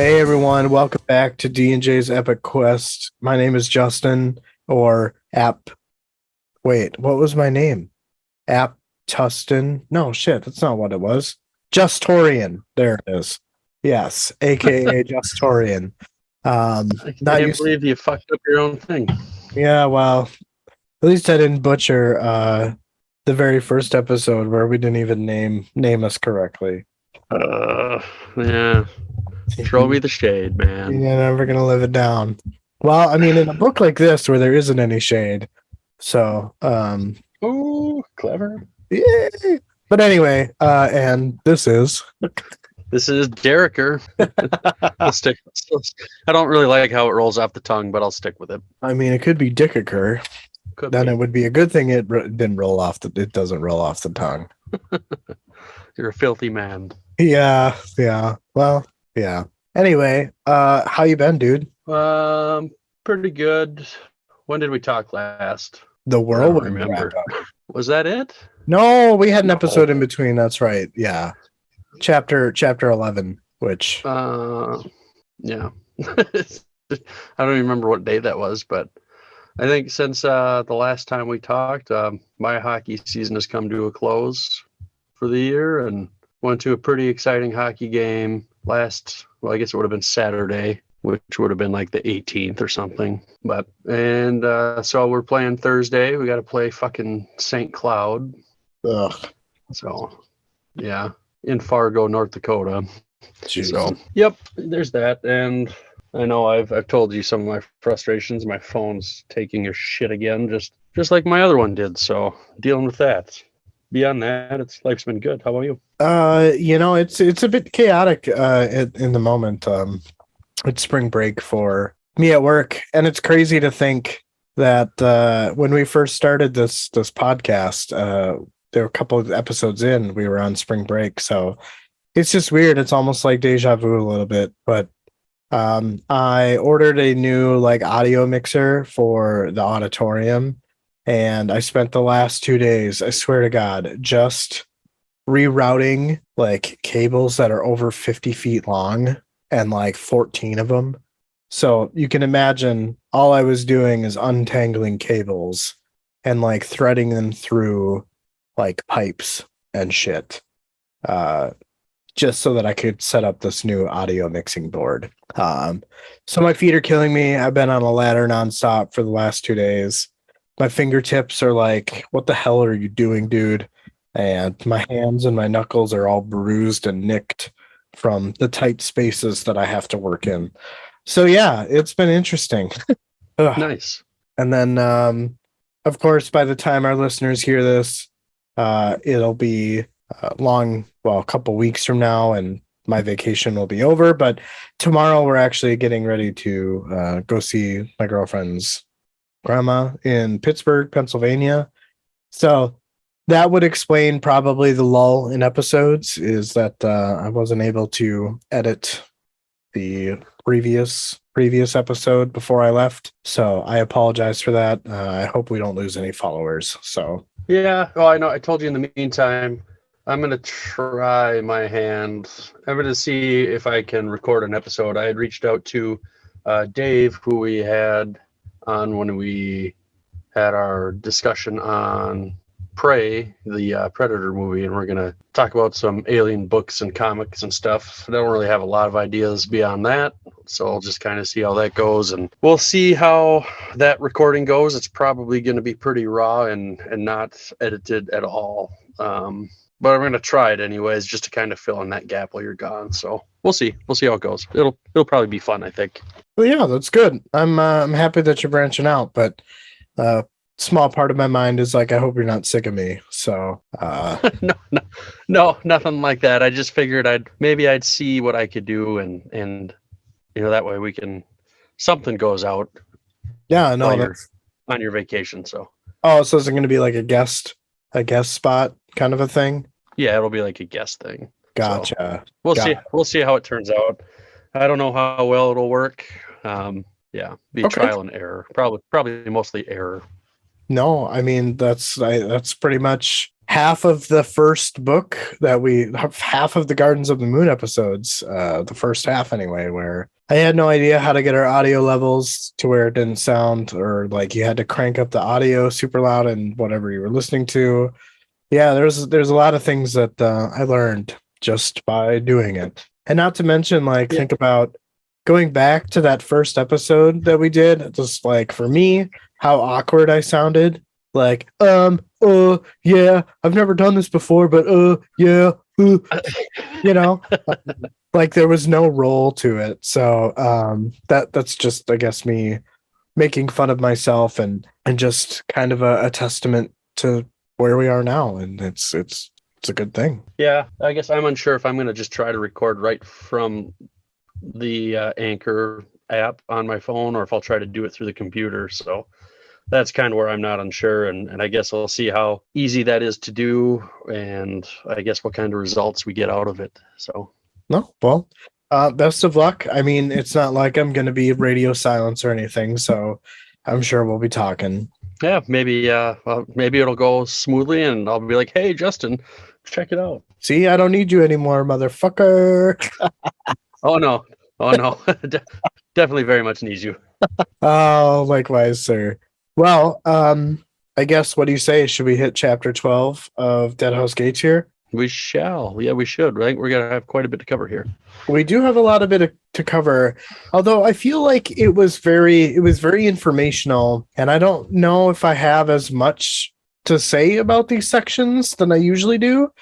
Hey everyone, welcome back to D&J's Epic Quest. My name is Justin, or App. Wait, what was my name? App Tustin? No, shit, that's not what it was. Justorian. There it is. Yes, aka Justorian. I Not can't used. believe you fucked up your own thing. Yeah, well, at least I didn't butcher the very first episode where we didn't even name us correctly. Yeah. Throw me the shade, You're man. never gonna live it down. Well, I mean, in a book like this where there isn't any shade. So, Ooh, clever. yay. But anyway, and this is This is Derricker. I'll stick. I don't really like how it rolls off the tongue, but I'll stick with it. I mean, it could be Dickaker. Could Then be. it would be a good thing didn't roll off it doesn't roll off the tongue. You're a filthy man. Yeah, yeah. Well, yeah. Anyway, how you been, dude? Pretty good. When did we talk last? The I don't whirlwind remember. wrap up. Was that it? No, we had an No. episode in between. That's right. Yeah. Chapter 11, which Yeah. I don't even remember what day that was, but I think since the last time we talked, my hockey season has come to a close for the year, and went to a pretty exciting hockey game last. Well, I guess it would have been Saturday, which would have been like the 18th or something. So we're playing Thursday. We got to play fucking St. Cloud. ugh. So yeah, in Fargo, North Dakota. Jesus. So yep, there's that. And I know I've told you some of my frustrations. My phone's taking a shit again, just like my other one did. So dealing with that. Beyond that, life's been good. How about you? It's a bit chaotic in the moment. It's spring break for me at work, and it's crazy to think that when we first started this podcast, there were a couple of episodes in, we were on spring break, so it's just weird. It's almost like deja vu a little bit. But I ordered a new like audio mixer for the auditorium, and I spent the last 2 days, I swear to God, just rerouting like cables that are over 50 feet long and like 14 of them. So you can imagine all I was doing is untangling cables and like threading them through like pipes and shit. Just so that I could set up this new audio mixing board. So my feet are killing me. I've been on a ladder nonstop for the last 2 days. My fingertips are like, what the hell are you doing, dude? And my hands and my knuckles are all bruised and nicked from the tight spaces that I have to work in. So yeah, it's been interesting. Nice. And then, of course, by the time our listeners hear this, it'll be a couple weeks from now, and my vacation will be over. But tomorrow, we're actually getting ready to go see my girlfriend's grandma in Pittsburgh, Pennsylvania. So that would explain probably the lull in episodes, is that I wasn't able to edit the previous episode before I left. So I apologize for that. I hope we don't lose any followers. So Yeah. Oh, I know. I told you in the meantime, I'm going to try my hand. I'm going to see if I can record an episode. I had reached out to Dave, who we had on when we had our discussion on Prey, the Predator movie, and we're going to talk about some alien books and comics and stuff. I don't really have a lot of ideas beyond that, so I'll just kind of see how that goes, and we'll see how that recording goes. It's probably going to be pretty raw and not edited at all. But I'm going to try it anyways, just to kind of fill in that gap while you're gone. So we'll see. We'll see how it goes. It'll probably be fun, I think. well, yeah, that's good. I'm happy that you're branching out, but small part of my mind is like, I hope you're not sick of me. So No, nothing like that. I just figured I'd see what I could do, and that way we can, something goes out yeah, no, while you're that's on your vacation. So so is it going to be like a guest spot kind of a thing? yeah, it'll be like a guest thing. Gotcha. So we'll Got see. it. We'll see how it turns out. I don't know how well it'll work. Yeah, be Okay. trial and error. Probably mostly error. No, I mean that's pretty much half of the first book that half of the Gardens of the Moon episodes, the first half anyway, where I had no idea how to get our audio levels to where it didn't sound, or like you had to crank up the audio super loud and whatever you were listening to. Yeah, there's a lot of things that I learned just by doing it. And not to mention, like, Yeah. think about going back to that first episode that we did, just like for me, how awkward I sounded. Like, yeah, I've never done this before, but yeah, you know, like there was no role to it. So that's just, I guess, me making fun of myself and just kind of a testament to where we are now, and it's a good thing. Yeah, I guess I'm unsure if I'm going to just try to record right from the Anchor app on my phone, or if I'll try to do it through the computer. So that's kind of where I'm not unsure, and I guess I'll see how easy that is to do, and I guess what kind of results we get out of it. So No, well, best of luck. I mean, it's not like I'm going to be radio silence or anything, so I'm sure we'll be talking. yeah, maybe it'll go smoothly, and I'll be like, "Hey, Justin, check it out." See, I don't need you anymore, motherfucker. Oh no, oh no, definitely very much needs you. Oh, likewise, sir. Well, I guess, what do you say? Should we hit chapter 12 of Deadhouse Gates here? We shall. Yeah, we should. Right? We're gonna have quite a bit to cover here. We do have a lot of it to cover, although I feel like it was very informational, and I don't know if I have as much to say about these sections than I usually do,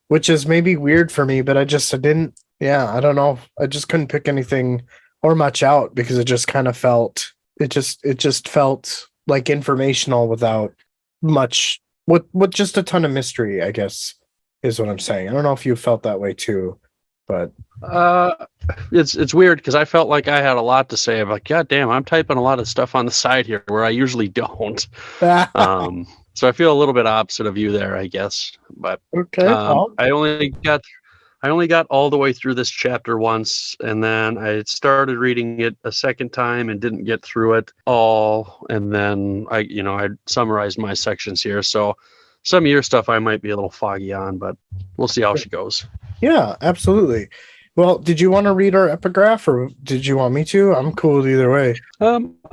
which is maybe weird for me, but I didn't, yeah, I don't know. I just couldn't pick anything or much out because it just kind of felt, it just felt like informational without much, with just a ton of mystery, I guess, is what I'm saying. I don't know if you felt that way too, but It's weird because I felt like I had a lot to say. I'm like, God damn, I'm typing a lot of stuff on the side here where I usually don't. So I feel a little bit opposite of you there, I guess. But okay. I only got all the way through this chapter once, and then I started reading it a second time and didn't get through it all. And then I summarized my sections here. So some of your stuff I might be a little foggy on, but we'll see how she goes. Yeah, absolutely. Well, did you want to read our epigraph, or did you want me to? I'm cool with either way.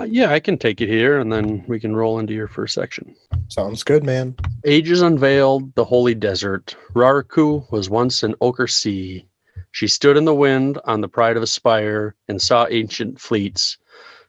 Yeah, I can take it here, and then we can roll into your first section. Sounds good, man. Ages unveiled the holy desert. Raraku was once an ochre sea. She stood in the wind on the pride of a spire and saw ancient fleets,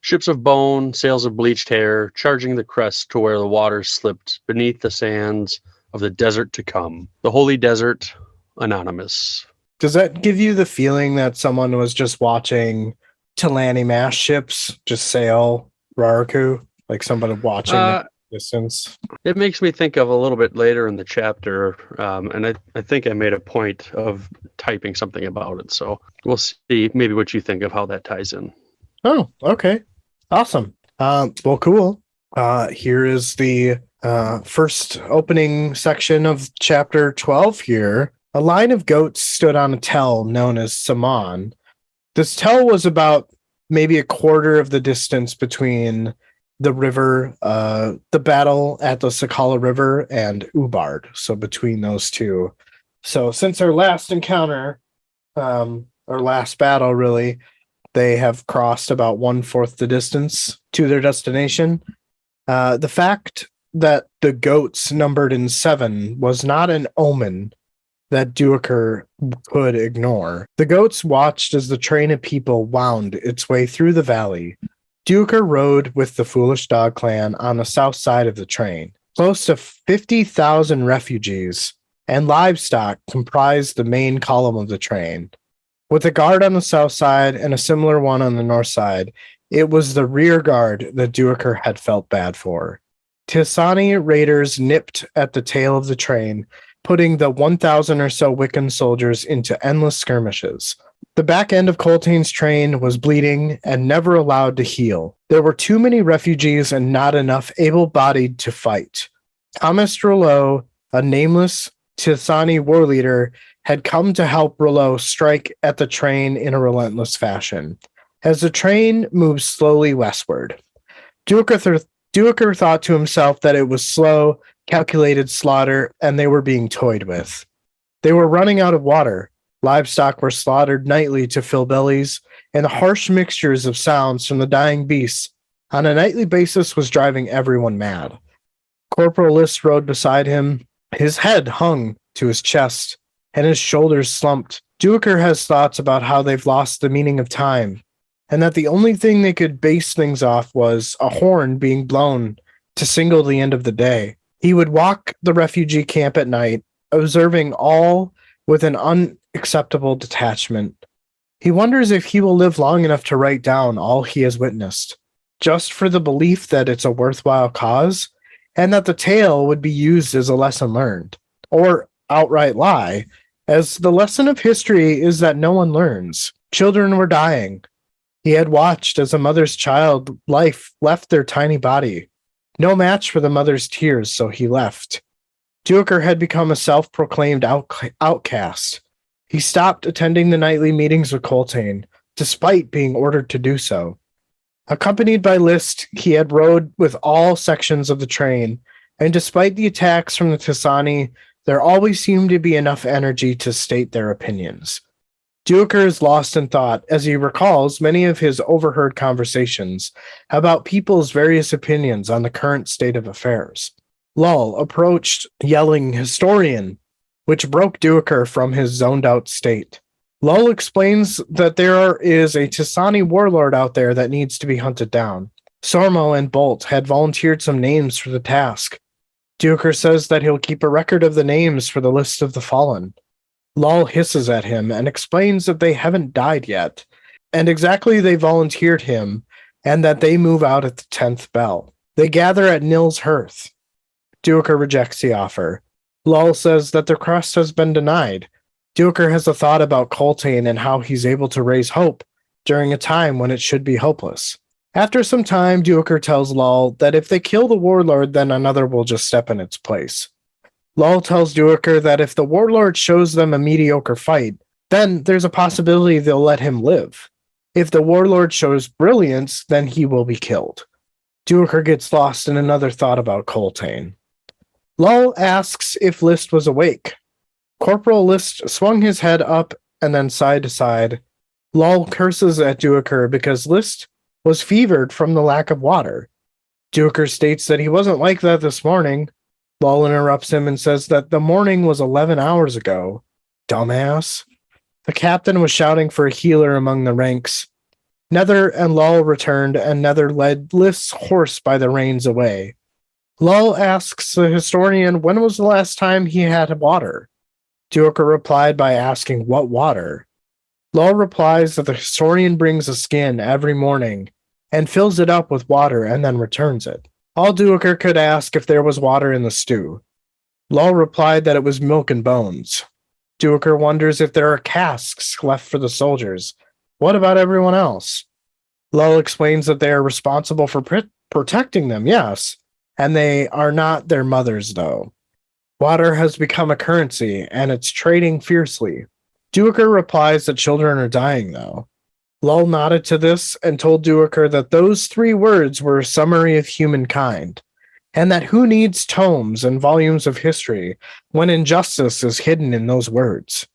ships of bone, sails of bleached hair, charging the crest to where the waters slipped beneath the sands of the desert to come. The holy desert, anonymous. Does that give you the feeling that someone was just watching Talani mass ships just sail Raraku? Like somebody watching the distance? It makes me think of a little bit later in the chapter, and I think I made a point of typing something about it. So we'll see maybe what you think of how that ties in. Oh, okay. Awesome. Well, cool. Here is the first opening section of chapter 12 here. A line of goats stood on a tell known as Saman. This tell was about maybe a quarter of the distance between the river, the battle at the Sakala River, and Ubard. So between those two. So since our last encounter, our last battle, really, they have crossed about 1/4 the distance to their destination. The fact that the goats numbered in 7 was not an omen that Duiker could ignore. The goats watched as the train of people wound its way through the valley. Duiker rode with the Foolish Dog clan on the south side of the train. Close to 50,000 refugees and livestock comprised the main column of the train. With a guard on the south side and a similar one on the north side, it was the rear guard that Duiker had felt bad for. Tisani raiders nipped at the tail of the train, putting the 1,000 or so Wiccan soldiers into endless skirmishes. The back end of Coltane's train was bleeding and never allowed to heal. There were too many refugees and not enough able-bodied to fight. Thomas Rouleau, a nameless Tisani war leader, had come to help Rouleau strike at the train in a relentless fashion. As the train moved slowly westward, Duiker Duiker thought to himself that it was slow, calculated slaughter, and they were being toyed with. They were running out of water. Livestock were slaughtered nightly to fill bellies, and the harsh mixtures of sounds from the dying beasts on a nightly basis was driving everyone mad. Corporal List rode beside him. His head hung to his chest, and his shoulders slumped. Duiker has thoughts about how they've lost the meaning of time, and that the only thing they could base things off was a horn being blown to signal the end of the day. He would walk the refugee camp at night, observing all with an unacceptable detachment. He wonders if he will live long enough to write down all he has witnessed, just for the belief that it's a worthwhile cause, and that the tale would be used as a lesson learned, or outright lie, as the lesson of history is that no one learns. Children were dying. He had watched as a mother's child life left their tiny body. No match for the mother's tears, so he left. Duiker had become a self-proclaimed outcast. He stopped attending the nightly meetings with Coltane, despite being ordered to do so. Accompanied by List, he had rode with all sections of the train, and despite the attacks from the Tisani, there always seemed to be enough energy to state their opinions. Duiker is lost in thought as he recalls many of his overheard conversations about people's various opinions on the current state of affairs. Lull approached, yelling, "Historian," which broke Duiker from his zoned-out state. Lull explains that there is a Tisani warlord out there that needs to be hunted down. Sormo and Bolt had volunteered some names for the task. Duiker says that he'll keep a record of the names for the list of the fallen. Lull hisses at him and explains that they haven't died yet, and exactly they volunteered him, and that they move out at the 10th bell. They gather at Nil's hearth. Duiker rejects the offer. Lull says that their crest has been denied. Duiker has a thought about Coltane and how he's able to raise hope during a time when it should be hopeless. After some time, Duiker tells Lull that if they kill the warlord, then another will just step in its place. Lull tells Duiker that if the warlord shows them a mediocre fight, then there's a possibility they'll let him live. If the warlord shows brilliance, then he will be killed. Duiker gets lost in another thought about Coltane. Lull asks if List was awake. Corporal List swung his head up and then side to side. Lull curses at Duiker because List was fevered from the lack of water. Duiker states that he wasn't like that this morning. Lull interrupts him and says that the morning was 11 hours ago. Dumbass. The captain was shouting for a healer among the ranks. Nether and Lull returned, and Nether led List's horse by the reins away. Lull asks the historian when was the last time he had water. Duiker replied by asking what water. Lull replies that the historian brings a skin every morning and fills it up with water and then returns it. All Duiker could ask if there was water in the stew. Lull replied that it was milk and bones. Duiker wonders if there are casks left for the soldiers. What about everyone else? Lull explains that they are responsible for protecting them, yes, and they are not their mothers, though. Water has become a currency, and it's trading fiercely. Duiker replies that children are dying, though. Lull nodded to this and told Duiker that those 3 words were a summary of humankind, and that who needs tomes and volumes of history when injustice is hidden in those words?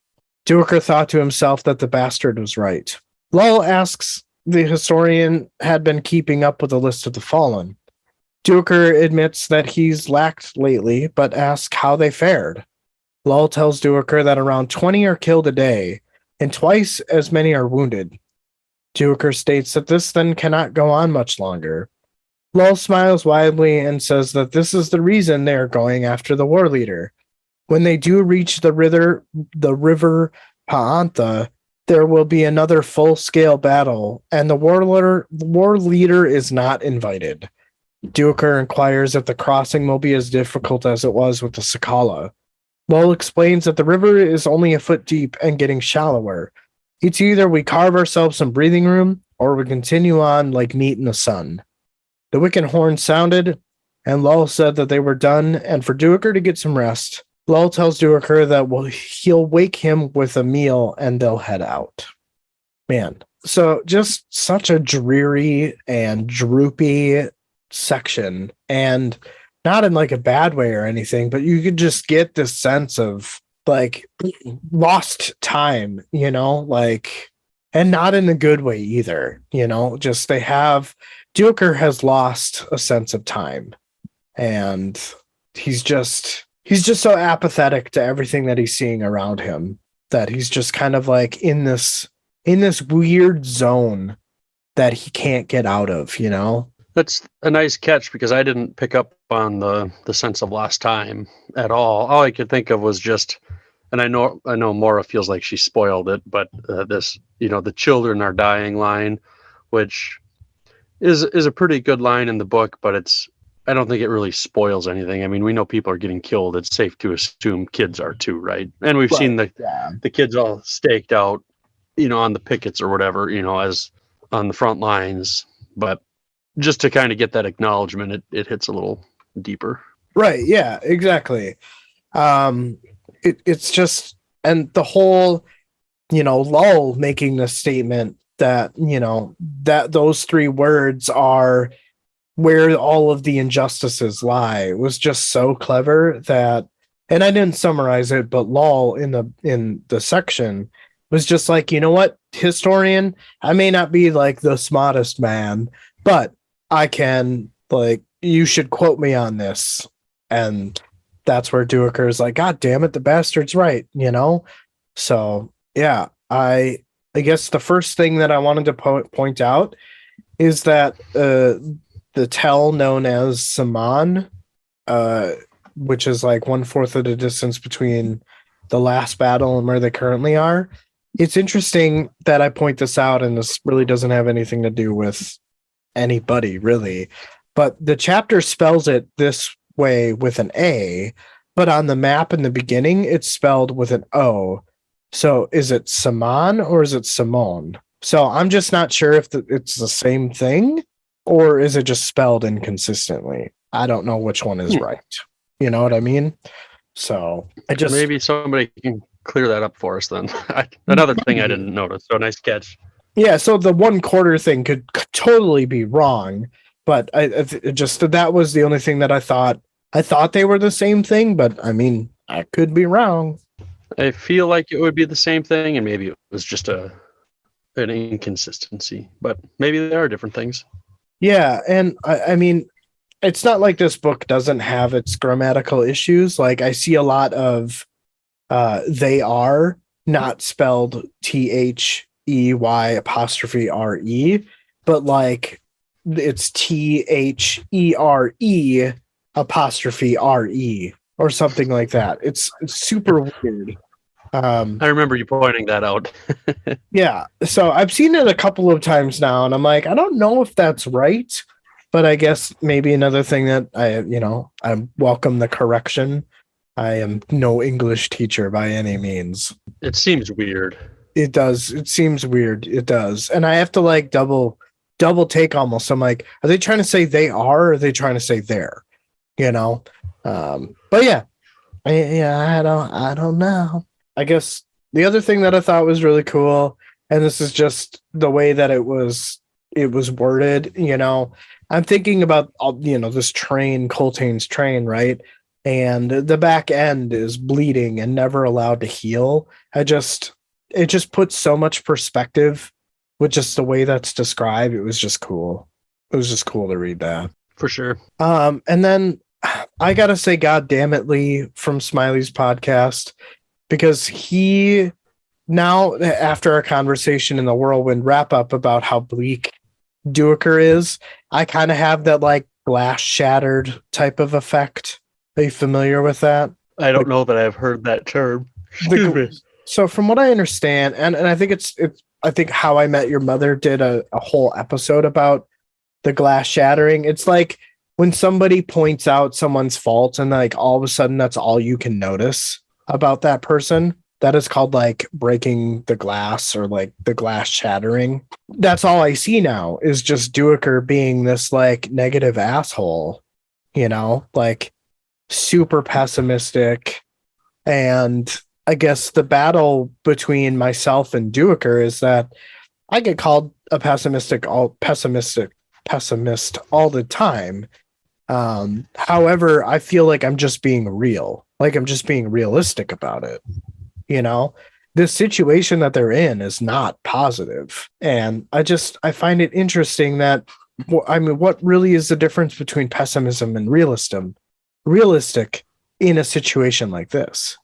Duiker thought to himself that the bastard was right. Lull asks the historian had been keeping up with the list of the fallen. Duiker admits that he's lacked lately, but asks how they fared. Lull tells Duiker that around 20 are killed a day, and twice as many are wounded. Duiker states that this then cannot go on much longer. Lull smiles widely and says that this is the reason they are going after the war leader. When they do reach the river Paantha, there will be another full-scale battle, and the war leader is not invited. Duiker inquires if the crossing will be as difficult as it was with the Sakala. Lull explains that the river is only a foot deep and getting shallower. It's either we carve ourselves some breathing room, or we continue on like meat in the sun. The wicked horn sounded, and Lull said that they were done, and for Duiker to get some rest. Lull tells Duiker that he'll wake him with a meal, and they'll head out. Man, so just such a dreary and droopy section, and not in like a bad way or anything, but you could just get this sense of like lost time, like, and not in a good way either, just Duker has lost a sense of time, and he's just so apathetic to everything that he's seeing around him, that he's just kind of like in this weird zone that he can't get out of, That's a nice catch, because I didn't pick up on the sense of lost time at all. All I could think of was just, and I know Maura feels like she spoiled it, but this, the children are dying line, which is a pretty good line in the book, but I don't think it really spoils anything. I mean, we know people are getting killed. It's safe to assume kids are too, right? And we've seen the kids all staked out, on the pickets or whatever, as on the front lines. But just to kind of get that acknowledgement, it hits a little deeper. Right. Yeah, exactly. It's just, and the whole, Lull making the statement that, that those three words are where all of the injustices lie was just so clever that, and I didn't summarize it, but Lull in the section was just like, you know what, historian, I may not be like the smartest man, but I can, like, you should quote me on this. And that's where Duiker is like, God damn it, the bastard's right, So yeah, I guess the first thing that I wanted to point out is that the tell known as Saman, which is like 1/4 of the distance between the last battle and where they currently are. It's interesting that I point this out, and this really doesn't have anything to do with anybody really, but the chapter spells it this way with an A, but on the map in the beginning it's spelled with an O. So is it Saman or is it Simone? So I'm just not sure if it's the same thing, or is it just spelled inconsistently? I don't know which one is right. You know what I mean? So maybe somebody can clear that up for us then. Another thing I didn't notice. So nice catch. Yeah, so the 1/4 thing could totally be wrong, but that was the only thing that I thought they were the same thing, but I mean, I could be wrong. I feel like it would be the same thing, and maybe it was just an inconsistency, but maybe there are different things. Yeah, and I mean, it's not like this book doesn't have its grammatical issues. Like, I see a lot of they are not spelled THEY', but like it's THERE' or something like that. It's super weird. I remember you pointing that out. Yeah, so I've seen it a couple of times now, and I'm like, I don't know if that's right, but I guess maybe another thing that I welcome the correction. I am no English teacher by any means. It seems weird. It does. It seems weird. It does. And I have to like double take almost. I'm like, are they trying to say they are, or are they trying to say they're? But yeah. I don't know. I guess the other thing that I thought was really cool, and this is just the way that it was worded, I'm thinking about this train, Coltane's train, right? And the back end is bleeding and never allowed to heal. It just puts so much perspective with just the way that's described. It was just cool. It was just cool to read that. For sure. And then I gotta say, God damn it, Lee from Smiley's podcast, because he now, after our conversation in the Whirlwind wrap up about how bleak Duiker is, I kind of have that like glass shattered type of effect. Are you familiar with that? I don't know that I've heard that term. So from what I understand, and I think I think How I Met Your Mother did a whole episode about the glass shattering. It's like when somebody points out someone's fault and like all of a sudden that's all you can notice about that person. That is called like breaking the glass, or like the glass shattering. That's all I see now is just Duiker being this like negative asshole, like super pessimistic. And I guess the battle between myself and Duiker is that I get called a pessimistic pessimist all the time. However, I feel like I'm just being real. Like I'm just being realistic about it. You know, the situation that they're in is not positive. And I find it interesting that, I mean, what really is the difference between pessimism and realistic in a situation like this?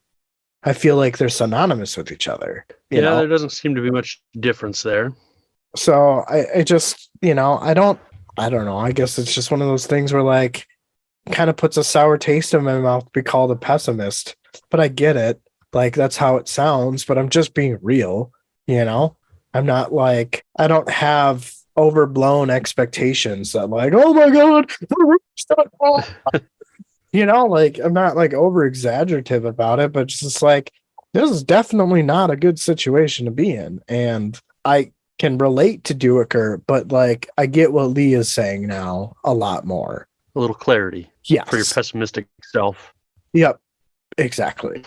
I feel like they're synonymous with each other. You know? There doesn't seem to be much difference there. So I just, I don't know. I guess it's just one of those things where like kind of puts a sour taste in my mouth to be called a pessimist, but I get it. Like that's how it sounds, but I'm just being real, I'm not like, I don't have overblown expectations that like, oh my God, like I'm not like over exaggerative about it, but just like, this is definitely not a good situation to be in. And I can relate to Duiker, but like, I get what Lee is saying now a lot more. A little clarity. Yes. For your pessimistic self. Yep. Exactly.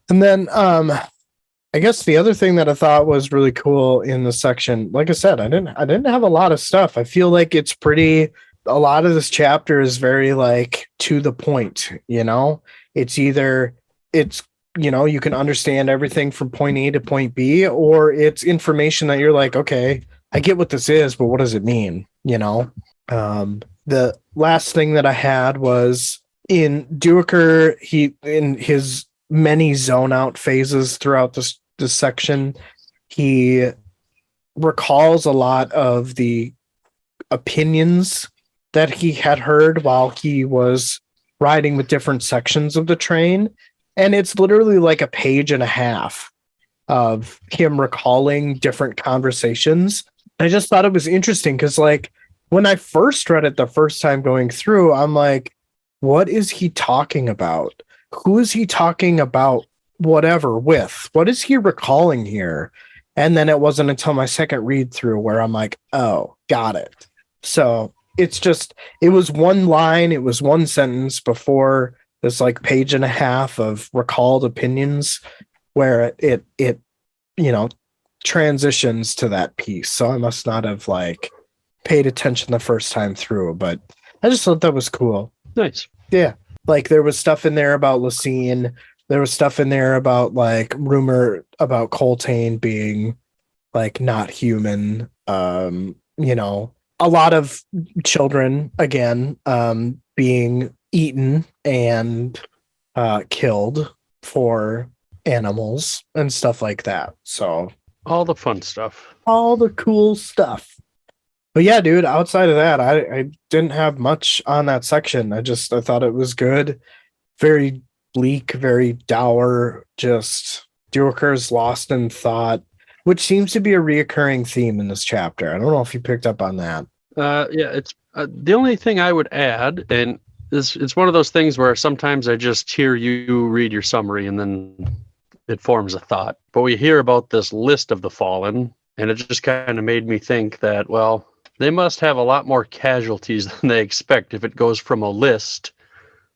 And then I guess the other thing that I thought was really cool in the section, like I said, I didn't have a lot of stuff. I feel like it's a lot of this chapter is very like to the point, it's either you can understand everything from point A to point B, or it's information that you're like, okay, I get what this is, but what does it mean? The last thing that I had was in Duiker, in his many zone out phases throughout this section, he recalls a lot of the opinions that he had heard while he was riding with different sections of the train. And it's literally like a page and a half of him recalling different conversations. I just thought it was interesting because like when I first read it the first time going through, I'm like, what is he talking about? Who is he talking about whatever with? What is he recalling here? And then it wasn't until my second read through where I'm like, oh, got it. So it was one line, it was one sentence before this like page and a half of recalled opinions where it transitions to that piece. So I must not have like paid attention the first time through, but I just thought that was cool. Nice. Yeah. Like there was stuff in there about Lacine. There was stuff in there about like rumor about Coltane being like not human. A lot of children again being eaten and killed for animals and stuff like that. So all the fun stuff. All the cool stuff. But yeah, dude, outside of that, I didn't have much on that section. I thought it was good. Very bleak, very dour, just Duiker's lost in thought, which seems to be a reoccurring theme in this chapter. I don't know if you picked up on that. It's the only thing I would add, and it's one of those things where sometimes I just hear you read your summary and then it forms a thought. But we hear about this list of the fallen, and it just kind of made me think that, well, they must have a lot more casualties than they expect if it goes from a list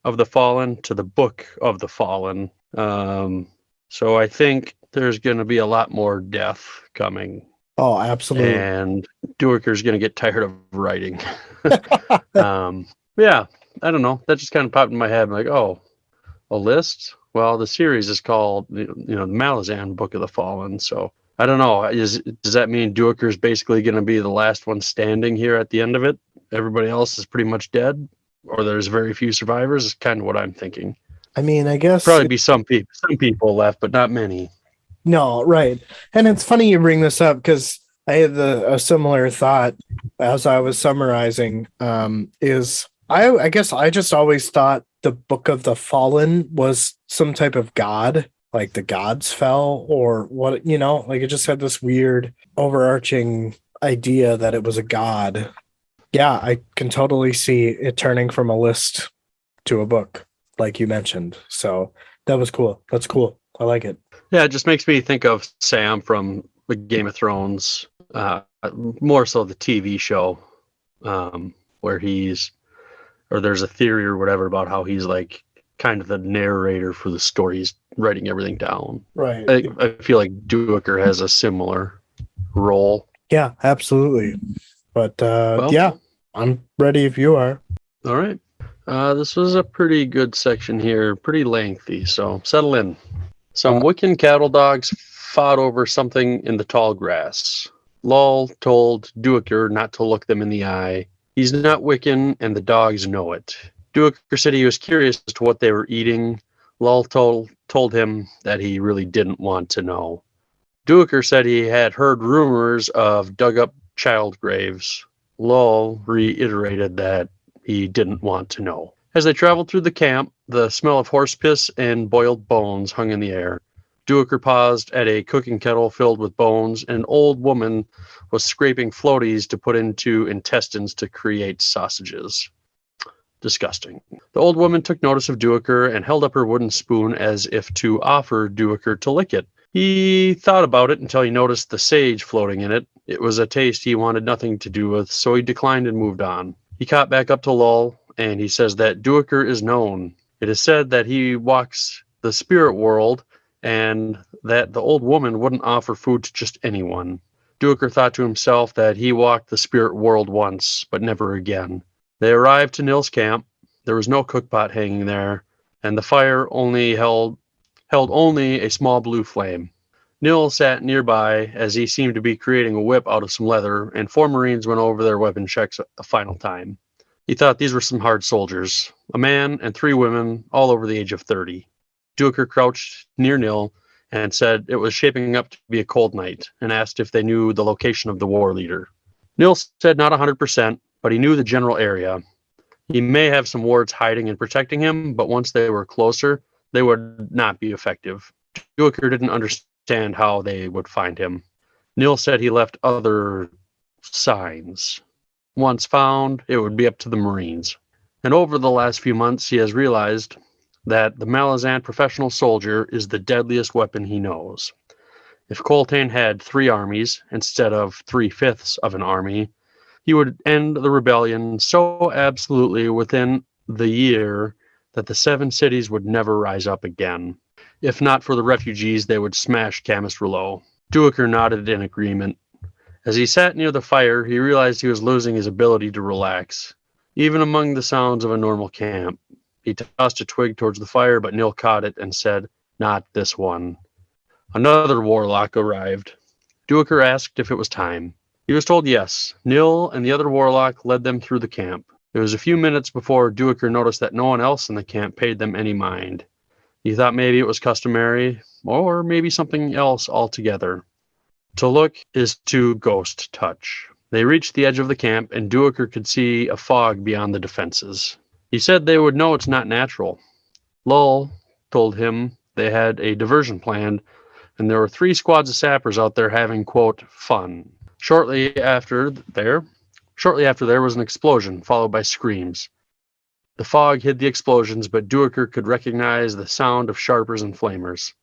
of the fallen to the book of the fallen. So I think there's going to be a lot more death coming. Oh, absolutely. And Duiker's going to get tired of writing. Yeah, I don't know. That just kind of popped in my head. I'm like, oh, a list? Well, the series is called, the Malazan Book of the Fallen. So I don't know. Does that mean Duiker's basically going to be the last one standing here at the end of it? Everybody else is pretty much dead, or there's very few survivors. Is kind of what I'm thinking. I mean, I guess probably be some people left, but not many. No, right. And it's funny you bring this up because I had a similar thought as I was summarizing. I guess I just always thought the Book of the Fallen was some type of god, like the gods fell or what, like it just had this weird overarching idea that it was a god. Yeah, I can totally see it turning from a list to a book, like you mentioned. So that was cool. That's cool. I like it. Yeah, it just makes me think of Sam from the Game of Thrones, more so the TV show, where there's a theory or whatever about how he's like kind of the narrator for the story. He's writing everything down. Right. I feel like Duiker has a similar role. Yeah, absolutely. But Well, yeah, I'm ready if you are. all right. This was a pretty good section here, pretty lengthy, so settle in. Some Uh, Wiccan cattle dogs fought over something in the tall grass. Lull told Duiker not to look them in the eye. He's not Wiccan, and the dogs know it. Duiker said he was curious as to what they were eating. Lull told him that he really didn't want to know. Duiker said he had heard rumors of dug-up child graves. Lull reiterated that he didn't want to know. As they traveled through the camp, the smell of horse piss and boiled bones hung in the air. Duiker paused at a cooking kettle filled with bones, and an old woman was scraping floaties to put into intestines to create sausages. Disgusting. The old woman took notice of Duiker and held up her wooden spoon as if to offer Duiker to lick it. He thought about it until he noticed the sage floating in it. It was a taste he wanted nothing to do with, so he declined and moved on. He caught back up to Lull, and he says that Duiker is known. It is said that he walks the spirit world, and that the old woman wouldn't offer food to just anyone. Duiker thought to himself that he walked the spirit world once, but never again. They arrived to Nil's camp. There was no cookpot hanging there, and the fire only held only a small blue flame. Nil sat nearby as he seemed to be creating a whip out of some leather, and 4 Marines went over their weapon checks a final time. He thought these were some hard soldiers, a man and 3 women, all over the age of 30. Duiker crouched near Nil and said it was shaping up to be a cold night, and asked if they knew the location of the war leader. Nil said not 100%, but he knew the general area. He may have some wards hiding and protecting him, but once they were closer, they would not be effective. Duiker didn't understand how they would find him. Nil said he left other signs. Once found, it would be up to the Marines. And over the last few months, he has realized that the Malazan professional soldier is the deadliest weapon he knows. If Coltane had 3 armies instead of 3/5 of an army, he would end the rebellion so absolutely within the year that the 7 cities would never rise up again. If not for the refugees, they would smash Camus Rouleau. Duiker nodded in agreement. As he sat near the fire, he realized he was losing his ability to relax, even among the sounds of a normal camp. He tossed a twig towards the fire, but Nil caught it and said, "Not this one." Another warlock arrived. Duiker asked if it was time. He was told yes. Nil and the other warlock led them through the camp. It was a few minutes before Duiker noticed that no one else in the camp paid them any mind. He thought maybe it was customary, or maybe something else altogether. To look is to ghost touch. They reached the edge of the camp, and Duiker could see a fog beyond the defenses. He said they would know it's not natural. Lull told him they had a diversion planned, and there were 3 squads of sappers out there having, quote, fun. Shortly after there was an explosion, followed by screams. The fog hid the explosions, but Duiker could recognize the sound of sharpers and flamers.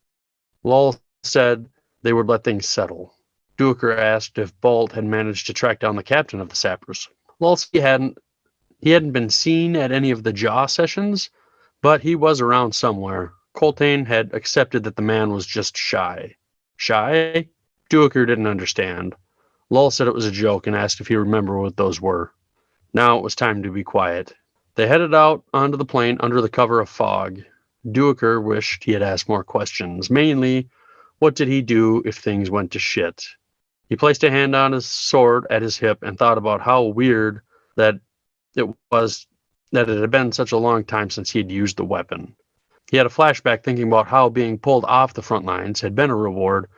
Lull said they would let things settle. Duiker asked if Bolt had managed to track down the captain of the sappers. Lull said he hadn't been seen at any of the jaw sessions, but he was around somewhere. Coltane had accepted that the man was just shy. Shy? Duiker didn't understand. Lull said it was a joke and asked if he remembered what those were. Now it was time to be quiet. They headed out onto the plain under the cover of fog. Duiker wished he had asked more questions. Mainly, what did he do if things went to shit? He placed a hand on his sword at his hip and thought about how weird that it was that it had been such a long time since he had used the weapon. He had a flashback thinking about how being pulled off the front lines had been a reward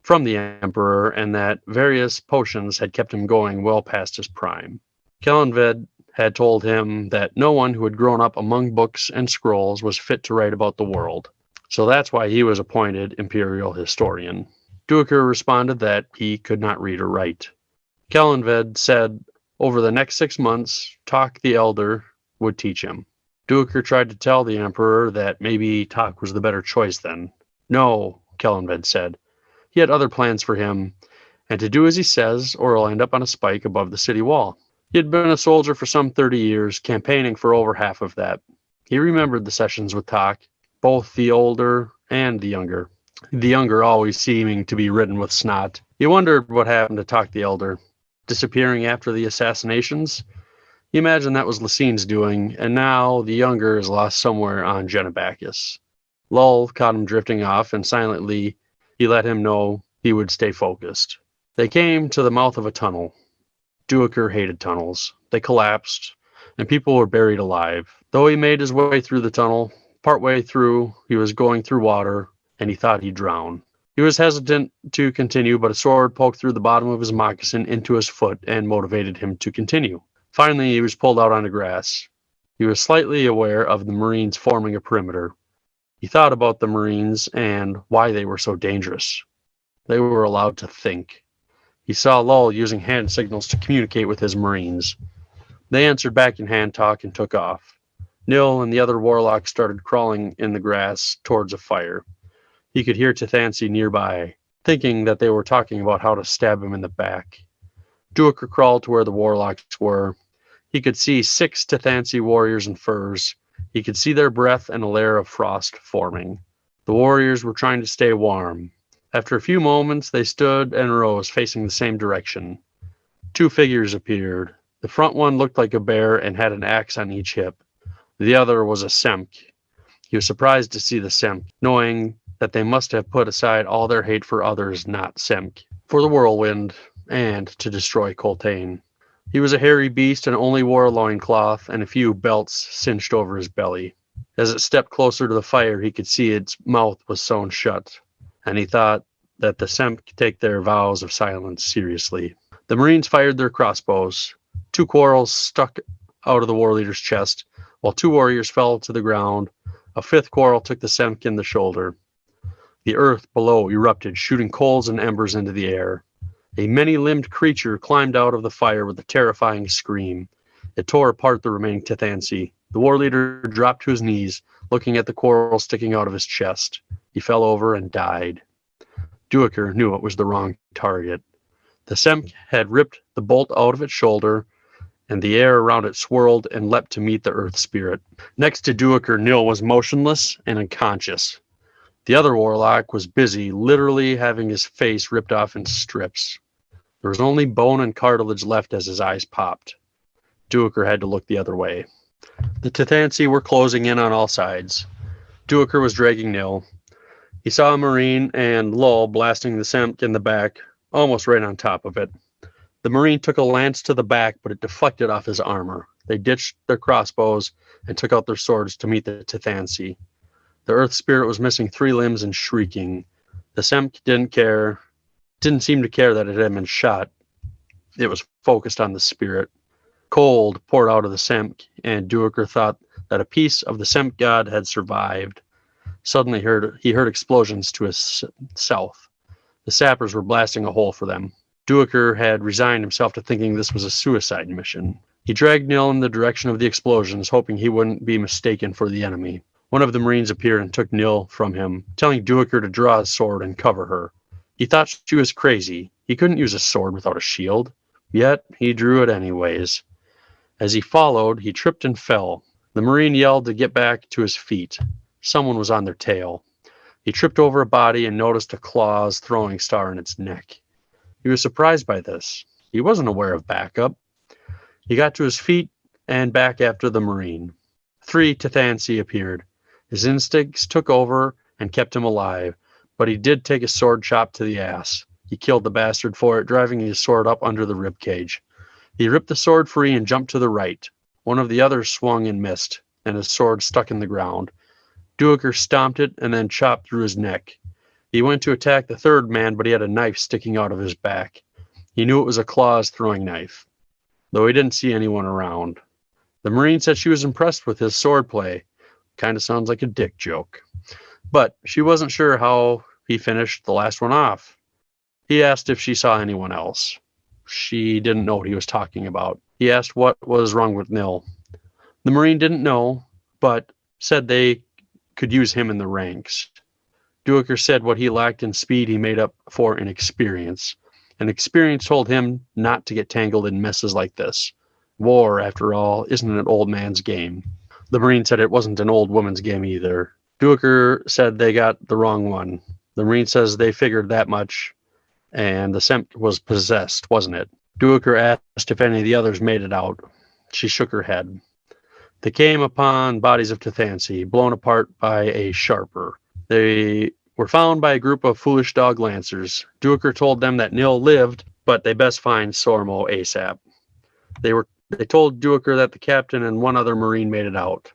from the Emperor, and that various potions had kept him going well past his prime. Kellenved had told him that no one who had grown up among books and scrolls was fit to write about the world. So that's why he was appointed imperial historian. Duiker responded that he could not read or write. Kellenved said over the next 6 months, Talk the Elder would teach him. Duiker tried to tell the Emperor that maybe Talk was the better choice then. No, Kellenved said. He had other plans for him, and to do as he says, or he'll end up on a spike above the city wall. He had been a soldier for some 30 years, campaigning for over half of that. He remembered the sessions with Talk, both the older and the younger always seeming to be ridden with snot. He wondered what happened to Talk the Elder. disappearing after the assassinations. He imagined that was Lassine's doing, and now the younger is lost somewhere on Genebacus. Lull caught him drifting off, and silently he let him know he would stay focused. They came to the mouth of a tunnel. Duiker hated tunnels. They collapsed, and people were buried alive. Though he made his way through the tunnel, partway through he was going through water, and he thought he'd drown. He was hesitant to continue, but a sword poked through the bottom of his moccasin into his foot and motivated him to continue. Finally, he was pulled out onto grass. He was slightly aware of the Marines forming a perimeter. He thought about the Marines and why they were so dangerous. They were allowed to think. He saw Lull using hand signals to communicate with his Marines. They answered back in hand talk and took off. Nil and the other warlocks started crawling in the grass towards a fire. He could hear Tethansi nearby, thinking that they were talking about how to stab him in the back. Duiker crawled to where the warlocks were. He could see 6 Tethansi warriors in furs. He could see their breath and a layer of frost forming. The warriors were trying to stay warm. After a few moments, they stood and rose, facing the same direction. 2 figures appeared. The front one looked like a bear and had an axe on each hip. The other was a Semk. He was surprised to see the Semk, knowing that they must have put aside all their hate for others, not Semk, for the whirlwind, and to destroy Coltane. He was a hairy beast and only wore a loincloth and a few belts cinched over his belly. As it stepped closer to the fire, he could see its mouth was sewn shut, and he thought that the Semk take their vows of silence seriously. The Marines fired their crossbows. 2 quarrels stuck out of the war leader's chest, while 2 warriors fell to the ground. A 5th quarrel took the Semk in the shoulder. The earth below erupted, shooting coals and embers into the air. A many-limbed creature climbed out of the fire with a terrifying scream. It tore apart the remaining Tethansi. The war leader dropped to his knees, looking at the quarrel sticking out of his chest. He fell over and died. Duiker knew it was the wrong target. The Semk had ripped the bolt out of its shoulder, and the air around it swirled and leapt to meet the earth spirit. Next to Duiker, Nil was motionless and unconscious. The other warlock was busy, literally having his face ripped off in strips. There was only bone and cartilage left as his eyes popped. Duiker had to look the other way. The Tethansi were closing in on all sides. Duiker was dragging Nil. He saw a Marine and Lull blasting the Semk in the back, almost right on top of it. The Marine took a lance to the back, but it deflected off his armor. They ditched their crossbows and took out their swords to meet the Tethansi. The earth spirit was missing 3 limbs and shrieking. The Semk didn't seem to care that it had been shot. It was focused on the spirit. Cold poured out of the Semk, and Duiker thought that a piece of the Semk god had survived. Suddenly he heard explosions to his south. The sappers were blasting a hole for them. Duiker had resigned himself to thinking this was a suicide mission. He dragged Nil in the direction of the explosions, hoping he wouldn't be mistaken for the enemy. One of the Marines appeared and took Nil from him, telling Duiker to draw his sword and cover her. He thought she was crazy. He couldn't use a sword without a shield. Yet he drew it anyways. As he followed, he tripped and fell. The Marine yelled to get back to his feet. Someone was on their tail. He tripped over a body and noticed a claw's throwing star in its neck. He was surprised by this. He wasn't aware of backup. He got to his feet and back after the Marine. 3 Tethansi appeared. His instincts took over and kept him alive, but he did take a sword chop to the ass. He killed the bastard for it, driving his sword up under the rib cage. He ripped the sword free and jumped to the right. One of the others swung and missed, and his sword stuck in the ground. Duiker stomped it and then chopped through his neck. He went to attack the 3rd man, but he had a knife sticking out of his back. He knew it was a claw's throwing knife, though he didn't see anyone around. The Marine said she was impressed with his swordplay. Kind of sounds like a dick joke. But she wasn't sure how he finished the last one off. He asked if she saw anyone else. She didn't know what he was talking about. He asked what was wrong with Nil. The Marine didn't know, but said they could use him in the ranks. Duiker said what he lacked in speed he made up for in experience. And experience told him not to get tangled in messes like this. War, after all, isn't an old man's game. The Marine said it wasn't an old woman's game either. Duiker said they got the wrong one. The Marine says they figured that much, and the Semk was possessed, wasn't it? Duiker asked if any of the others made it out. She shook her head. They came upon bodies of Tathansi, blown apart by a sharper. They were found by a group of foolish dog lancers. Duiker told them that Nil lived, but they best find Sormo ASAP. They told Duiker that the captain and one other Marine made it out.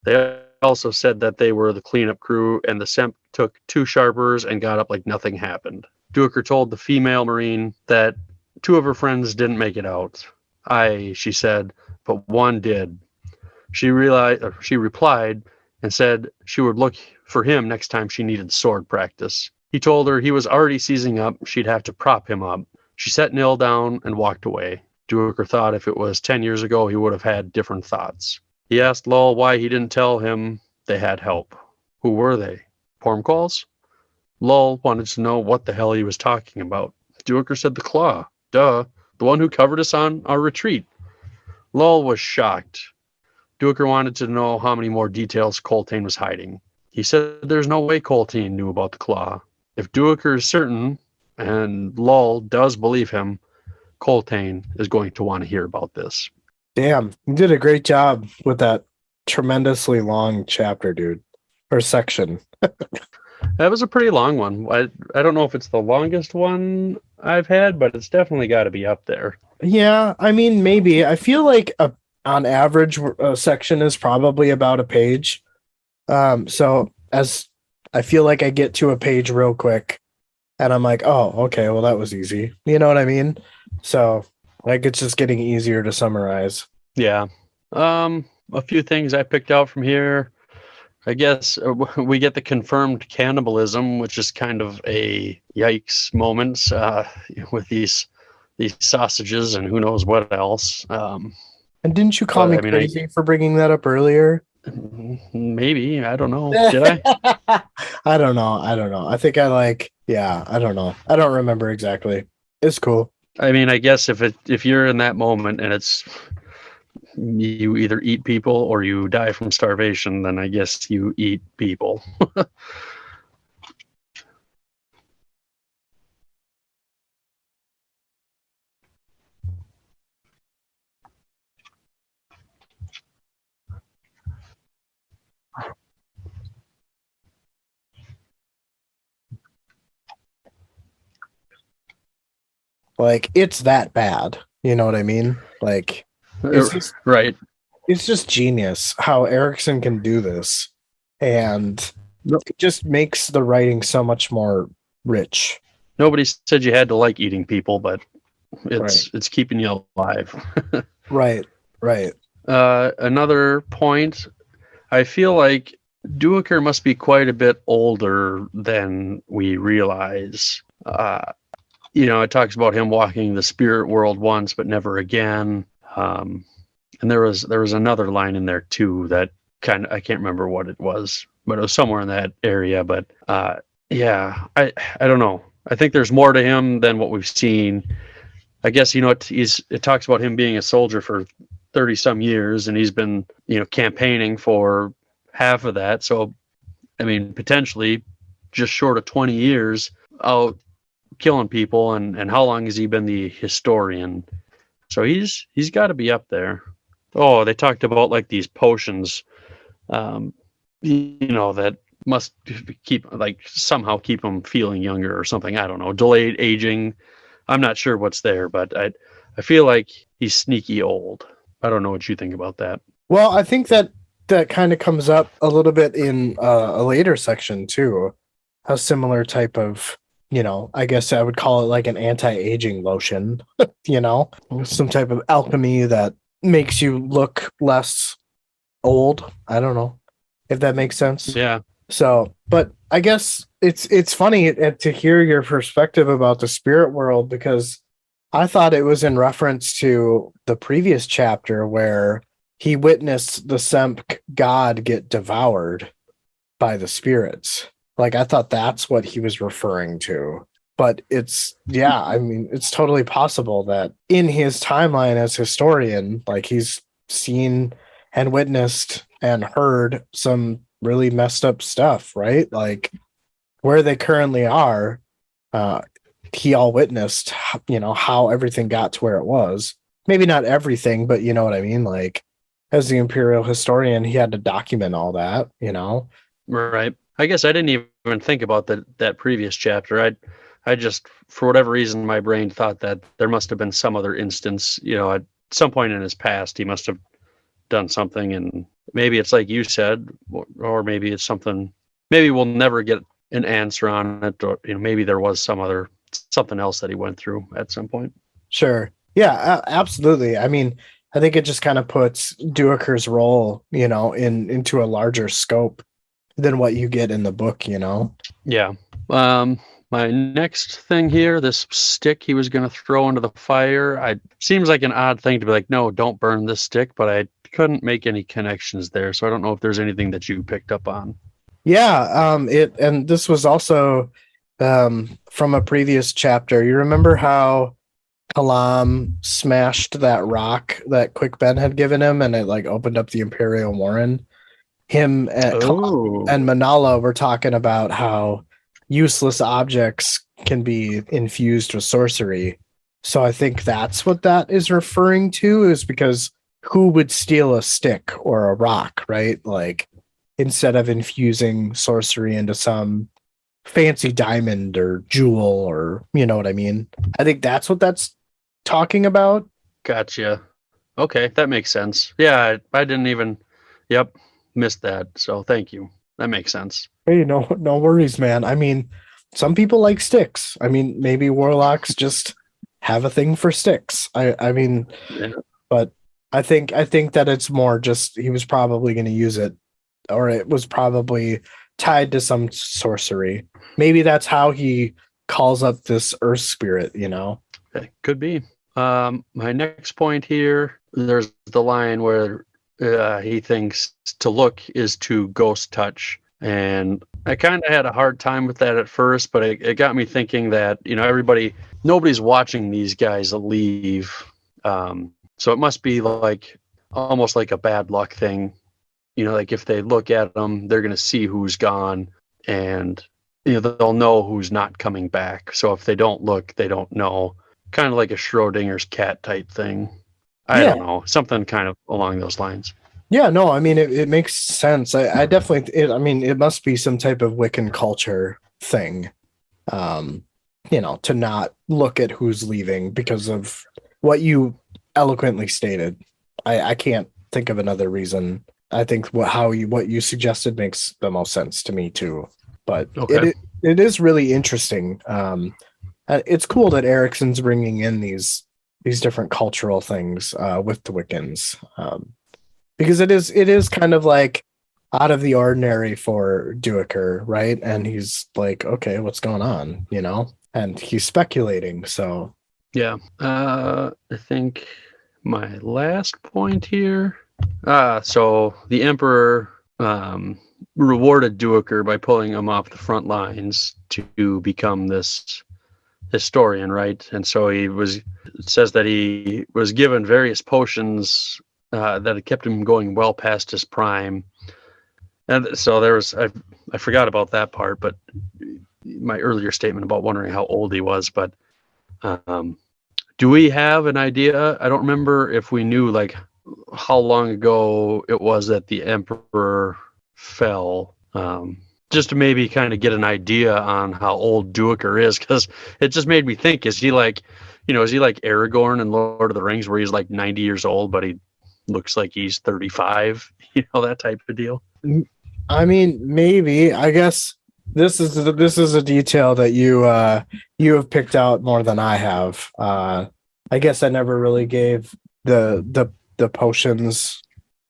They also said that they were the cleanup crew, and the Semp took 2 sharpers and got up like nothing happened. Duiker told the female Marine that 2 of her friends didn't make it out. Aye, she said, but one did. She replied and said she would look for him next time she needed sword practice. He told her he was already seizing up, she'd have to prop him up. She set Nil down and walked away. Duiker thought if it was 10 years ago, he would have had different thoughts. He asked Lull why he didn't tell him they had help. Who were they? Pormquals? Lull wanted to know what the hell he was talking about. Duiker said the Claw. Duh. The one who covered us on our retreat. Lull was shocked. Duiker wanted to know how many more details Coltane was hiding. He said there's no way Coltane knew about the Claw. If Duiker is certain, and Lull does believe him, Coltane is going to want to hear about this. Damn, you did a great job with that tremendously long chapter, dude, or section. That was a pretty long one. I don't know if it's the longest one I've had, but it's definitely got to be up there. Yeah, I mean, maybe. I feel like on average, a section is probably about a page. So as I feel like I get to a page real quick, and I'm like, oh, okay, well, that was easy. You know what I mean? So like it's just getting easier to summarize. Yeah. A few things I picked out from here. I guess we get the confirmed cannibalism, which is kind of a yikes moment with these sausages and who knows what else. And didn't you call me crazy for bringing that up earlier? Maybe. I don't know. Did I? I don't know. I think I I don't know. I don't remember exactly. It's cool. I mean, I guess if you're in that moment and it's you either eat people or you die from starvation, then I guess you eat people. Like it's that bad. You know what I mean? Like it's just, right. It's just genius how Erickson can do this, and it just makes the writing so much more rich. Nobody said you had to like eating people, but it's keeping you alive. Right. Another point, I feel like Duiker must be quite a bit older than we realize. It talks about him walking the spirit world once, but never again. And there was another line in there too that I can't remember what it was, but it was somewhere in that area. But I don't know. I think there's more to him than what we've seen. I guess it talks about him being a soldier for 30 some years, and he's been campaigning for half of that. So I mean, potentially just short of 20 years out killing people. And how long has he been the historian? So he's got to be up there. Oh, they talked about like these potions, that must somehow keep them feeling younger or something. I don't know. Delayed aging. I'm not sure what's there, but I feel like he's sneaky old. I don't know what you think about that. Well, I think that kind of comes up a little bit in a later section too. A similar type of, I guess I would call it like an anti-aging lotion, some type of alchemy that makes you look less old. I don't know if that makes sense. Yeah. So, but I guess it's funny to hear your perspective about the spirit world, because I thought it was in reference to the previous chapter where he witnessed the Semp god get devoured by the spirits. Like, I thought that's what he was referring to. But it's totally possible that in his timeline as historian, like he's seen and witnessed and heard some really messed up stuff, right? Like where they currently are, he all witnessed, how everything got to where it was. Maybe not everything, but you know what I mean? Like, as the Imperial historian, he had to document all that. Right. I guess I didn't even think about that previous chapter. I just, for whatever reason, my brain thought that there must have been some other instance, at some point in his past, he must have done something, and maybe it's like you said, or maybe it's something. Maybe we'll never get an answer on it, or maybe there was something else that he went through at some point. Sure. Yeah, absolutely. I mean, I think it just kind of puts Duiker's role, into a larger scope than what you get in the book. Yeah. My next thing here, this stick he was going to throw into the fire. Seems like an odd thing to be like, no, don't burn this stick, but I couldn't make any connections there, so I don't know if there's anything that you picked up on. Yeah, and this was also from a previous chapter. You remember how Kalam smashed that rock that Quick Ben had given him, and it like opened up the Imperial Warren. Him and Kalam and Manala were talking about how useless objects can be infused with sorcery. So I think that's what that is referring to, is because who would steal a stick or a rock, right? Like, instead of infusing sorcery into some fancy diamond or jewel, or you know what I mean? I think that's what that's talking about. Gotcha. Okay, that makes sense. Yeah, I didn't even. Yep, missed that. So thank you. That makes sense. Hey, no worries, man. I mean, some people like sticks. I mean, maybe warlocks just have a thing for sticks. I mean, Yeah. but I think that it's more just he was probably going to use it, or it was probably tied to some sorcery. Maybe that's how he calls up this earth spirit. Okay, could be. My next point here, there's the line where he thinks to look is to ghost touch. And I kind of had a hard time with that at first, but it got me thinking that, nobody's watching these guys leave. So it must be like almost like a bad luck thing. Like if they look at them, they're going to see who's gone, and they'll know who's not coming back. So if they don't look, they don't know. Kind of like a Schrodinger's cat type thing. I don't know, something kind of along those lines. Yeah, no, I mean it makes sense. I definitely it must be some type of Wiccan culture thing. To not look at who's leaving because of what you eloquently stated. I can't think of another reason. I think what you suggested makes the most sense to me too. But okay. it is really interesting. It's cool that Erickson's bringing in these different cultural things with the Wiccans, because it is kind of like out of the ordinary for Duiker, right? And he's like, okay, what's going on, and he's speculating. So yeah, I think my last point here. So the Emperor rewarded Duiker by pulling him off the front lines to become this historian, right? And so it says that he was given various potions that had kept him going well past his prime. And so I forgot about that part, but my earlier statement about wondering how old he was. But do we have an idea? I don't remember if we knew like how long ago it was that the Emperor fell. Just to maybe kind of get an idea on how old Duiker is, because it just made me think, is he like Aragorn in Lord of the Rings, where he's like 90 years old, but he looks like he's 35, that type of deal? I mean, maybe. I guess this is a detail that you have picked out more than I have. I guess I never really gave the potions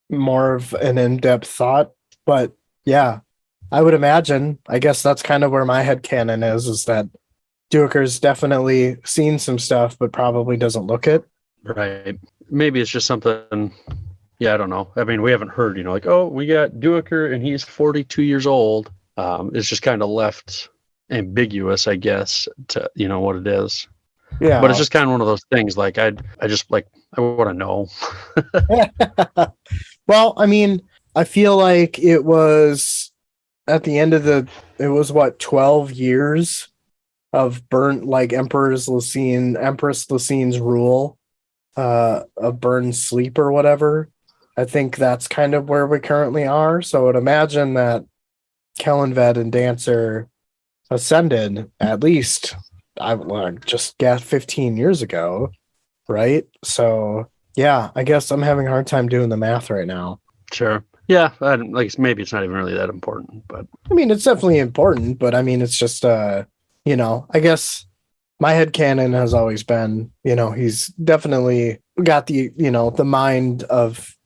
more of an in-depth thought, but yeah, I would imagine. I guess that's kind of where my headcanon is that Duiker's definitely seen some stuff, but probably doesn't look it. Right. Maybe it's just something. Yeah, I don't know. I mean, we haven't heard, like, oh, we got Duiker and he's 42 years old. It's just kind of left ambiguous, I guess, to what it is. Yeah. But it's just kind of one of those things. Like I want to know. Well, I mean, I feel like it was at the end of it was what, 12 years of burnt like Empress Lacine's rule of burn sleep or whatever. I think that's kind of where we currently are. So I would imagine that Kellenved and Dancer ascended at least I would just guess 15 years ago, right? So yeah, I guess I'm having a hard time doing the math right now. Sure. Yeah, like maybe it's not even really that important, but I mean, it's definitely important, but I mean, it's just, I guess my headcanon has always been, he's definitely got the mind of,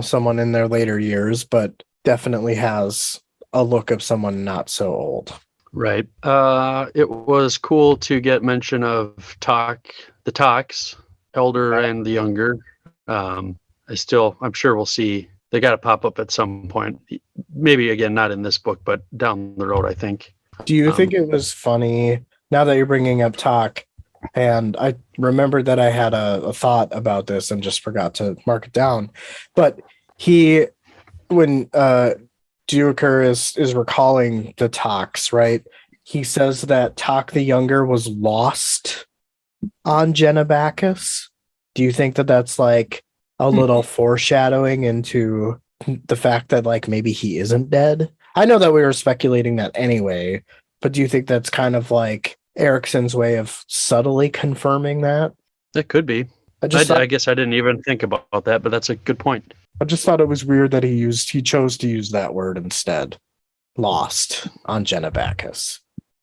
someone in their later years, but definitely has a look of someone not so old. right. It was cool to get mention of the Talks, elder and the younger. I'm sure we'll see. They got to pop up at some point. Maybe again, not in this book, but down the road, I think. Do you think it was funny now that you're bringing up Talk? And I remembered that I had a thought about this and just forgot to mark it down. But when Duaker is recalling the Talks, right? He says that Talk the Younger was lost on Genebacchus. Do you think that that's like a little foreshadowing into the fact that like maybe he isn't dead? I know that we were speculating that anyway, but do you think that's kind of like Erickson's way of subtly confirming that? It could be. I guess I didn't even think about that, but that's a good point. I just thought it was weird that he chose to use that word instead. Lost on Genebacchus.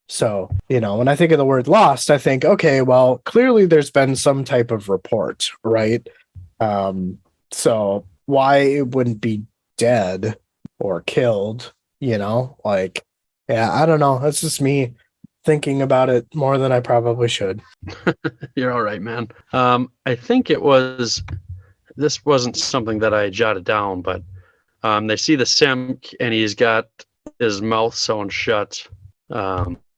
So, when I think of the word lost, I think, okay, well, clearly there's been some type of report, right? So why it wouldn't be dead or killed, like, yeah, I don't know. That's just me thinking about it more than I probably should. You're all right, man. I think this wasn't something that I jotted down, but they see the Simk and he's got his mouth sewn shut.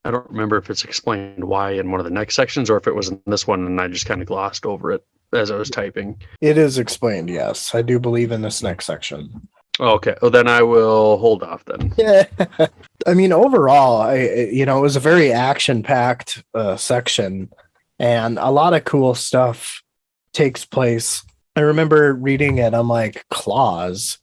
I don't remember if it's explained why in one of the next sections or if it was in this one and I just kind of glossed over it as I was typing. It is explained, yes. I do believe in this next section. Okay. Well, then I will hold off then. Yeah. I mean, overall, it was a very action-packed section and a lot of cool stuff takes place. I remember reading it. I'm like, claws?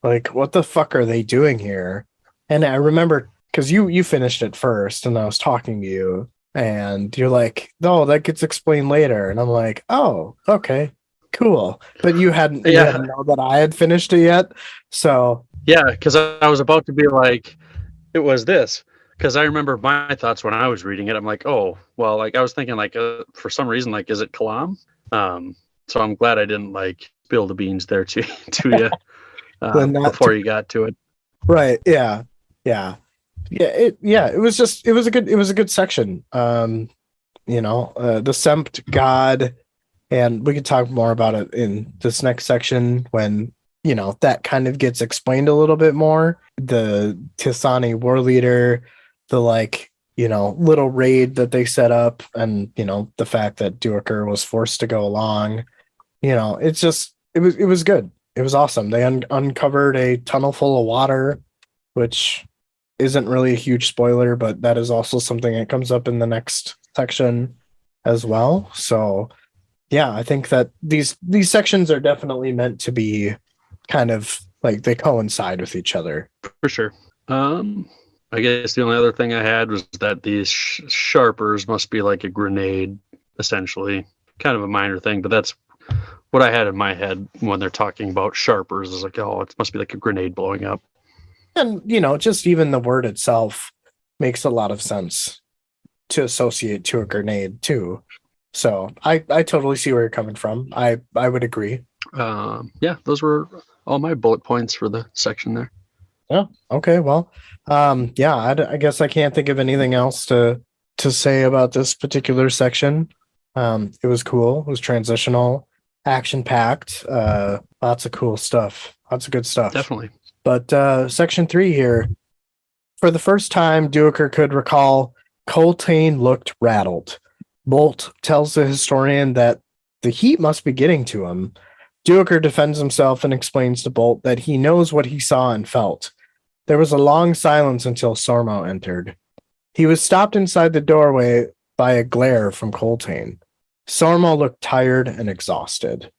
Like, what the fuck are they doing here? And I remember because you finished it first and I was talking to you and you're like, no, that gets explained later. And I'm like, oh, okay, cool. But you hadn't know that I had finished it yet. So yeah, because I was about to be like, it was this. Because I remember my thoughts when I was reading it. I'm like, oh, well, like I was thinking like for some reason, like, is it Kalam? So I'm glad I didn't like spill the beans there to you before you got to it. Right. Yeah. Yeah. Yeah. It was a good section. The Sempt God, and we could talk more about it in this next section when, that kind of gets explained a little bit more. The Tisani war leader, the little raid that they set up, and, the fact that Duaker was forced to go along. It was good. It was awesome. They uncovered a tunnel full of water, which isn't really a huge spoiler, but that is also something that comes up in the next section as well. So yeah, I think that these sections are definitely meant to be kind of like they coincide with each other. For sure. I guess the only other thing I had was that these sharpers must be like a grenade, essentially. Kind of a minor thing, but that's what I had in my head when they're talking about sharpers. Is like, oh, it must be like a grenade blowing up. And, just even the word itself makes a lot of sense to associate to a grenade, too. So I totally see where you're coming from. I would agree. Yeah, those were all my bullet points for the section there. Yeah. Okay. Well, I guess I can't think of anything else to say about this particular section. It was cool. It was transitional, action-packed. Lots of cool stuff. Lots of good stuff. Definitely. But section 3 here, for the first time, Duaker could recall Coltane looked rattled. Bolt tells the historian that the heat must be getting to him. Duaker defends himself and explains to Bolt that he knows what he saw and felt. There was a long silence until Sormo entered. He was stopped inside the doorway by a glare from Coltane. Sormo looked tired and exhausted.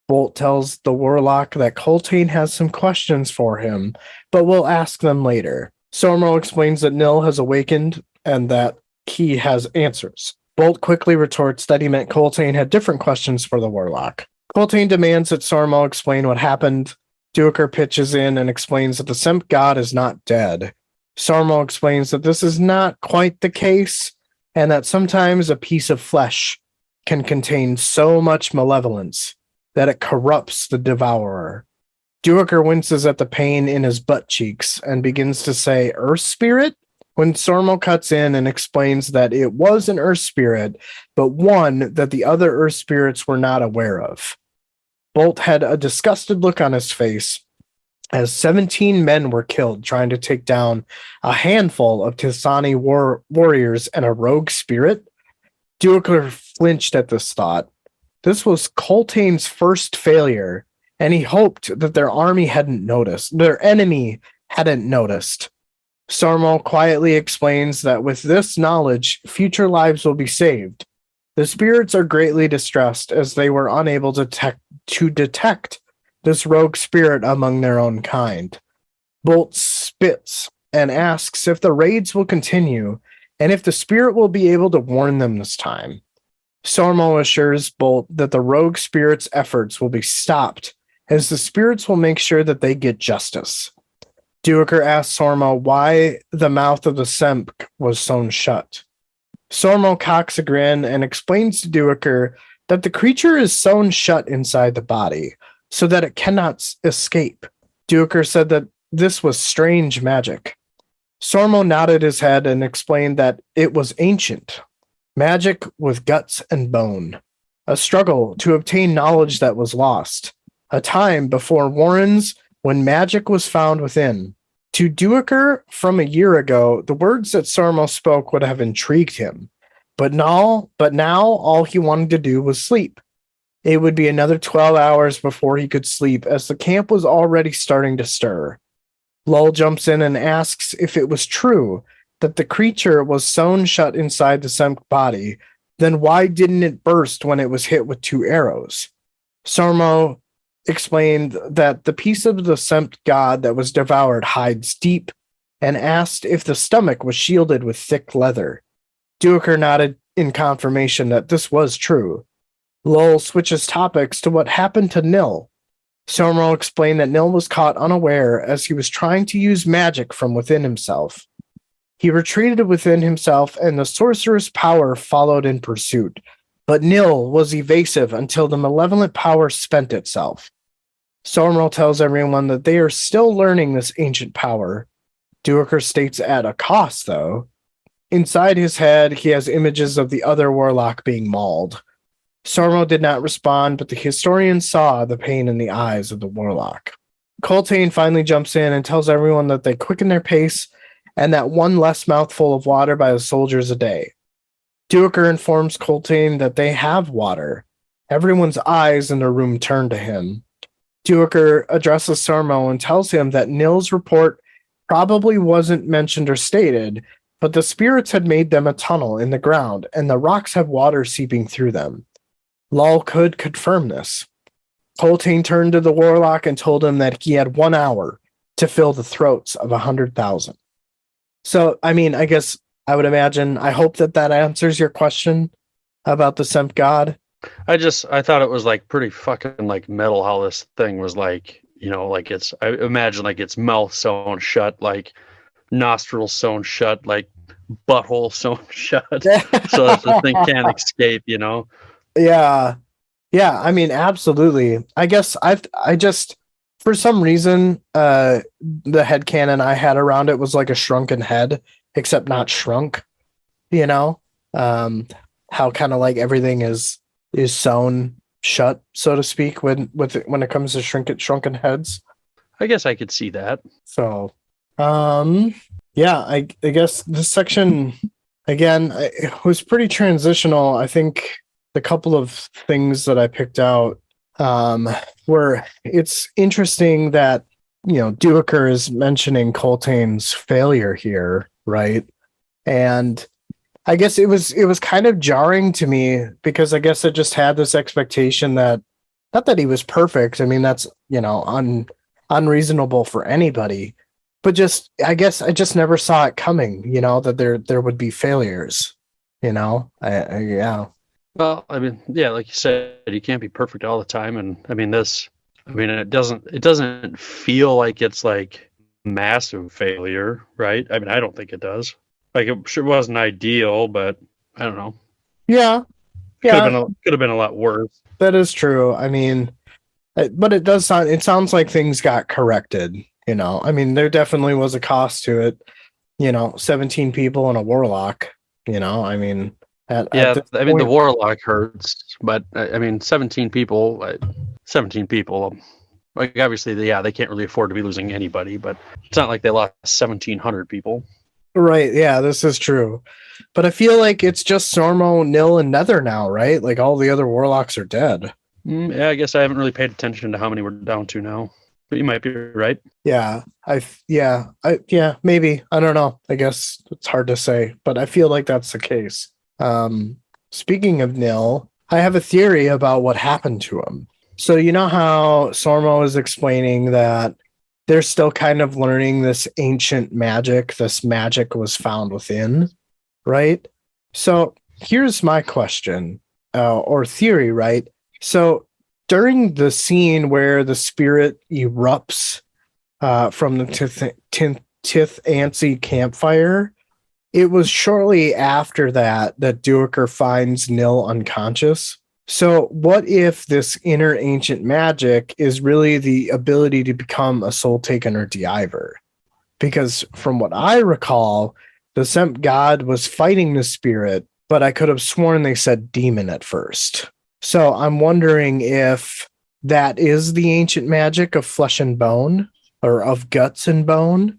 Bolt tells the warlock that Coltane has some questions for him, but will ask them later. Sormo explains that Nil has awakened and that he has answers. Bolt quickly retorts that he meant Coltane had different questions for the warlock. Coltane demands that Sormo explain what happened. Duiker pitches in and explains that the Semp god is not dead. Sormo explains that this is not quite the case, and that sometimes a piece of flesh can contain so much malevolence that it corrupts the devourer. Duiker winces at the pain in his butt cheeks and begins to say, Earth Spirit? When Sormo cuts in and explains that it was an Earth Spirit, but one that the other Earth Spirits were not aware of. Bolt had a disgusted look on his face as 17 men were killed trying to take down a handful of Tisani warriors and a rogue spirit. Duiker flinched at this thought. This was Coltane's first failure, and he hoped that their enemy hadn't noticed. Sormo quietly explains that with this knowledge, future lives will be saved. The spirits are greatly distressed as they were unable to detect this rogue spirit among their own kind. Bolt spits and asks if the raids will continue and if the spirit will be able to warn them this time. Sormo assures Bolt that the rogue spirit's efforts will be stopped as the spirits will make sure that they get justice. Duiker asks Sormo why the mouth of the Semp was sewn shut. Sormo cocks a grin and explains to Duiker that the creature is sewn shut inside the body so that it cannot escape. Duiker said that this was strange magic. Sormo nodded his head and explained that it was ancient. Magic with guts and bone. A struggle to obtain knowledge that was lost. A time before Warrens when magic was found within. To Duiker from a year ago, the words that Sormo spoke would have intrigued him. But now all he wanted to do was sleep. It would be another 12 hours before he could sleep as the camp was already starting to stir. Lull jumps in and asks if it was true that the creature was sewn shut inside the Semp body, then why didn't it burst when it was hit with 2 arrows? Sormo explained that the piece of the Semp god that was devoured hides deep and asked if the stomach was shielded with thick leather. Duiker nodded in confirmation that this was true. Lull switches topics to what happened to Nil. Sormo explained that Nil was caught unaware as he was trying to use magic from within himself. He retreated within himself and the sorcerer's power followed in pursuit, but Nil was evasive until the malevolent power spent itself. Sormo tells everyone that they are still learning this ancient power. Duiker states at a cost, though. Inside his head, he has images of the other warlock being mauled. Sormo did not respond, but the historian saw the pain in the eyes of the warlock. Coltane finally jumps in and tells everyone that they quicken their pace and that 1 less mouthful of water by the soldiers a day. Duiker informs Coltane that they have water. Everyone's eyes in the room turn to him. Duiker addresses Sormo and tells him that Nil's report probably wasn't mentioned or stated, but the spirits had made them a tunnel in the ground and the rocks have water seeping through them. Lull could confirm this. Coltane turned to the warlock and told him that he had 1 hour to fill the throats of 100,000. So, I mean, I guess I would imagine, I hope that answers your question about the Semp god. I thought it was like pretty fucking like metal how this thing was like, like I imagine like its mouth sewn shut, like nostrils sewn shut, like butthole sewn shut, so that the thing can't escape, Yeah. I mean, absolutely. I guess I just, for some reason, the headcanon I had around it was like a shrunken head, except not shrunk, how kind of like everything is sewn shut, so to speak, when it comes to shrunken heads. I guess I could see that. So, yeah, I guess this section, again, it was pretty transitional. I think the couple of things that I picked out were, it's interesting that, Duiker is mentioning Coltane's failure here, right? And I guess it was kind of jarring to me because I guess I just had this expectation that not that he was perfect. I mean, that's, unreasonable for anybody, but just I guess I just never saw it coming, that there would be failures, yeah. Well, I mean, yeah, like you said, you can't be perfect all the time, and I mean it doesn't feel like it's like massive failure, right? I mean, I don't think it does. Like it sure wasn't ideal, but I don't know. Yeah, yeah, Could have been a lot worse. that is true. I mean, but it sounds like things got corrected, I mean, there definitely was a cost to it, 17 people and a warlock, I mean, at Yeah, this I mean the point. warlock hurts, but I mean 17 people, 17 people. Like obviously, they can't really afford to be losing anybody, but it's not like they lost 1,700 people. Right, yeah, this is true. But I feel like it's just Sormo, Nil, and Nether now, right? Like all the other warlocks are dead. Yeah, I guess I haven't really paid attention to how many we're down to now, but you might be right. Yeah, maybe. I don't know. I guess it's hard to say, but I feel like that's the case. Speaking of Nil, I have a theory about what happened to him. So you know how Sormo is explaining that they're still kind of learning this ancient magic. This magic was found within, right? So here's my question, or theory, right? So during the scene where the spirit erupts from the Tith Ansi campfire, it was shortly after that Duiker finds Nil unconscious. So, what if this inner ancient magic is really the ability to become a soul taken or Diver? Because from what I recall, the Semp god was fighting the spirit, but I could have sworn they said demon at first. So, I'm wondering if that is the ancient magic of flesh and bone, or of guts and bone,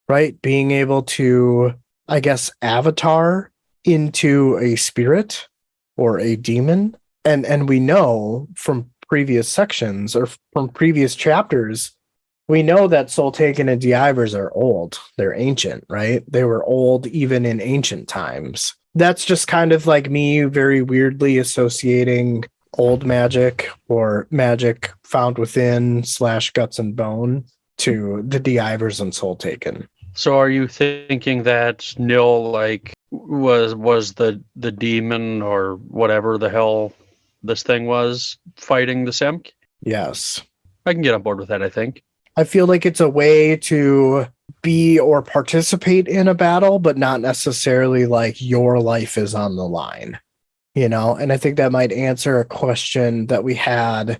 right? Being able to, I guess, avatar into a spirit or a demon. And we know from previous sections or from previous chapters, we know that Soul Taken and Divers are old. They're ancient, right? They were old even in ancient times. That's just kind of like me very weirdly associating old magic or magic found within / guts and bone to the Divers and Soul Taken. So, are you thinking that Nil like was the demon or whatever the hell this thing was fighting the Semk? Yes. I can get on board with that, I think. I feel like it's a way to be or participate in a battle, but not necessarily like your life is on the line, And I think that might answer a question that we had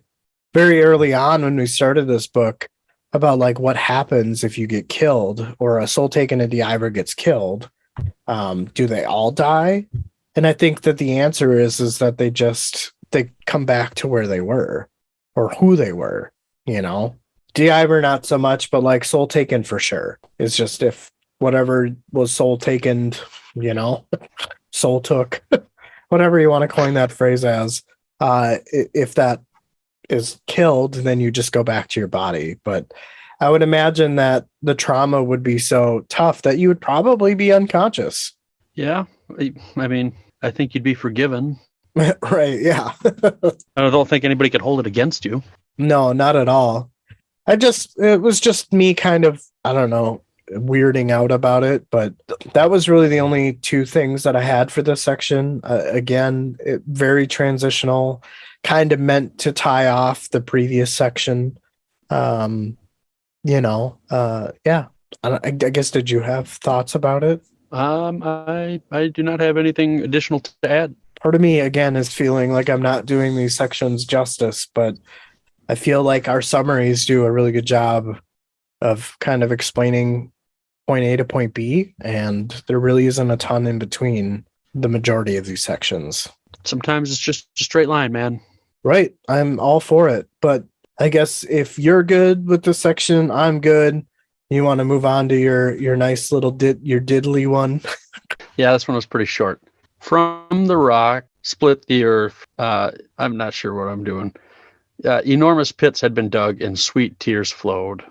very early on when we started this book about like what happens if you get killed or a soul taken and Diver gets killed. Do they all die? And I think that the answer is that they come back to where they were or who they were, Diver not so much, but like soul taken for sure. It's just if whatever was soul taken, soul took, whatever you want to coin that phrase as, if that is killed, then you just go back to your body. But I would imagine that the trauma would be so tough that you would probably be unconscious. Yeah, I mean, I think you'd be forgiven. Right, yeah. I don't think anybody could hold it against you. No, not at all. It was just me kind of, I don't know, weirding out about it, but that was really the only two things that I had for this section. Again, very transitional, kind of meant to tie off the previous section. Yeah. I guess, did you have thoughts about it? I do not have anything additional to add. Part of me, again, is feeling like I'm not doing these sections justice, but I feel like our summaries do a really good job of kind of explaining point A to point B, and there really isn't a ton in between the majority of these sections. Sometimes it's just a straight line, man. Right. I'm all for it, but I guess if you're good with this section, I'm good. You want to move on to your nice little your diddly one? Yeah, this one was pretty short. From the rock, split the earth. I'm not sure what I'm doing. Enormous pits had been dug and sweet tears flowed.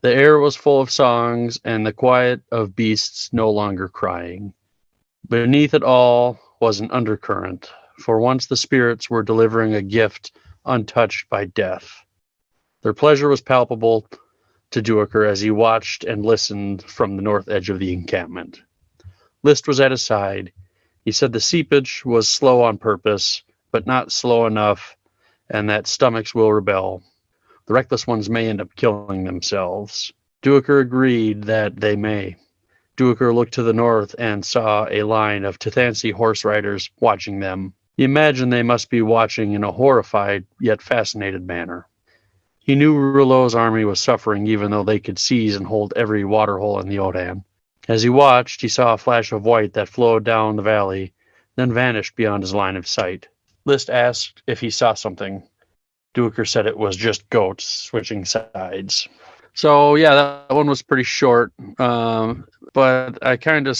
The air was full of songs and the quiet of beasts no longer crying. Beneath it all was an undercurrent, for once the spirits were delivering a gift untouched by death. Their pleasure was palpable to Duiker as he watched and listened from the north edge of the encampment. List was at his side. He said the seepage was slow on purpose, but not slow enough, and that stomachs will rebel. The reckless ones may end up killing themselves. Duiker agreed that they may. Duiker looked to the north and saw a line of Tethansi horse riders watching them. He imagined they must be watching in a horrified yet fascinated manner. He knew Rouleau's army was suffering even though they could seize and hold every waterhole in the Odan. As he watched, he saw a flash of white that flowed down the valley, then vanished beyond his line of sight. List asked if he saw something. Duiker said it was just goats switching sides. So yeah, that one was pretty short, but I kind of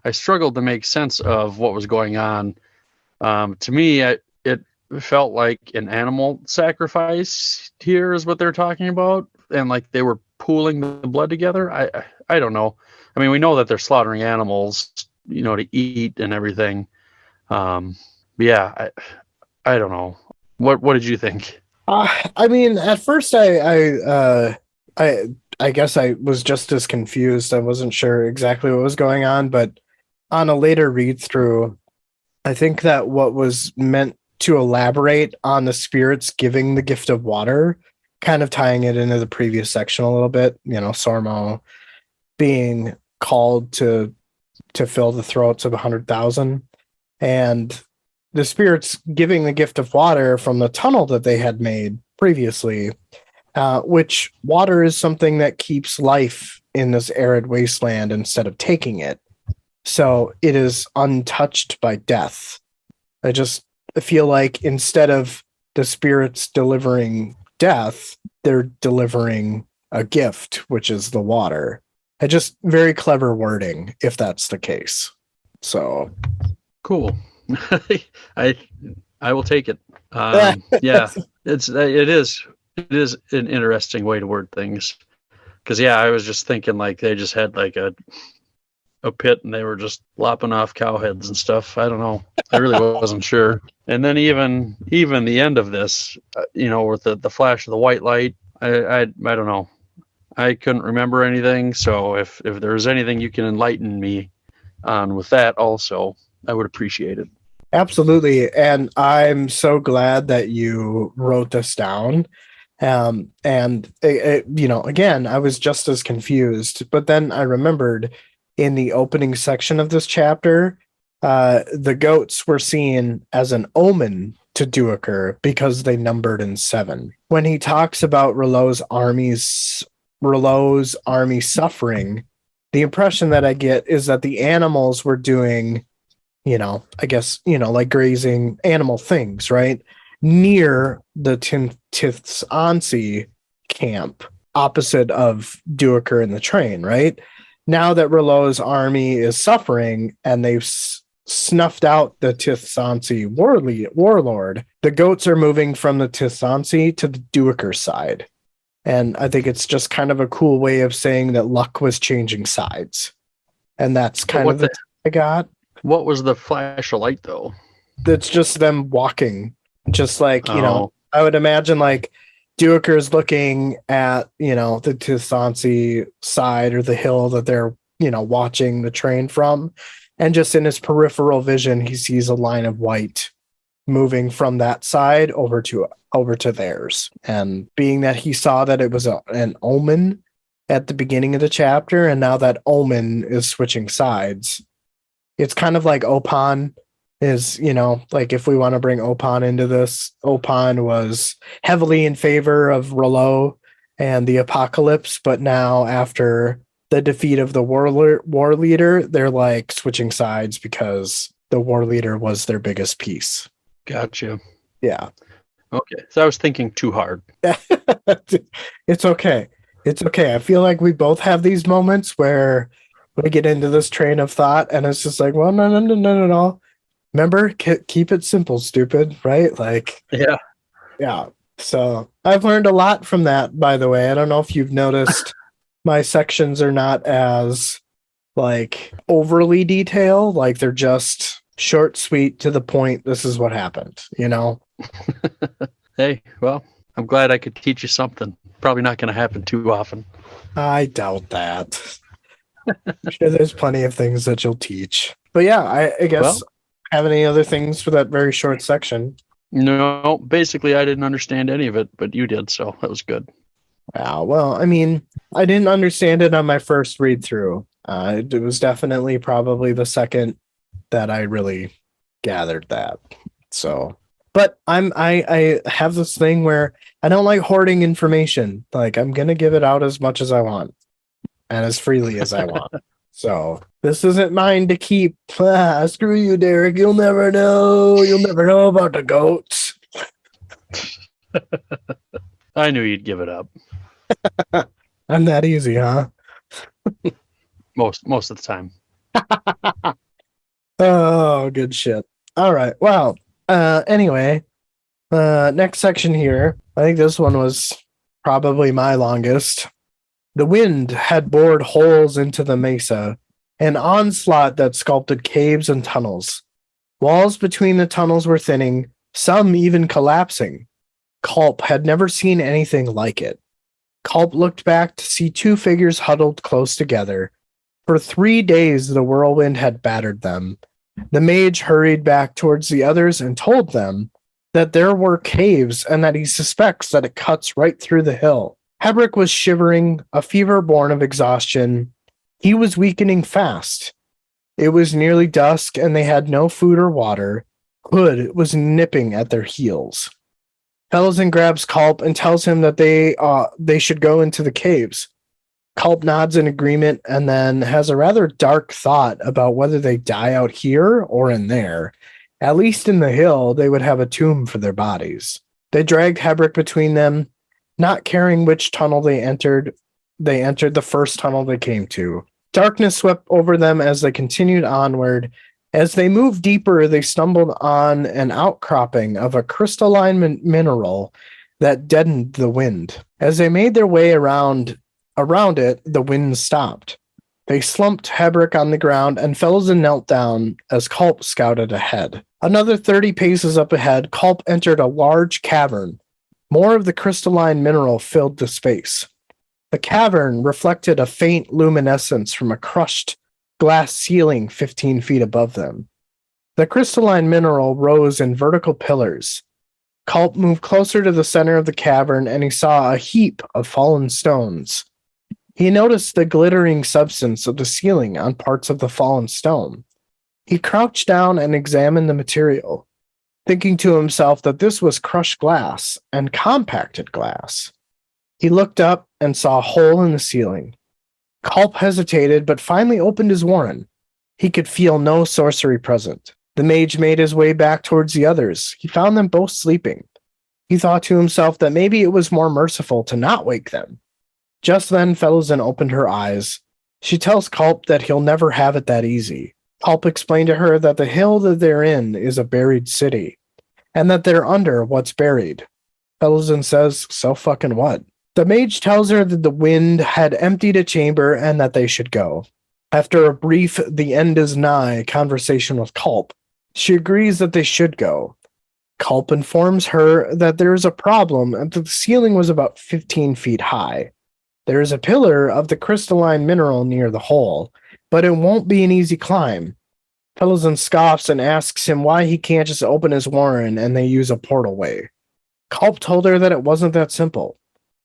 I struggled to make sense of what was going on. To me, it felt like an animal sacrifice here is what they're talking about, and like they were pooling the blood together. I don't know. I mean, we know that they're slaughtering animals, to eat and everything. Yeah, I don't know. What did you think? I mean, at first, I guess I was just as confused. I wasn't sure exactly what was going on, but on a later read through, I think that what was meant to elaborate on the spirits giving the gift of water, kind of tying it into the previous section a little bit, Sormo being called to fill the throats of 100,000, and the spirits giving the gift of water from the tunnel that they had made previously, which water is something that keeps life in this arid wasteland instead of taking it. So it is untouched by death. I just feel like instead of the spirits delivering death, they're delivering a gift, which is the water. Just very clever wording, if that's the case. So cool. I will take it. Yeah, it is an interesting way to word things. Because I was just thinking like they just had like a pit and they were just lopping off cow heads and stuff. I don't know. I really wasn't sure. And then even the end of this, with the flash of the white light, I don't know. I couldn't remember anything. So if there's anything you can enlighten me on with that also, I would appreciate it. Absolutely. And I'm so glad that you wrote this down. And again, I was just as confused, but then I remembered in the opening section of this chapter, the goats were seen as an omen to Duiker because they numbered in 7. When he talks about Rouleau's army suffering, the impression that I get is that the animals were doing, I guess, like grazing animal things, right? Near the Tethansi camp, opposite of Duiker in the train, right? Now that Rouleau's army is suffering and they've snuffed out the Tethansi warlord, the goats are moving from the Tethansi to the Duiker side. And I think it's just kind of a cool way of saying that luck was changing sides. And that's kind of the I got. What was the flash of light, though? It's just them walking. Just like, I would imagine like Duiker's looking at, the Tethansi side or the hill that they're, watching the train from. And just in his peripheral vision, he sees a line of white moving from that side over to theirs. And being that he saw that it was an omen at the beginning of the chapter, and now that omen is switching sides, it's kind of like Opon is, like if we want to bring Opon into this, Opon was heavily in favor of Rouleau and the apocalypse, but now after the defeat of the war leader, they're like switching sides because the war leader was their biggest piece. Gotcha. Yeah. Okay. So I was thinking too hard. It's okay. It's okay. I feel like we both have these moments where we get into this train of thought and it's just like, well, no. Remember, keep it simple, stupid, right? Like, yeah. So I've learned a lot from that, by the way. I don't know if you've noticed my sections are not as like overly detailed. Like they're just short, sweet, to the point. This is what happened, you know? Hey, well, I'm glad I could teach you something. Probably not going to happen too often. I doubt that. I'm sure there's plenty of things that you'll teach. But yeah, I guess Well, have any other things for that very short section? no, basically, I didn't understand any of it, but you did, so that was good. Well, I mean, I didn't understand it on my first read through. It was definitely probably the second that I really gathered that. So, but I have this thing where I don't like hoarding information. Like I'm gonna give it out as much as I want and as freely as I want. So this isn't mine to keep. Screw you, Derek. You'll never know. You'll never know about the goats. I knew you'd give it up I'm that easy, huh? most of the time. Oh, good shit. All right. Well, anyway, next section here. I think this one was probably my longest. The wind had bored holes into the mesa, an onslaught that sculpted caves and tunnels. Walls between the tunnels were thinning, some even collapsing. Culp had never seen anything like it. Culp looked back to see two figures huddled close together. For 3 days, the whirlwind had battered them. The mage hurried back towards the others and told them that there were caves and that he suspects that it cuts right through the hill. Hebrick was shivering, a fever born of exhaustion. He was weakening fast. It was nearly dusk and they had no food or water. Hood was nipping at their heels. Fellows grabs Culp and tells him that they should go into the caves. Culp nods in agreement and then has a rather dark thought about whether they die out here or in there. At least in the hill, they would have a tomb for their bodies. They dragged Hebrick between them, not caring which tunnel they entered. They entered the first tunnel they came to. Darkness swept over them as they continued onward. As they moved deeper, they stumbled on an outcropping of a crystalline mineral that deadened the wind. As they made their way around it, the wind stopped. They slumped Hebrick on the ground, and Fellows knelt down as Culp scouted ahead. Another 30 paces up ahead, Culp entered a large cavern. More of the crystalline mineral filled the space. The cavern reflected a faint luminescence from a crushed glass ceiling 15 feet above them. The crystalline mineral rose in vertical pillars. Culp moved closer to the center of the cavern, and he saw a heap of fallen stones. He noticed the glittering substance of the ceiling on parts of the fallen stone. He crouched down and examined the material, thinking to himself that this was crushed glass and compacted glass. He looked up and saw a hole in the ceiling. Culp hesitated, but finally opened his warren. He could feel no sorcery present. The mage made his way back towards the others. He found them both sleeping. He thought to himself that maybe it was more merciful to not wake them. Just then, Fellowsen opened her eyes. She tells Culp that he'll never have it that easy. Culp explained to her that the hill that they're in is a buried city, and that they're under what's buried. Fellowsen says, so fucking what? The mage tells her that the wind had emptied a chamber and that they should go. After a brief "the end is nigh" conversation with Culp, she agrees that they should go. Culp informs her that there is a problem and that the ceiling was about 15 feet high. There is a pillar of the crystalline mineral near the hole, but it won't be an easy climb. Fellowsen scoffs and asks him why he can't just open his warren and they use a portal way. Culp told her that it wasn't that simple.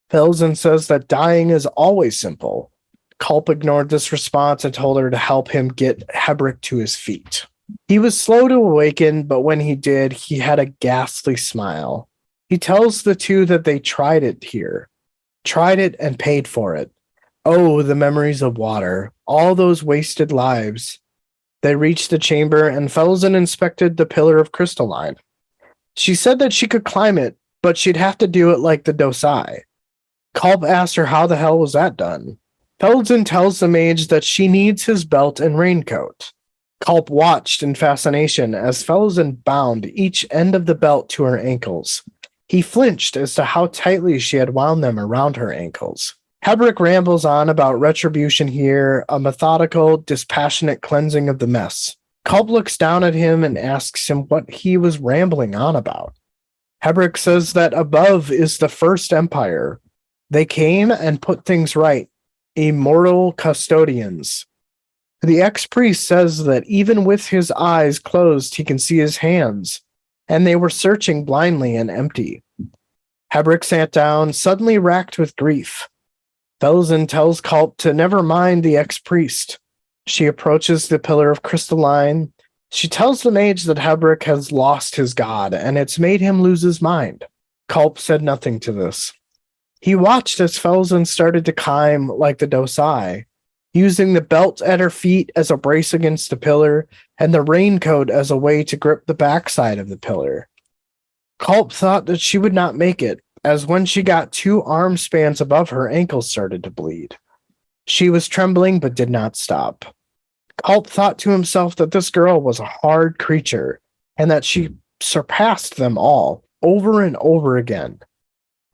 Fellowsen says that dying is always simple. Culp ignored this response and told her to help him get Hebrick to his feet. He was slow to awaken, but when he did, he had a ghastly smile. He tells the two that they tried it here. Tried it and paid for it. Oh, the memories of water. All those wasted lives. They reached the chamber, and Fellowsen inspected the pillar of crystalline. She said that she could climb it, but she'd have to do it like the Dosai. Culp asked her how the hell was that done. Fellowsen tells the mage that she needs his belt and raincoat. Culp watched in fascination as Fellowsen bound each end of the belt to her ankles. He flinched as to how tightly she had wound them around her ankles. Hebrick rambles on about retribution here, a methodical, dispassionate cleansing of the mess. Culp looks down at him and asks him what he was rambling on about. Hebrick says that above is the first empire. They came and put things right. Immortal custodians. The ex-priest says that even with his eyes closed, he can see his hands, and they were searching blindly and empty. Hebrick sat down, suddenly racked with grief. Malazan tells Culp to never mind the ex-priest. She approaches the pillar of crystalline. She tells the mage that Hebrick has lost his god, and it's made him lose his mind. Culp said nothing to this. He watched as Malazan started to climb like the Dosai, using the belt at her feet as a brace against the pillar, and the raincoat as a way to grip the backside of the pillar. Culp thought that she would not make it, as when she got 2 arm spans above her, ankles started to bleed. She was trembling but did not stop. Culp thought to himself that this girl was a hard creature, and that she surpassed them all, over and over again.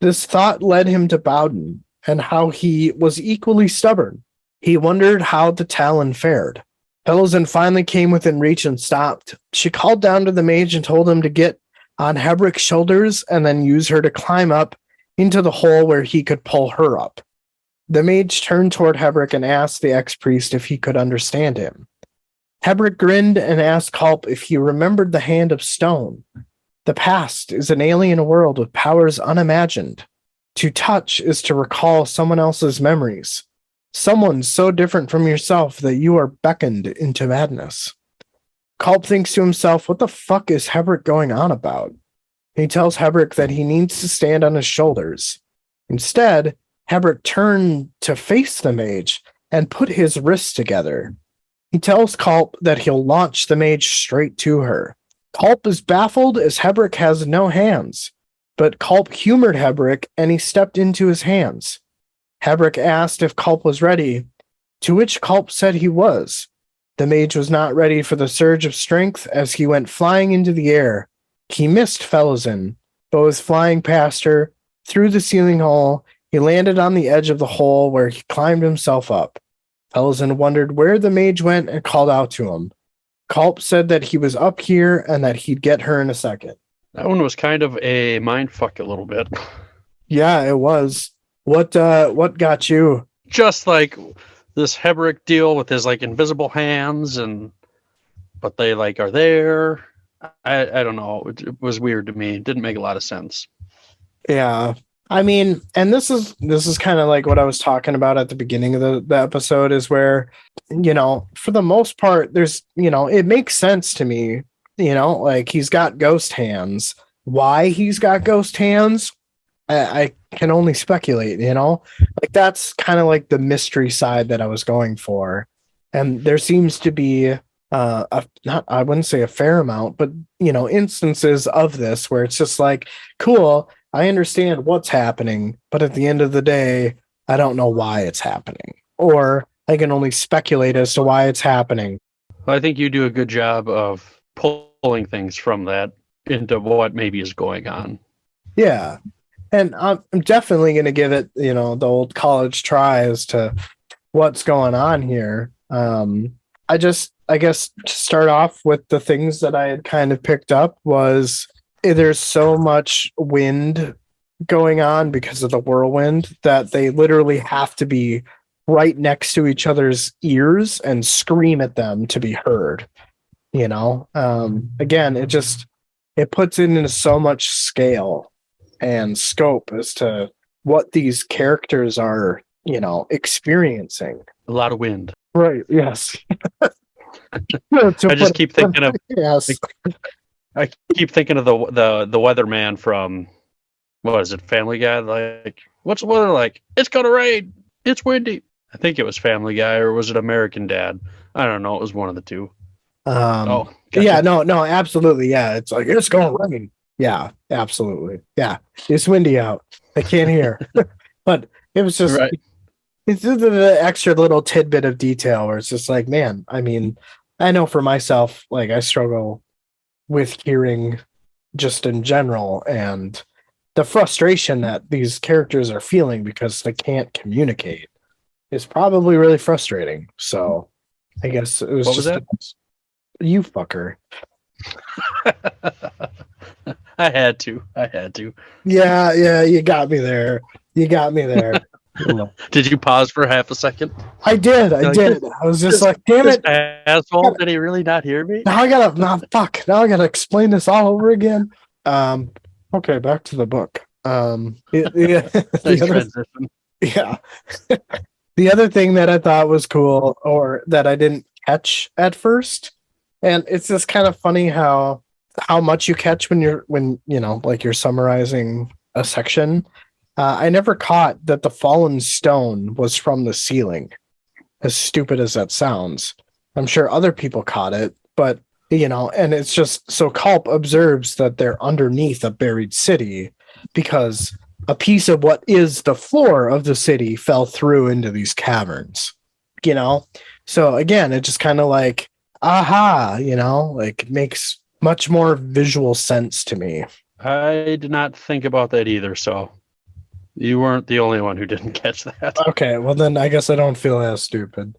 This thought led him to Bowden, and how he was equally stubborn. He wondered how the Talon fared. Malazan finally came within reach and stopped. She called down to the mage and told him to get on Hebrick's shoulders and then use her to climb up into the hole where he could pull her up. The mage turned toward Hebrick and asked the ex-priest if he could understand him. Hebrick grinned and asked Culp if he remembered the Hand of Stone. The past is an alien world with powers unimagined. To touch is to recall someone else's memories. Someone so different from yourself that you are beckoned into madness. Culp thinks to himself, what the fuck is Hebrick going on about? He tells Hebrick that he needs to stand on his shoulders. Instead, Hebrick turned to face the mage and put his wrists together. He tells Culp that he'll launch the mage straight to her. Culp is baffled as Hebrick has no hands, but Culp humored Hebrick and he stepped into his hands. Hebrick asked if Culp was ready, to which Culp said he was. The mage was not ready for the surge of strength as he went flying into the air. He missed Malazan, but was flying past her, through the ceiling hole. He landed on the edge of the hole where he climbed himself up. Malazan wondered where the mage went and called out to him. Culp said that he was up here and that he'd get her in a second. That one was kind of a mindfuck a little bit. Yeah, it was. What got you? Just like this Hebrick deal with his like invisible hands, but they like are there. I don't know. It was weird to me. It didn't make a lot of sense. Yeah. I mean, and this is kind of like what I was talking about at the beginning of the episode, is where, for the most part, there's, it makes sense to me, like he's got ghost hands. Why he's got ghost hands, I can only speculate, like that's kind of like the mystery side that I was going for. And there seems to be I wouldn't say a fair amount, but instances of this where it's just like, cool, I understand what's happening, but at the end of the day, I don't know why it's happening, or I can only speculate as to why it's happening. I think you do a good job of pulling things from that into what maybe is going on. Yeah. And I'm definitely going to give it, the old college try as to what's going on here. I guess to start off with the things that I had kind of picked up was there's so much wind going on because of the whirlwind that they literally have to be right next to each other's ears and scream at them to be heard. Again, it puts it into so much scale and scope as to what these characters are, experiencing. A lot of wind. Right. Yes. I just keep thinking of yes. I keep thinking of the weatherman from, what is it, Family Guy? Like, what's the weather like? It's gonna rain. It's windy. I think it was Family Guy, or was it American Dad? I don't know. It was one of the two. Gotcha. Yeah, no, absolutely. Yeah, it's like it's gonna rain. Yeah, absolutely. Yeah, it's windy out. I can't hear. But it was just right. It's just the extra little tidbit of detail where it's just like, man, I mean, I know for myself, like I struggle with hearing just in general, and the frustration that these characters are feeling because they can't communicate is probably really frustrating. So I guess it was What was just you fucker. I had to. Yeah, you got me there. Did you pause for half a second? I did. I was just like, damn it. Asshole, did he really not hear me? Now I gotta explain this all over again. Okay, back to the book. Nice transition. Yeah. The other thing that I thought was cool, or that I didn't catch at first, and it's just kind of funny how much you catch when you're summarizing a section. I never caught that the fallen stone was from the ceiling. As stupid as that sounds, I'm sure other people caught it, but and it's just so Culp observes that they're underneath a buried city because a piece of what is the floor of the city fell through into these caverns. So again, it just kind of like, aha, like it makes much more visual sense to me. I did not think about that either, so you weren't the only one who didn't catch that. Okay, well then I guess I don't feel as stupid.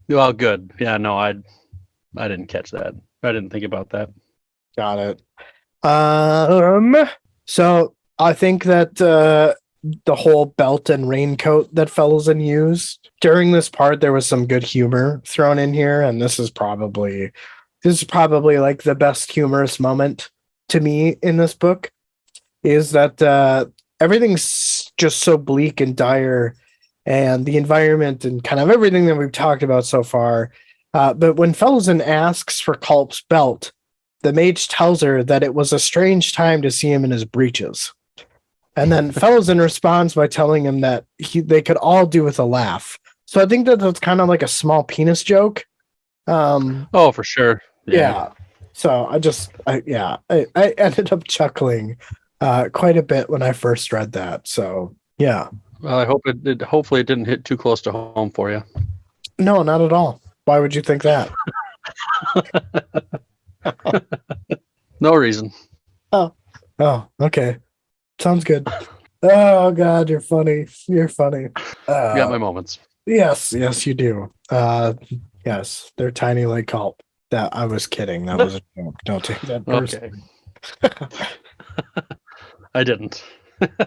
Well, good. Yeah, no, I didn't catch that. I didn't think about that. Got it. So I think that the whole belt and raincoat that Fellowsen used during this part, there was some good humor thrown in here, and this is probably like the best humorous moment to me in this book, is that everything's just so bleak and dire, and the environment and kind of everything that we've talked about so far. But when Fellowsen asks for Culp's belt, the mage tells her that it was a strange time to see him in his breeches. And then Fellowsen responds by telling him that they could all do with a laugh. So I think that that's kind of like a small penis joke. Oh, for sure. Yeah. So I ended up chuckling quite a bit when I first read that. So yeah. Well, I hope hopefully it didn't hit too close to home for you. No, not at all. Why would you think that? No reason. Oh, okay. Sounds good. Oh God, you're funny. You're funny. Got my moments. Yes, you do. Yes, they're tiny like Culp. That I was kidding. That was a joke. Don't take that personally. Okay. I didn't.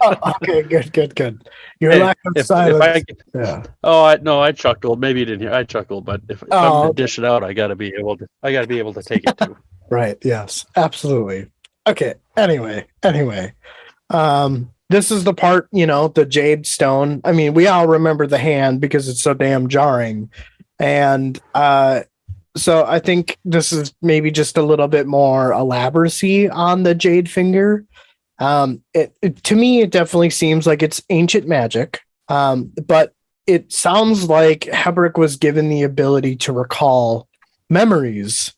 Oh, okay, good. Your lack of silence. Yeah. Oh, I chuckled. Maybe you didn't hear. I chuckled, but if I'm gonna dish it out, I gotta be able to take it too. Right. Yes. Absolutely. Okay. Anyway. This is the part, the jade stone. I mean, we all remember the hand because it's so damn jarring, and so I think this is maybe just a little bit more elaboracy on the jade finger. To me, it definitely seems like it's ancient magic, but it sounds like Hebrick was given the ability to recall memories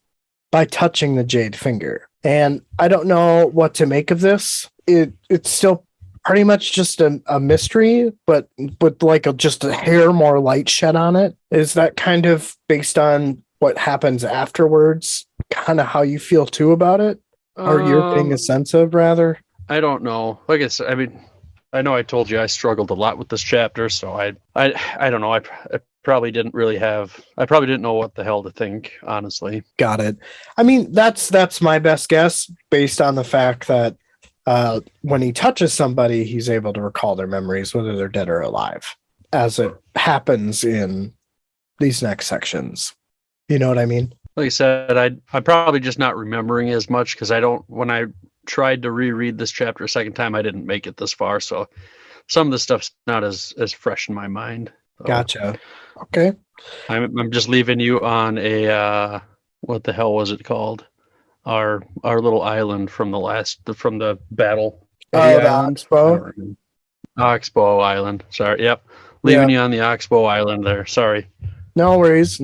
by touching the jade finger. And I don't know what to make of this. It's still pretty much just a mystery, but with like just a hair more light shed on it. Is that kind of based on what happens afterwards, kind of how you feel too about it? Or you're getting a sense of, rather? I don't know. Like I said, I mean, I know I told you I struggled a lot with this chapter, so I don't know. I probably didn't know what the hell to think, honestly. Got it. I mean, that's my best guess based on the fact that when he touches somebody, he's able to recall their memories, whether they're dead or alive, as it happens in these next sections. You know what I mean? Like I said, I'm probably just not remembering as much because when I tried to reread this chapter a second time, I didn't make it this far, so some of the stuff's not as fresh in my mind. So gotcha. Okay. I'm just leaving you on a what the hell was it called? Our little island from the battle. Oh, the Oxbow? Oxbow Island. Sorry. Yep. Leaving you on the Oxbow Island there. Sorry. No worries.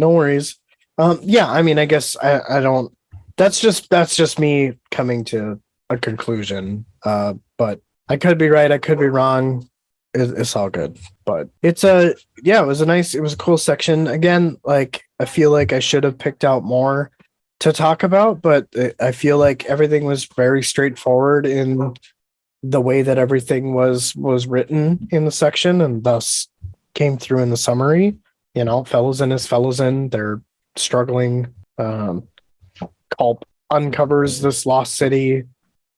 Yeah, I mean, I guess I don't. That's just me coming to a conclusion. But I could be right. I could be wrong. It's all good. But it was a cool section. Again, like I feel like I should have picked out more to talk about, but I feel like everything was very straightforward in the way that everything was written in the section, and thus came through in the summary. You know, Felazan is Felazan. They're struggling. Culp uncovers this lost city.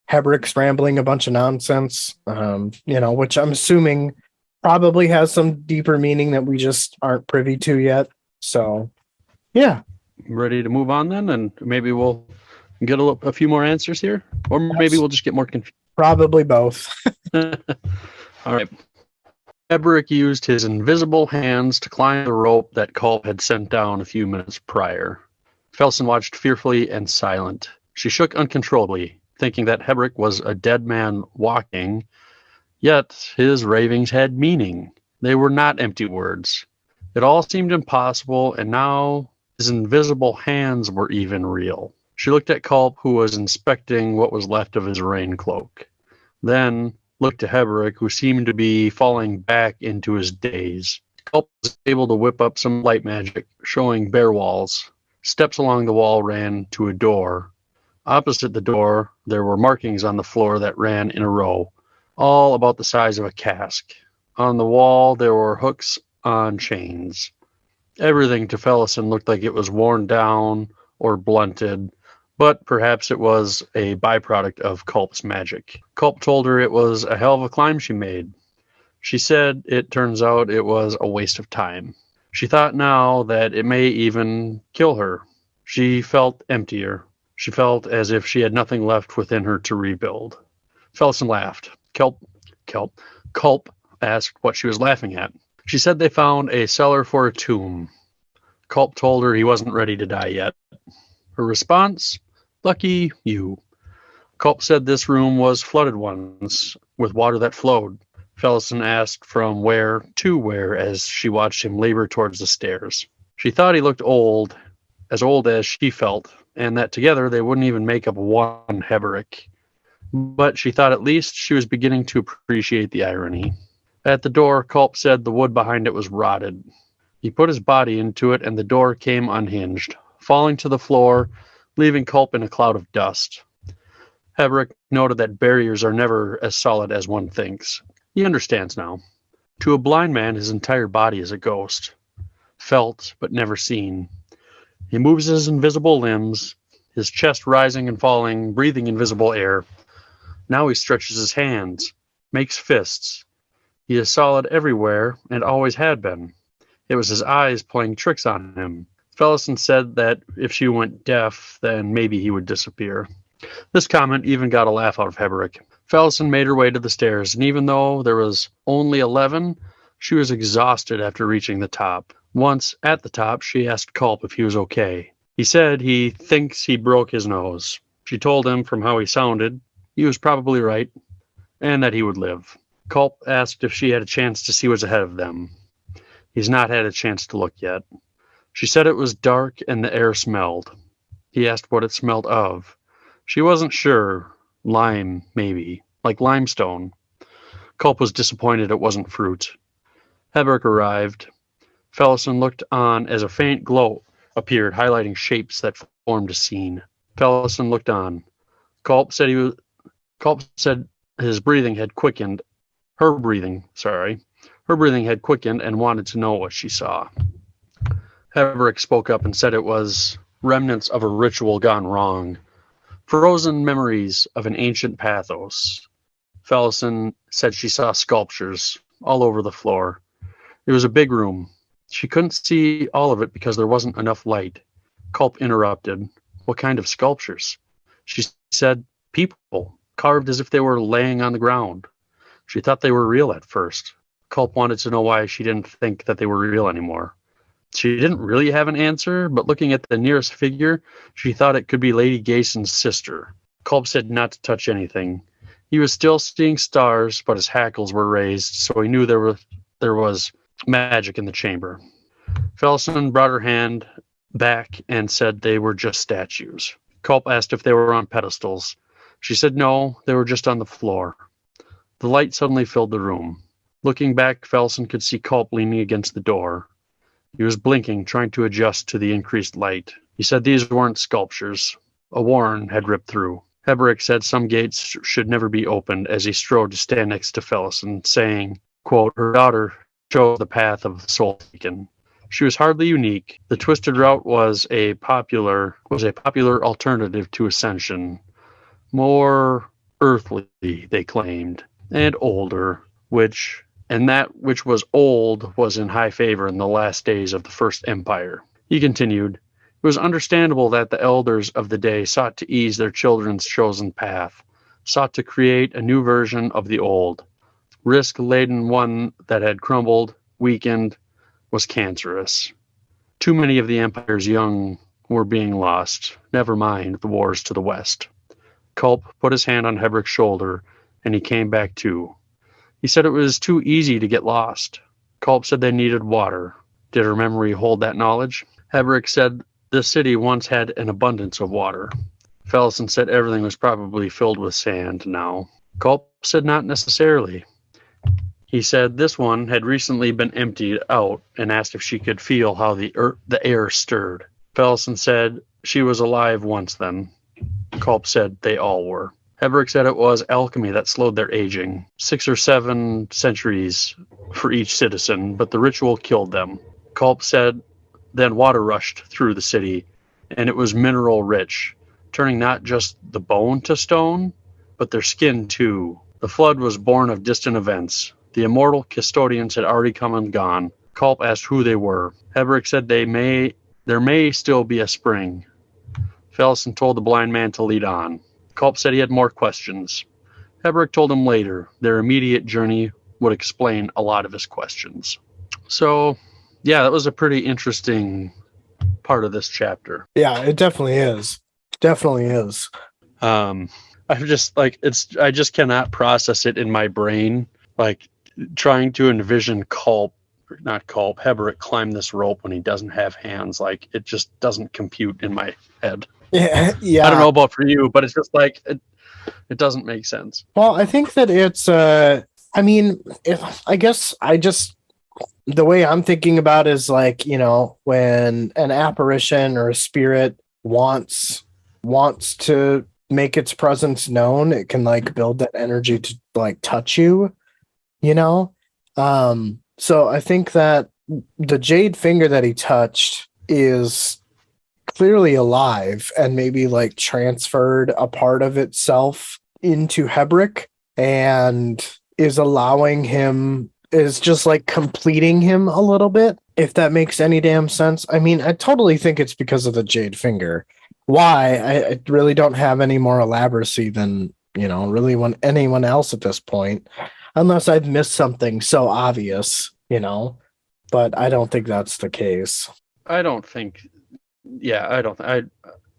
Hebrick's rambling a bunch of nonsense, which I'm assuming probably has some deeper meaning that we just aren't privy to yet. So, yeah. Ready to move on then, and maybe we'll get a few more answers here, or maybe we'll just get more confused. Probably both. All right. Hebrick used his invisible hands to climb the rope that Culp had sent down a few minutes prior. Felson watched fearfully and silent. She shook uncontrollably, thinking that Hebrick was a dead man walking, yet his ravings had meaning. They were not empty words. It all seemed impossible, and now his invisible hands were even real. She looked at Culp, who was inspecting what was left of his rain cloak. Then looked to Hebrick, who seemed to be falling back into his daze. Culp was able to whip up some light magic, showing bare walls. Steps along the wall ran to a door. Opposite the door, there were markings on the floor that ran in a row, all about the size of a cask. On the wall, there were hooks on chains. Everything to Felison looked like it was worn down or blunted, but perhaps it was a byproduct of Culp's magic. Culp told her it was a hell of a climb she made. She said it turns out it was a waste of time. She thought now that it may even kill her. She felt emptier. She felt as if she had nothing left within her to rebuild. Felson laughed. Culp asked what she was laughing at. She said they found a cellar for a tomb. Culp told her he wasn't ready to die yet. Her response? Lucky you. Culp said this room was flooded once, with water that flowed. Felison asked from where to where as she watched him labor towards the stairs. She thought he looked old as she felt, and that together they wouldn't even make up one Hebrick. But she thought at least she was beginning to appreciate the irony. At the door, Culp said the wood behind it was rotted. He put his body into it, and the door came unhinged, falling to the floor, leaving Culp in a cloud of dust. Hebrick noted that barriers are never as solid as one thinks. He understands now. To a blind man, his entire body is a ghost, felt but never seen. He moves his invisible limbs, his chest rising and falling, breathing invisible air. Now he stretches his hands, makes fists. He is solid everywhere and always had been. It was his eyes playing tricks on him. Felison said that if she went deaf, then maybe he would disappear. This comment even got a laugh out of Hebrick. Felison made her way to the stairs, and even though there was only 11, she was exhausted after reaching the top. Once at the top, she asked Culp if he was okay. He said he thinks he broke his nose. She told him from how he sounded, he was probably right, and that he would live. Culp asked if she had a chance to see what's ahead of them. He's not had a chance to look yet. She said it was dark and the air smelled. He asked what it smelled of. She wasn't sure. Lime, maybe. Like limestone. Culp was disappointed it wasn't fruit. Hebrick arrived. Felison looked on as a faint glow appeared, highlighting shapes that formed a scene. Felison looked on. Culp said his breathing had quickened. Her breathing had quickened and wanted to know what she saw. Hebrick spoke up and said it was remnants of a ritual gone wrong. Frozen memories of an ancient pathos. Felison said she saw sculptures all over the floor. It was a big room. She couldn't see all of it because there wasn't enough light. Culp interrupted. What kind of sculptures? She said, people, carved as if they were laying on the ground. She thought they were real at first. Culp wanted to know why she didn't think that they were real anymore. She didn't really have an answer, but looking at the nearest figure, she thought it could be Lady Gayson's sister. Culp said not to touch anything. He was still seeing stars, but his hackles were raised, so he knew there was magic in the chamber. Felson brought her hand back and said they were just statues. Culp asked if they were on pedestals. She said no, they were just on the floor. The light suddenly filled the room. Looking back, Felson could see Culp leaning against the door. He was blinking, trying to adjust to the increased light. He said these weren't sculptures. A warren had ripped through. Heberick said some gates should never be opened as he strode to stand next to Felison, saying, quote, her daughter chose the path of the soul taken. She was hardly unique. The twisted route was a popular alternative to ascension. More earthly, they claimed, and older, that which was old was in high favor in the last days of the First Empire. He continued, it was understandable that the elders of the day sought to ease their children's chosen path, sought to create a new version of the old. Risk-laden one that had crumbled, weakened, was cancerous. Too many of the Empire's young were being lost, never mind the wars to the west. Culp put his hand on Heberick's shoulder, and he came back too. He said it was too easy to get lost. Culp said they needed water. Did her memory hold that knowledge? Heberick said the city once had an abundance of water. Felison said everything was probably filled with sand now. Culp said not necessarily. He said this one had recently been emptied out and asked if she could feel how the air stirred. Felison said she was alive once then. Culp said they all were. Heberick said it was alchemy that slowed their aging. 6 or 7 centuries for each citizen, but the ritual killed them. Culp said then water rushed through the city, and it was mineral rich, turning not just the bone to stone, but their skin too. The flood was born of distant events. The immortal custodians had already come and gone. Culp asked who they were. Heberick said there may still be a spring. Felison told the blind man to lead on. Culp said he had more questions. Heberick told him later their immediate journey would explain a lot of his questions. So, yeah, that was a pretty interesting part of this chapter. Yeah, it definitely is. Definitely is. I just cannot process it in my brain. Like trying to envision Heberick climb this rope when he doesn't have hands. Like it just doesn't compute in my head. Yeah. I don't know about for you, but it's just like it doesn't make sense. Well, I think that it's the way I'm thinking about is like, you know, when an apparition or a spirit wants to make its presence known, it can like build that energy to like touch you, you know? So I think that the jade finger that he touched is clearly alive and maybe like transferred a part of itself into Heberick and is just like completing him a little bit, if that makes any damn sense. I mean, I totally think it's because of the jade finger. Why? I really don't have any more elaboracy than, you know, really anyone else at this point, unless I've missed something so obvious, you know, but I don't think that's the case. I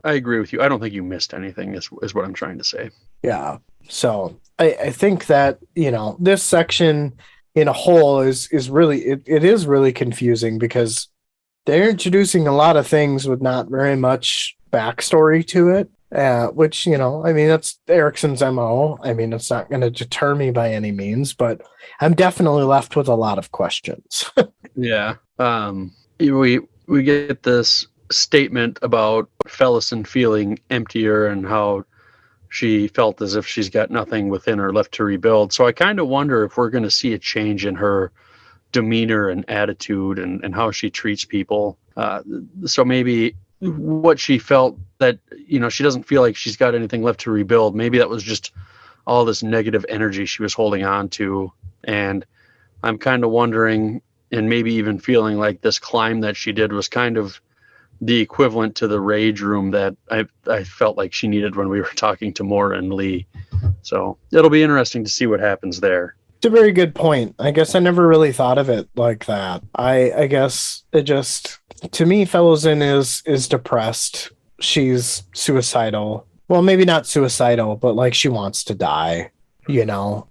agree with you. I don't think you missed anything is what I'm trying to say. Yeah. So I think that, you know, this section in a whole is really, it is really confusing because they're introducing a lot of things with not very much backstory to it, which, you know, I mean, that's Erickson's MO. I mean, it's not going to deter me by any means, but I'm definitely left with a lot of questions. Yeah. We get this statement about Felison feeling emptier and how she felt as if she's got nothing within her left to rebuild. So I kind of wonder if we're going to see a change in her demeanor and attitude and how she treats people. So maybe what she felt that, you know, she doesn't feel like she's got anything left to rebuild. Maybe that was just all this negative energy she was holding on to. And I'm kind of wondering, and maybe even feeling like this climb that she did was kind of the equivalent to the rage room that I felt like she needed when we were talking to Moira and Lee. So it'll be interesting to see what happens there. It's a very good point. I guess I never really thought of it like that. I guess it just, to me, Felison is depressed. She's suicidal. Well, maybe not suicidal, but like she wants to die, you know?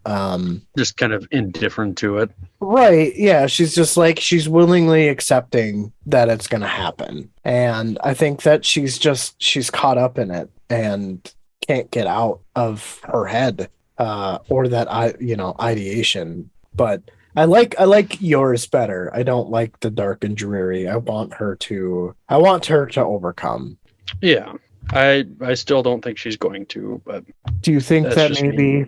Just kind of indifferent to it. Right. Yeah. She's just like, she's willingly accepting that it's going to happen. And I think that she's caught up in it and can't get out of her head, or that ideation. But I like yours better. I don't like the dark and dreary. I want her to overcome. Yeah. I still don't think she's going to, but Do you think that's that just me.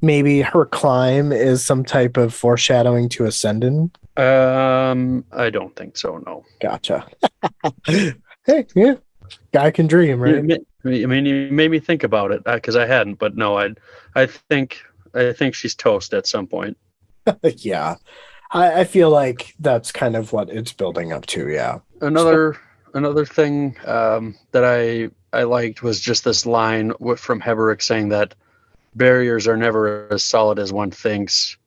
maybe her climb is some type of foreshadowing to Ascendant? I don't think so. No. Gotcha. Hey, yeah, guy can dream, right? I mean, you made me think about it because I hadn't, but no, I think, I think she's toast at some point. Yeah, I feel like that's kind of what it's building up to. Yeah. So, Another thing that I liked was just this line from Heberick saying that barriers are never as solid as one thinks,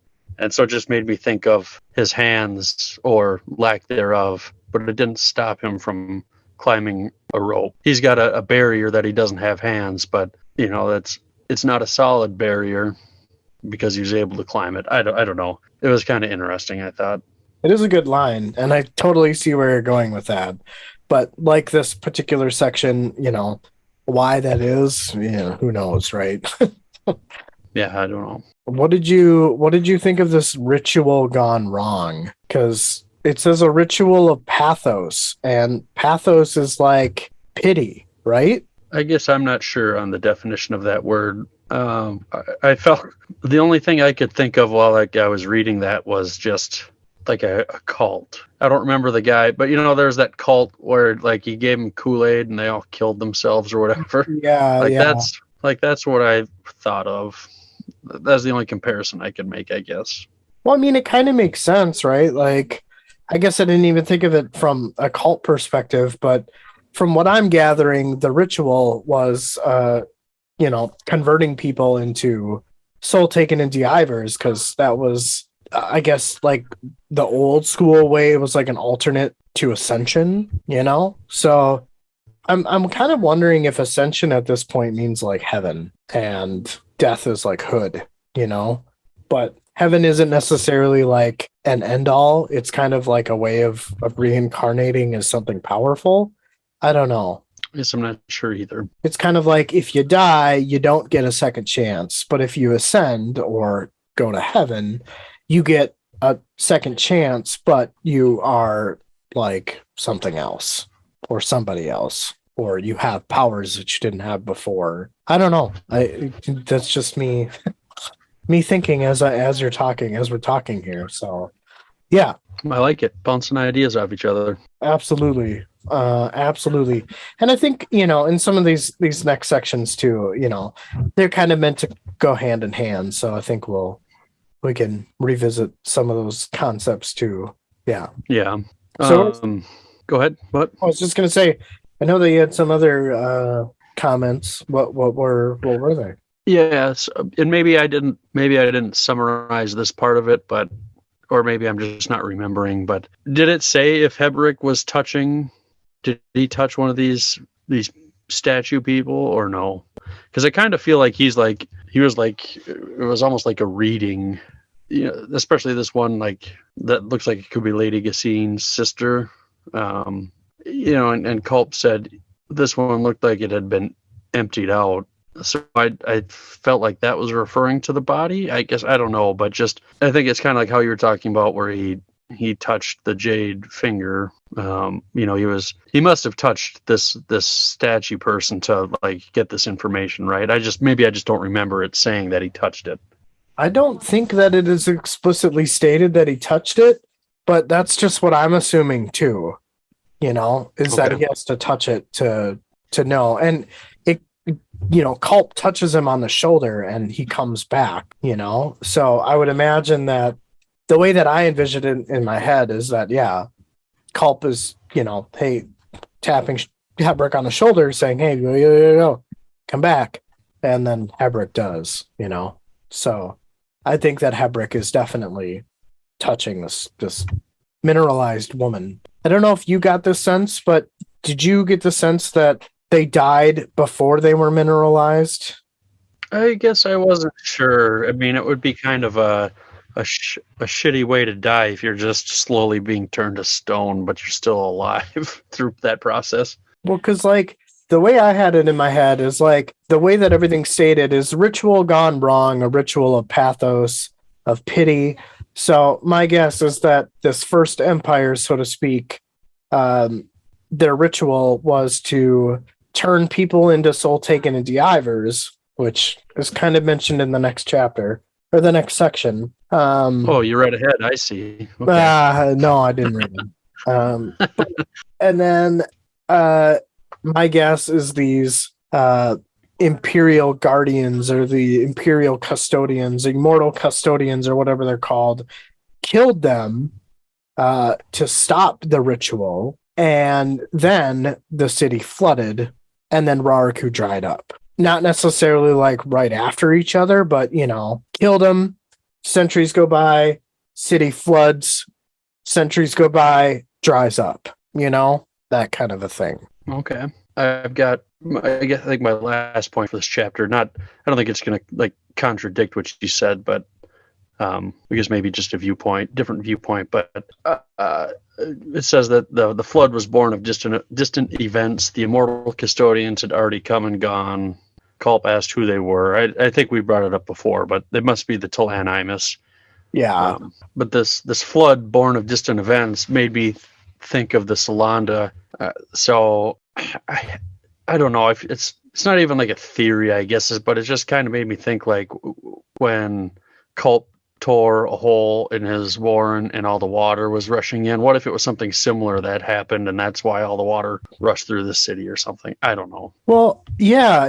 and so it just made me think of his hands or lack thereof. But it didn't stop him from climbing a rope. He's got a barrier that he doesn't have hands, but it's not a solid barrier because he was able to climb it. I don't know. It was kind of interesting, I thought. it is a good line, and I totally see where you're going with that. But like this particular section, why that is, who knows, right? Yeah, I don't know. What did you think of this ritual gone wrong? Because it says a ritual of pathos, and pathos is like pity, right? I guess I'm not sure on the definition of that word. I felt the only thing I could think of while I was reading that was just like a cult. I don't remember the guy, but there's that cult where like he gave them Kool-Aid and they all killed themselves or whatever. Yeah, Like yeah. that's what I thought of. That's the only comparison I could make, I guess. Well, I mean, it kind of makes sense, right? Like, I guess I didn't even think of it from a cult perspective, but from what I'm gathering, the ritual was, converting people into soul taken into divers, because that was, I guess, like the old school way. It was like an alternate to ascension. So I'm kind of wondering if ascension at this point means like heaven and death is like hood. But heaven isn't necessarily like an end all. It's kind of like a way of reincarnating as something powerful. I don't know. I guess I'm not sure either. It's kind of like if you die, you don't get a second chance. But if you ascend or go to heaven, you get a second chance, but you are like something else or somebody else, or you have powers that you didn't have before. I don't know. That's just me thinking as you're talking, as we're talking here. So yeah, I like it. Bouncing ideas off each other. absolutely. Absolutely. And I think, in some of these next sections too, they're kind of meant to go hand in hand. So I think we can revisit some of those concepts too. Yeah. Yeah. So Go ahead. What? I was just gonna say, I know that you had some other comments. What were they? Yes, and maybe I didn't summarize this part of it, but or maybe I'm just not remembering. But did it say if Heberick was touching? Did he touch one of these statue people or no? Because I kind of feel like he was like it was almost like a reading, especially this one like that looks like it could be Lady Gassine's sister. And Culp said this one looked like it had been emptied out. So I felt like that was referring to the body. I guess I don't know, but just I think it's kind of like how you were talking about where he touched the jade finger. He must have touched this statue person to like get this information, right? I just don't remember it saying that he touched it. I don't think that it is explicitly stated that he touched it, but that's just what I'm assuming too. Is that Okay. he has to touch it to know. And it, Culp touches him on the shoulder and he comes back. So I would imagine that the way that I envisioned it in my head is that, yeah, Culp is, hey, tapping Hebrick on the shoulder saying, hey, yo, come back. And then Hebrick does. So I think that Hebrick is definitely touching this mineralized woman. I don't know if you got this sense, but did you get the sense that they died before they were mineralized? I guess I wasn't sure. I mean, it would be kind of a shitty way to die if you're just slowly being turned to stone, but you're still alive through that process. Well, because like the way I had it in my head is like the way that everything's stated is ritual gone wrong, a ritual of pathos, of pity. So my guess is that this first empire, so to speak, their ritual was to turn people into soul taken and divers, which is kind of mentioned in the next chapter or the next section. Oh, you read ahead. I see. Okay. No, I didn't read them. And then my guess is these Imperial Guardians or the Imperial Custodians, Immortal Custodians, or whatever they're called, killed them to stop the ritual, and then the city flooded, and then Raraku dried up. Not necessarily like right after each other, but killed them. Centuries go by, city floods. Centuries go by, dries up. That kind of a thing. Okay. I've got, I guess, like my last point for this chapter. I don't think it's going to contradict what you said, but I guess maybe just a different viewpoint. But it says that the flood was born of distant events. The immortal custodians had already come and gone. Culp asked who they were. I think we brought it up before, but they must be the Talanimus. Yeah. But this flood born of distant events made me think of the Solanda. So I don't know if it's not even like a theory, I guess, but it just kind of made me think like when Culp tore a hole in his warren and all the water was rushing in. What if it was something similar that happened and that's why all the water rushed through the city or something? I don't know. Well, yeah.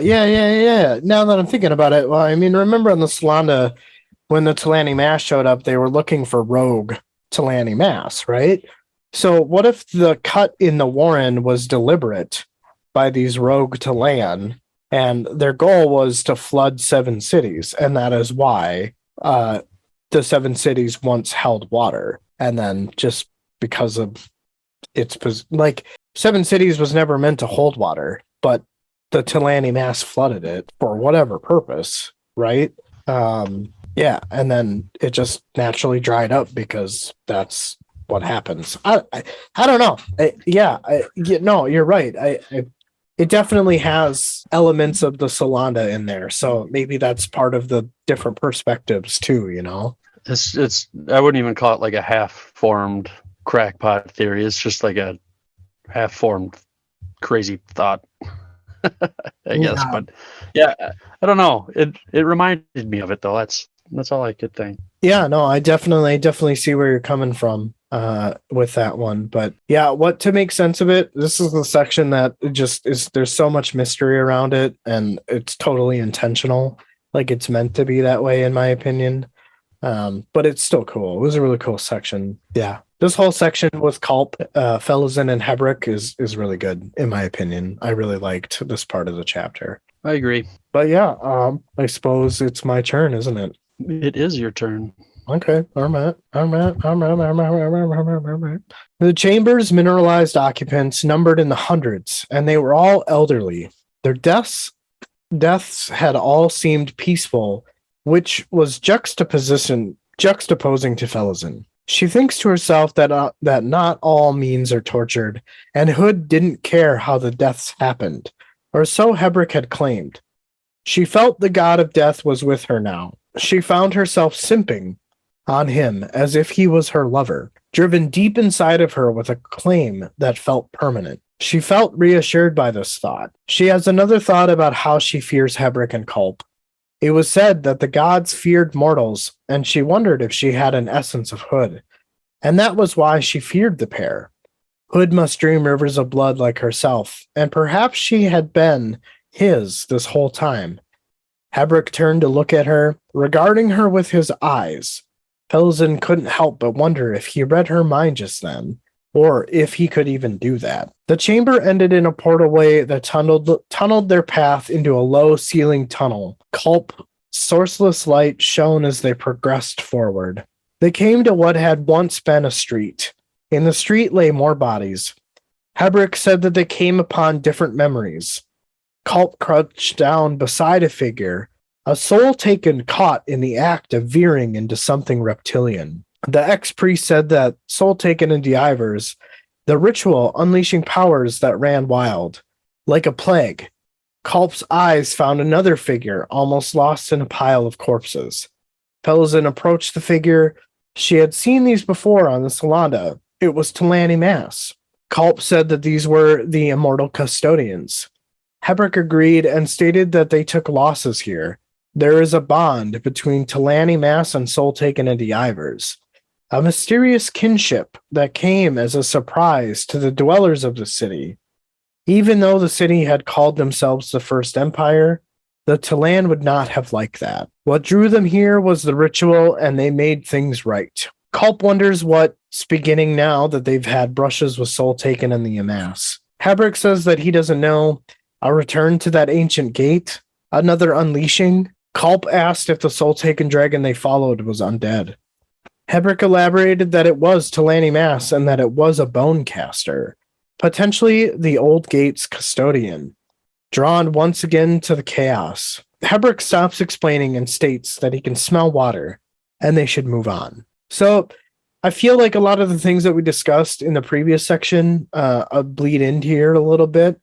Now that I'm thinking about it, well, I mean, remember on the Solanda, when the Talani Mass showed up, they were looking for rogue Talani Mass, right? So what if the cut in the warren was deliberate by these rogue Talan, and their goal was to flood 7 cities, and that is why the 7 cities once held water, and then just because of its 7 cities was never meant to hold water, but the Talani Mass flooded it for whatever purpose, right? Yeah, and then it just naturally dried up because that's what happens. I don't know. No, you're right. It definitely has elements of the Solanda in there, so maybe that's part of the different perspectives too. It's I wouldn't even call it like a half-formed crackpot theory. It's just like a half-formed crazy thought, I guess. But yeah, I don't know. It reminded me of it though. That's all I could think. Yeah, no, I definitely see where you're coming from with that one. But yeah, what to make sense of it, this is the section that just is, there's so much mystery around it, and it's totally intentional. Like it's meant to be that way, in my opinion. But it's still cool. It was a really cool section. Yeah. This whole section with Culp, Felazin, and Hebrick is really good, in my opinion. I really liked this part of the chapter. I agree. But yeah, I suppose it's my turn, isn't it? It is your turn. Okay. All right. The chamber's mineralized occupants numbered in the hundreds, and they were all elderly. Their deaths had all seemed peaceful, which was juxtaposing to Felazin. She thinks to herself that not all means are tortured, and Hood didn't care how the deaths happened, or so Hebrick had claimed. She felt the god of death was with her now. She found herself simping on him as if he was her lover, driven deep inside of her with a claim that felt permanent. She felt reassured by this thought. She has another thought about how she fears Hebrick and Culp. It was said that the gods feared mortals, and she wondered if she had an essence of Hood. And that was why she feared the pair. Hood must dream rivers of blood like herself, and perhaps she had been his this whole time. Hebrick turned to look at her, regarding her with his eyes. Felazin couldn't help but wonder if he read her mind just then, or if he could even do that. The chamber ended in a portalway that tunneled their path into a low-ceiling tunnel. Culp, sourceless light shone as they progressed forward. They came to what had once been a street. In the street lay more bodies. Hebrick said that they came upon different memories. Culp crouched down beside a figure, a soul taken caught in the act of veering into something reptilian. The ex-priest said that soul taken and divers, the ritual unleashing powers that ran wild. Like a plague, Culp's eyes found another figure almost lost in a pile of corpses. Felazin approached the figure. She had seen these before on the Solanda. It was Talani Mass. Culp said that these were the immortal custodians. Hebrick agreed and stated that they took losses here. There is a bond between Talani Mass and Soul Taken and Ivers, a mysterious kinship that came as a surprise to the dwellers of the city. Even though the city had called themselves the First Empire, the Talan would not have liked that. What drew them here was the ritual, and they made things right. Culp wonders what's beginning now that they've had brushes with Soul Taken and the Amass. Hebrick says that he doesn't know. A return to that ancient gate? Another unleashing? Culp asked if the Soul Taken dragon they followed was undead. Hebrick elaborated that it was Talani Mass and that it was a bone caster, potentially the old gate's custodian, drawn once again to the chaos. Hebrick stops explaining and states that he can smell water and they should move on. So I feel like a lot of the things that we discussed in the previous section bleed into here a little bit.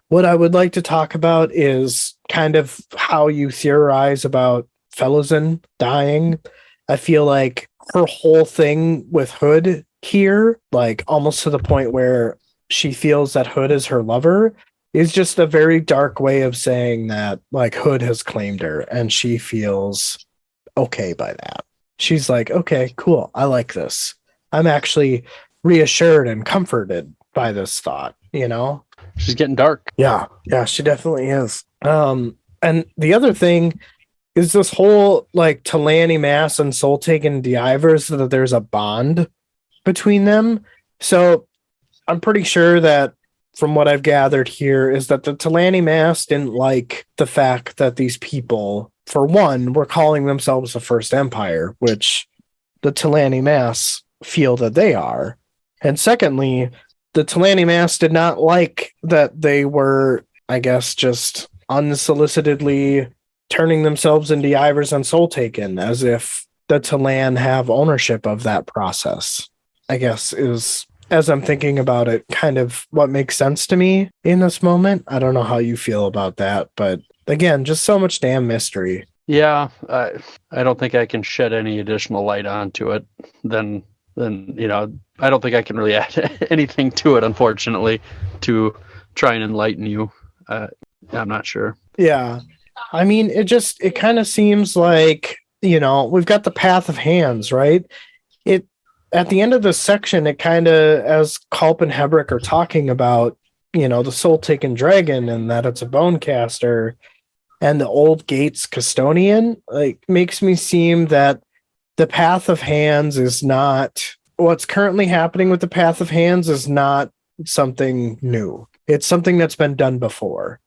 What I would like to talk about is kind of how you theorize about Malazan dying. I feel like her whole thing with Hood here, like almost to the point where she feels that Hood is her lover, is just a very dark way of saying that like Hood has claimed her and she feels okay by that. She's like, okay, cool. I like this. I'm actually reassured and comforted by this thought, you know? She's getting dark. Yeah, she definitely is. And the other thing is this whole like Talani Mass and Soul Taken Divers, so that there's a bond between them. So I'm pretty sure that from what I've gathered here is that the Talani Mass didn't like the fact that these people, for one, were calling themselves the First Empire, which the Talani Mass feel that they are. And secondly, the Talani Mass did not like that they were, I guess, just unsolicitedly turning themselves into Ivers and Soul Taken, as if the Talan have ownership of that process, I guess is, as I'm thinking about it, kind of what makes sense to me in this moment. I don't know how you feel about that, but again, just so much damn mystery. Yeah, I don't think I can shed any additional light onto it. Then I don't think I can really add anything to it, unfortunately, to try and enlighten you. I'm not sure. Yeah. I mean, it kind of seems like, we've got the Path of Hands, right? At the end of this section, it kind of, as Culp and Hebrick are talking about, the Soul Taken dragon and that it's a bone caster and the old gate's custodian, like, makes me seem that the Path of Hands is not what's currently happening with the Path of Hands is not something new. It's something that's been done before.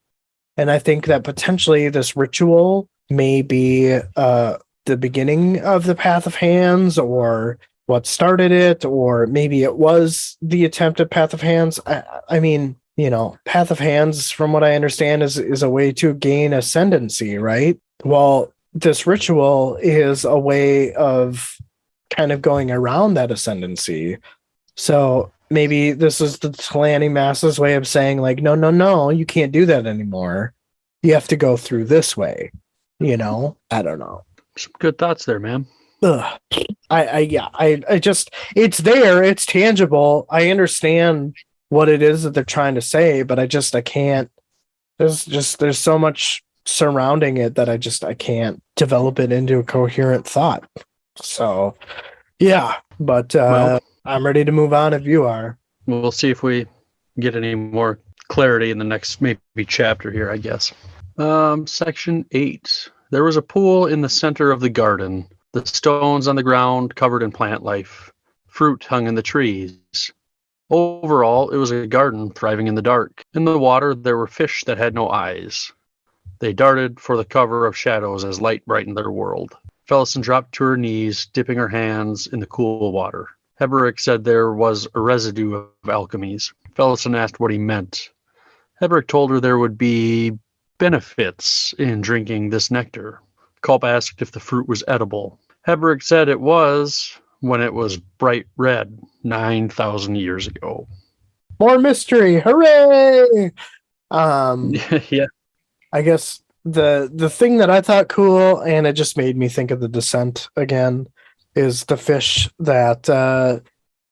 And I think that potentially this ritual may be the beginning of the Path of Hands, or what started it, or maybe it was the attempted Path of Hands. I mean, Path of Hands, from what I understand, is a way to gain ascendancy, right? Well, this ritual is a way of kind of going around that ascendancy. So maybe this is the Talani Mass's way of saying, like, no, you can't do that anymore. You have to go through this way. I don't know. Some good thoughts there, man. Ugh. I just, it's there, it's tangible. I understand what it is that they're trying to say, but I can't. There's so much surrounding it that I can't develop it into a coherent thought. So, yeah, but I'm ready to move on if you are. We'll see if we get any more clarity in the next maybe chapter here, I guess. Section 8. There was a pool in the center of the garden. The stones on the ground covered in plant life. Fruit hung in the trees. Overall, it was a garden thriving in the dark. In the water, there were fish that had no eyes. They darted for the cover of shadows as light brightened their world. Felison dropped to her knees, dipping her hands in the cool water. Hebrick said there was a residue of alchemies. Felison asked what he meant. Hebrick told her there would be benefits in drinking this nectar. Culp asked if the fruit was edible. Hebrick said it was when it was bright red 9,000 years ago. More mystery! Hooray! Yeah. I guess the thing that I thought cool, and it just made me think of the Descent again, is the fish that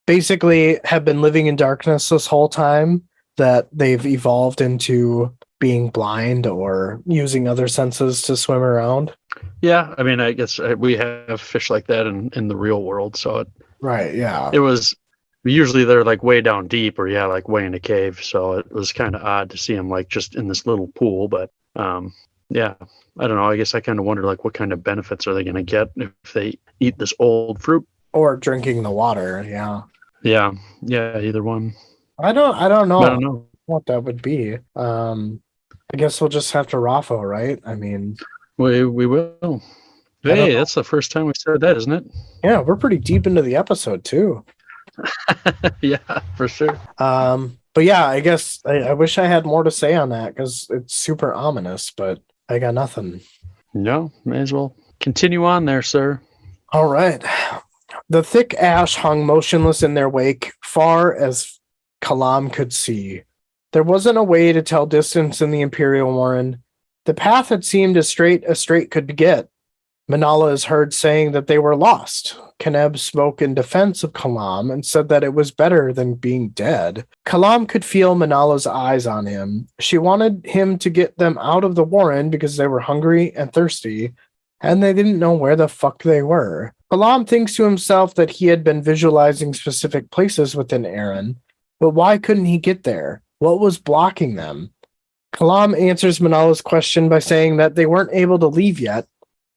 basically have been living in darkness this whole time, that they've evolved into being blind or using other senses to swim around. Yeah, I mean, I guess we have fish like that in the real world, so Right, yeah. it was usually they're like way down deep or like way in a cave, so it was kind of odd to see them like just in this little pool. But yeah, I don't know. I guess I kind of wonder like what kind of benefits are they going to get if they eat this old fruit or drinking the water. Yeah, either one. I don't know. I don't know what that would be. I guess we'll just have to raffle, right? I mean, we will. Hey, that's the first time we said that, isn't it? Yeah, we're pretty deep into the episode too. Yeah, for sure. But yeah, I guess I wish I had more to say on that because it's super ominous, but I got nothing. No, may as well continue on there, sir. All right. The thick ash hung motionless in their wake, far as Kalam could see. There wasn't a way to tell distance in the Imperial Warren. The path had seemed as straight could get. Manala is heard saying that they were lost. Keneb spoke in defense of Kalam and said that it was better than being dead. Kalam could feel Manala's eyes on him. She wanted him to get them out of the Warren because they were hungry and thirsty, and they didn't know where the fuck they were. Kalam thinks to himself that he had been visualizing specific places within Aaron, but why couldn't he get there? What was blocking them? Kalam answers Manala's question by saying that they weren't able to leave yet,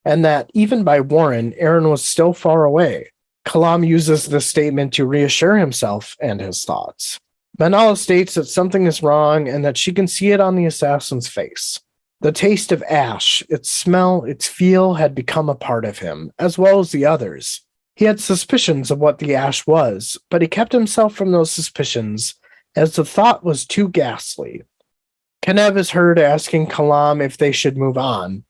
and that even by Warren, Aaron was still far away. Kalam uses this statement to reassure himself and his thoughts. Manala states that something is wrong and that she can see it on the assassin's face. The taste of ash, its smell, its feel had become a part of him, as well as the others. He had suspicions of what the ash was, but he kept himself from those suspicions, as the thought was too ghastly. Keneb is heard asking Kalam if they should move on.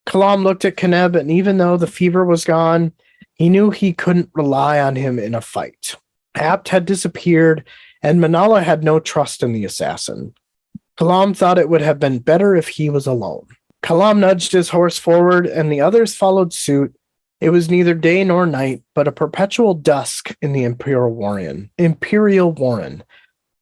Kalam looked at Keneb, and even though the fever was gone, he knew he couldn't rely on him in a fight. Apt had disappeared, and Manala had no trust in the assassin. Kalam thought it would have been better if he was alone. Kalam nudged his horse forward, and the others followed suit. It was neither day nor night, but a perpetual dusk in the Imperial Warren.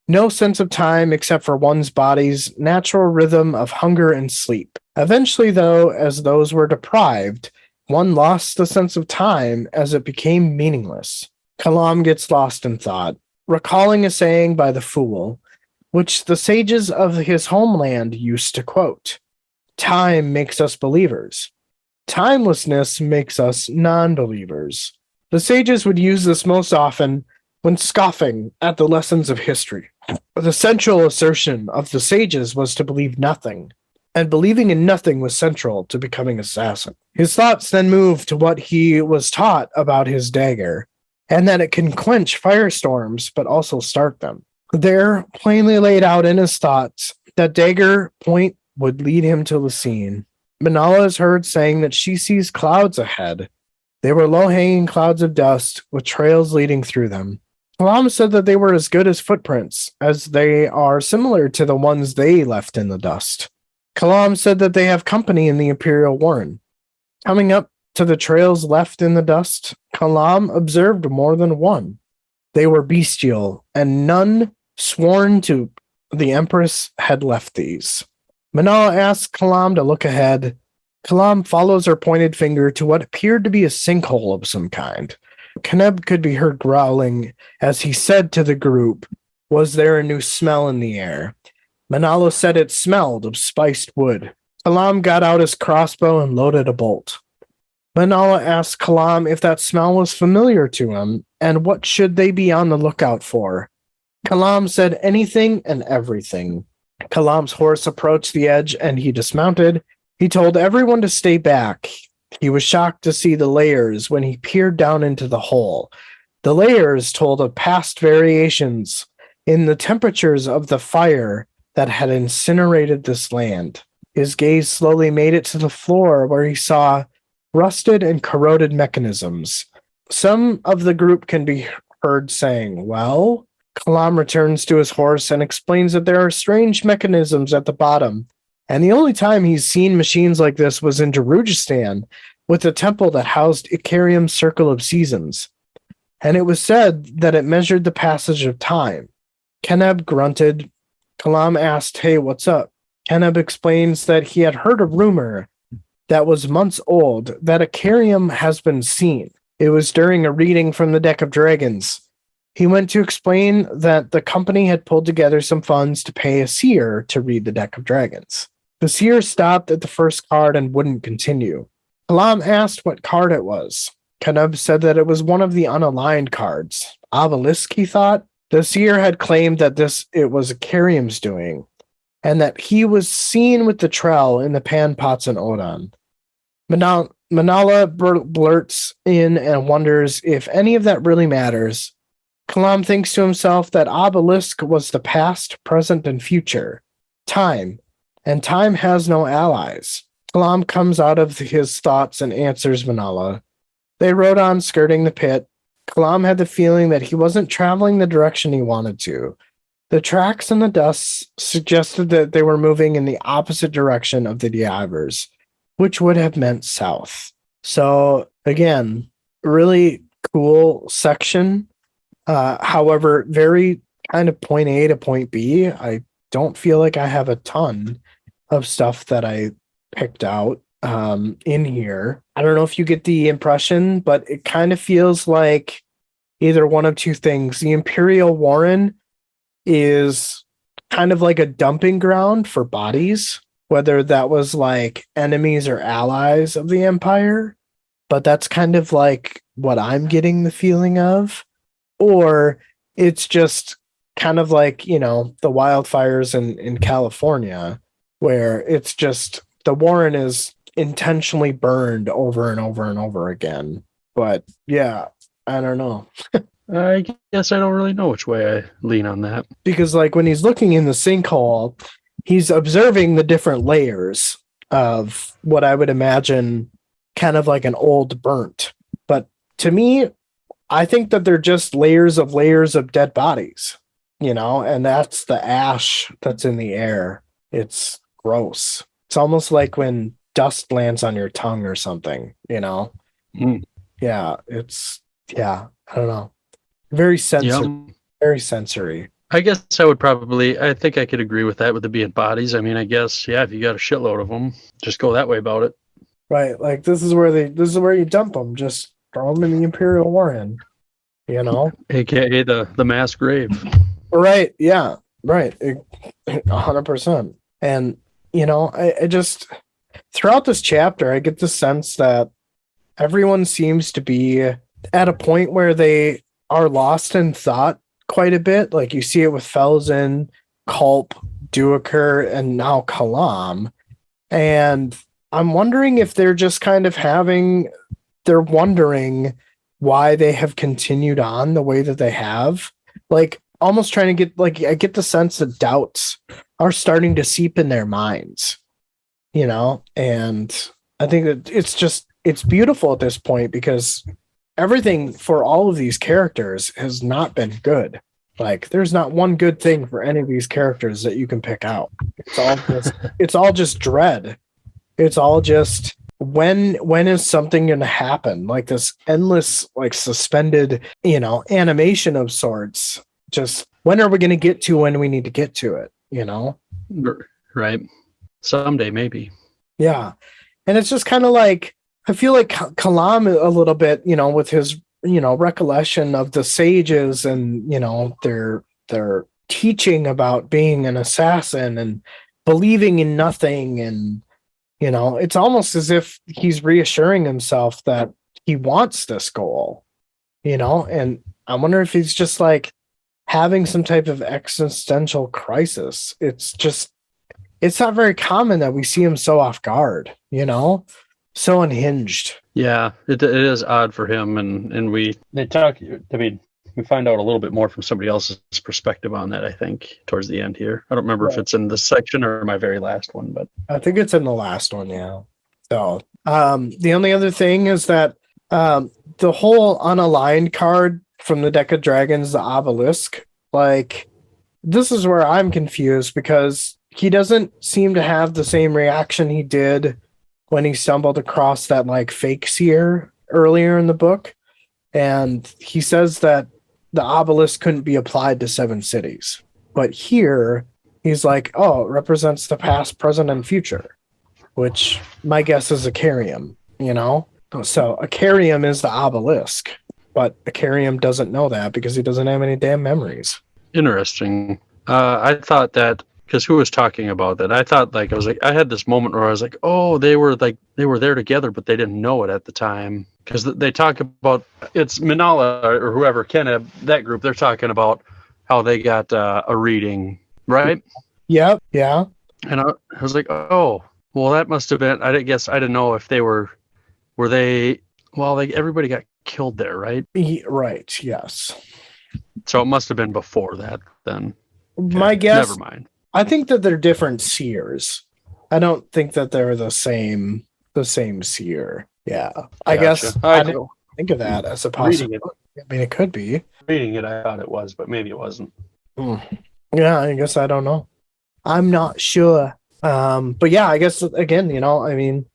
No sense of time except for one's body's natural rhythm of hunger and sleep. Eventually, though, as those were deprived, one lost the sense of time as it became meaningless. Kalam gets lost in thought, recalling a saying by the fool, which the sages of his homeland used to quote: "Time makes us believers. Timelessness makes us non-believers." The sages would use this most often when scoffing at the lessons of history. The central assertion of the sages was to believe nothing, and believing in nothing was central to becoming assassin. His thoughts then moved to what he was taught about his dagger, and that it can quench firestorms but also start them. There, plainly laid out in his thoughts, that dagger point would lead him to the scene. Manala is heard saying that she sees clouds ahead. They were low-hanging clouds of dust with trails leading through them. Kalam said that they were as good as footprints, as they are similar to the ones they left in the dust. Kalam said that they have company in the Imperial Warren. Coming up to the trails left in the dust, Kalam observed more than one. They were bestial, and none sworn to the Empress had left these. Manala asks Kalam to look ahead. Kalam follows her pointed finger to what appeared to be a sinkhole of some kind. Keneb could be heard growling as he said to the group, "Was there a new smell in the air?" Manala said it smelled of spiced wood. Kalam got out his crossbow and loaded a bolt. Manala asked Kalam if that smell was familiar to him, and what should they be on the lookout for. Kalam said anything and everything. Kalam's horse approached the edge and he dismounted. He told everyone to stay back. He was shocked to see the layers when he peered down into the hole. The layers told of past variations in the temperatures of the fire that had incinerated this land. His gaze slowly made it to the floor where he saw rusted and corroded mechanisms. Some of the group can be heard saying, "Well?" Kalam returns to his horse and explains that there are strange mechanisms at the bottom, and the only time he's seen machines like this was in Darujistan, with the temple that housed Icarium's Circle of Seasons, and it was said that it measured the passage of time. Keneb grunted. Kalam asked, "Hey, what's up?" Keneb explains that he had heard a rumor that was months old that a Carium has been seen. It was during a reading from the Deck of Dragons. He went to explain that the company had pulled together some funds to pay a seer to read the Deck of Dragons. The seer stopped at the first card and wouldn't continue. Kalam asked what card it was. Keneb said that it was one of the unaligned cards. Obelisk, he thought. The seer had claimed that it was a Carium's doing, and that he was seen with the trell in the pan pots and Odon. Manala blurts in and wonders if any of that really matters. Kalam thinks to himself that Obelisk was the past, present, and future. Time. And time has no allies. Kalam comes out of his thoughts and answers Manala. They rode on, skirting the pit. Kalam had the feeling that he wasn't traveling the direction he wanted to. The tracks and the dust suggested that they were moving in the opposite direction of the Diavers, which would have meant south. So, again, really cool section. However, very kind of point A to point B. I don't feel like I have a ton of stuff that I picked out in here. I don't know if you get the impression, but it kind of feels like either one of two things. The Imperial Warren is kind of like a dumping ground for bodies, whether that was like enemies or allies of the Empire, but that's kind of like what I'm getting the feeling of. Or it's just kind of like, the wildfires in California, where it's just the Warren is intentionally burned over and over and over again. But yeah, I don't know. I guess I don't really know which way I lean on that. Because like when he's looking in the sinkhole, he's observing the different layers of what I would imagine kind of like an old burnt. But to me, I think that they're just layers of dead bodies, and that's the ash that's in the air. It's gross. It's almost like when dust lands on your tongue or something, Yeah, I don't know. Very sensory. Very sensory. I guess I think I could agree with that with it being bodies. I mean, I guess, yeah, if you got a shitload of them, just go that way about it. Right. Like this is where you dump them. Just throw them in the Imperial Warren, AKA the mass grave. Right. Yeah. Right. 100%. And, I just, throughout this chapter, I get the sense that everyone seems to be at a point where they are lost in thought quite a bit. Like you see it with Felzen, Culp, Duiker, and now Kalam. And I'm wondering if they're just kind of they're wondering why they have continued on the way that they have. Like almost trying to I get the sense that doubts are starting to seep in their minds, and I think that it's beautiful at this point because everything for all of these characters has not been good. Like there's not one good thing for any of these characters that you can pick out. It's all just dread. It's all just when is something going to happen? Like this endless, like suspended, animation of sorts. Just when are we going to get to when we need to get to it? Right. Someday, maybe. Yeah. And it's just kind of like, I feel like Kalam a little bit, with his, recollection of the sages and, their teaching about being an assassin and believing in nothing. And, it's almost as if he's reassuring himself that he wants this goal, and I wonder if he's just like having some type of existential crisis. It's not very common that we see him so off guard, so unhinged. Yeah, it is odd for him, and we find out a little bit more from somebody else's perspective on that, I think, towards the end here. I don't remember if it's in this section or my very last one, but I think it's in the last one, yeah. So the only other thing is that the whole unaligned card from the Deck of Dragons, the Obelisk, like this is where I'm confused because he doesn't seem to have the same reaction he did when he stumbled across that like fake seer earlier in the book. And he says that the obelisk couldn't be applied to 7 cities. But here He's like, oh, it represents the past, present, and future, which my guess is Acarium, you know? So Acarium is the obelisk, but Acarium doesn't know that because he doesn't have any damn memories. Interesting. I thought that because who was talking about that? I thought like I had this moment where I was like, oh, they were there together, but they didn't know it at the time because they talk about it's Minala or whoever Keneb that group. They're talking about how they got a reading, right? Yep, yeah. And I was like, oh, well, that must have been. I guess I didn't know if they were they. Well, everybody got killed there, right? Right, yes. So it must have been before that then. My Okay, never guess, mind. I think that they're different seers. I don't think that they're the same seer. Yeah. I Gotcha. guess I didn't think of that as a Reading it, possibility. I mean, it could be. I thought it was, but maybe it wasn't. Hmm. Yeah, I guess I don't know. I'm not sure. But yeah, I guess again, I mean,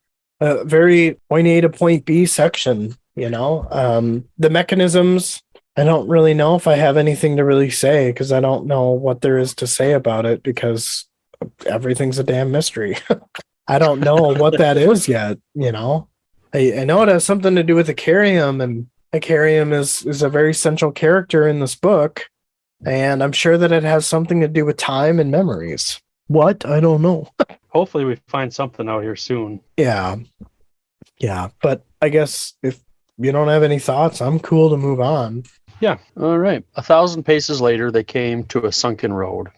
a very point A to point B section, the mechanisms, I don't really know if I have anything to really say because I don't know what there is to say about it because everything's a damn mystery. I don't know what that is yet, I know it has something to do with Acarium, and Acarium is a very central character in this book, and I'm sure that it has something to do with time and memories. What? I don't know. Hopefully, we find something out here soon. Yeah. Yeah. But I guess if you don't have any thoughts, I'm cool to move on. Yeah. All right. 1,000 paces later, they came to a sunken road.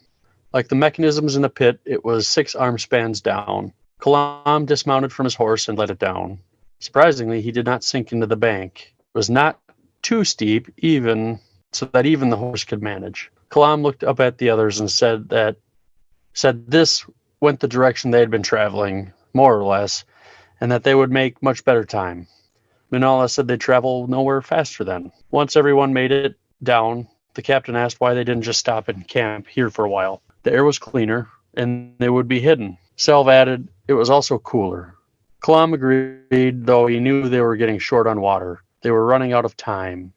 Like the mechanisms in the pit, it was 6 arm spans down. Kalam dismounted from his horse and let it down. Surprisingly, he did not sink into the bank. It was not too steep, so that even the horse could manage. Kalam looked up at the others and said this went the direction they had been traveling, more or less, and that they would make much better time. Minala said they'd travel nowhere faster then. Once everyone made it down, the captain asked why they didn't just stop and camp here for a while. The air was cleaner, and they would be hidden. Selv added it was also cooler. Kalam agreed, though he knew they were getting short on water. They were running out of time.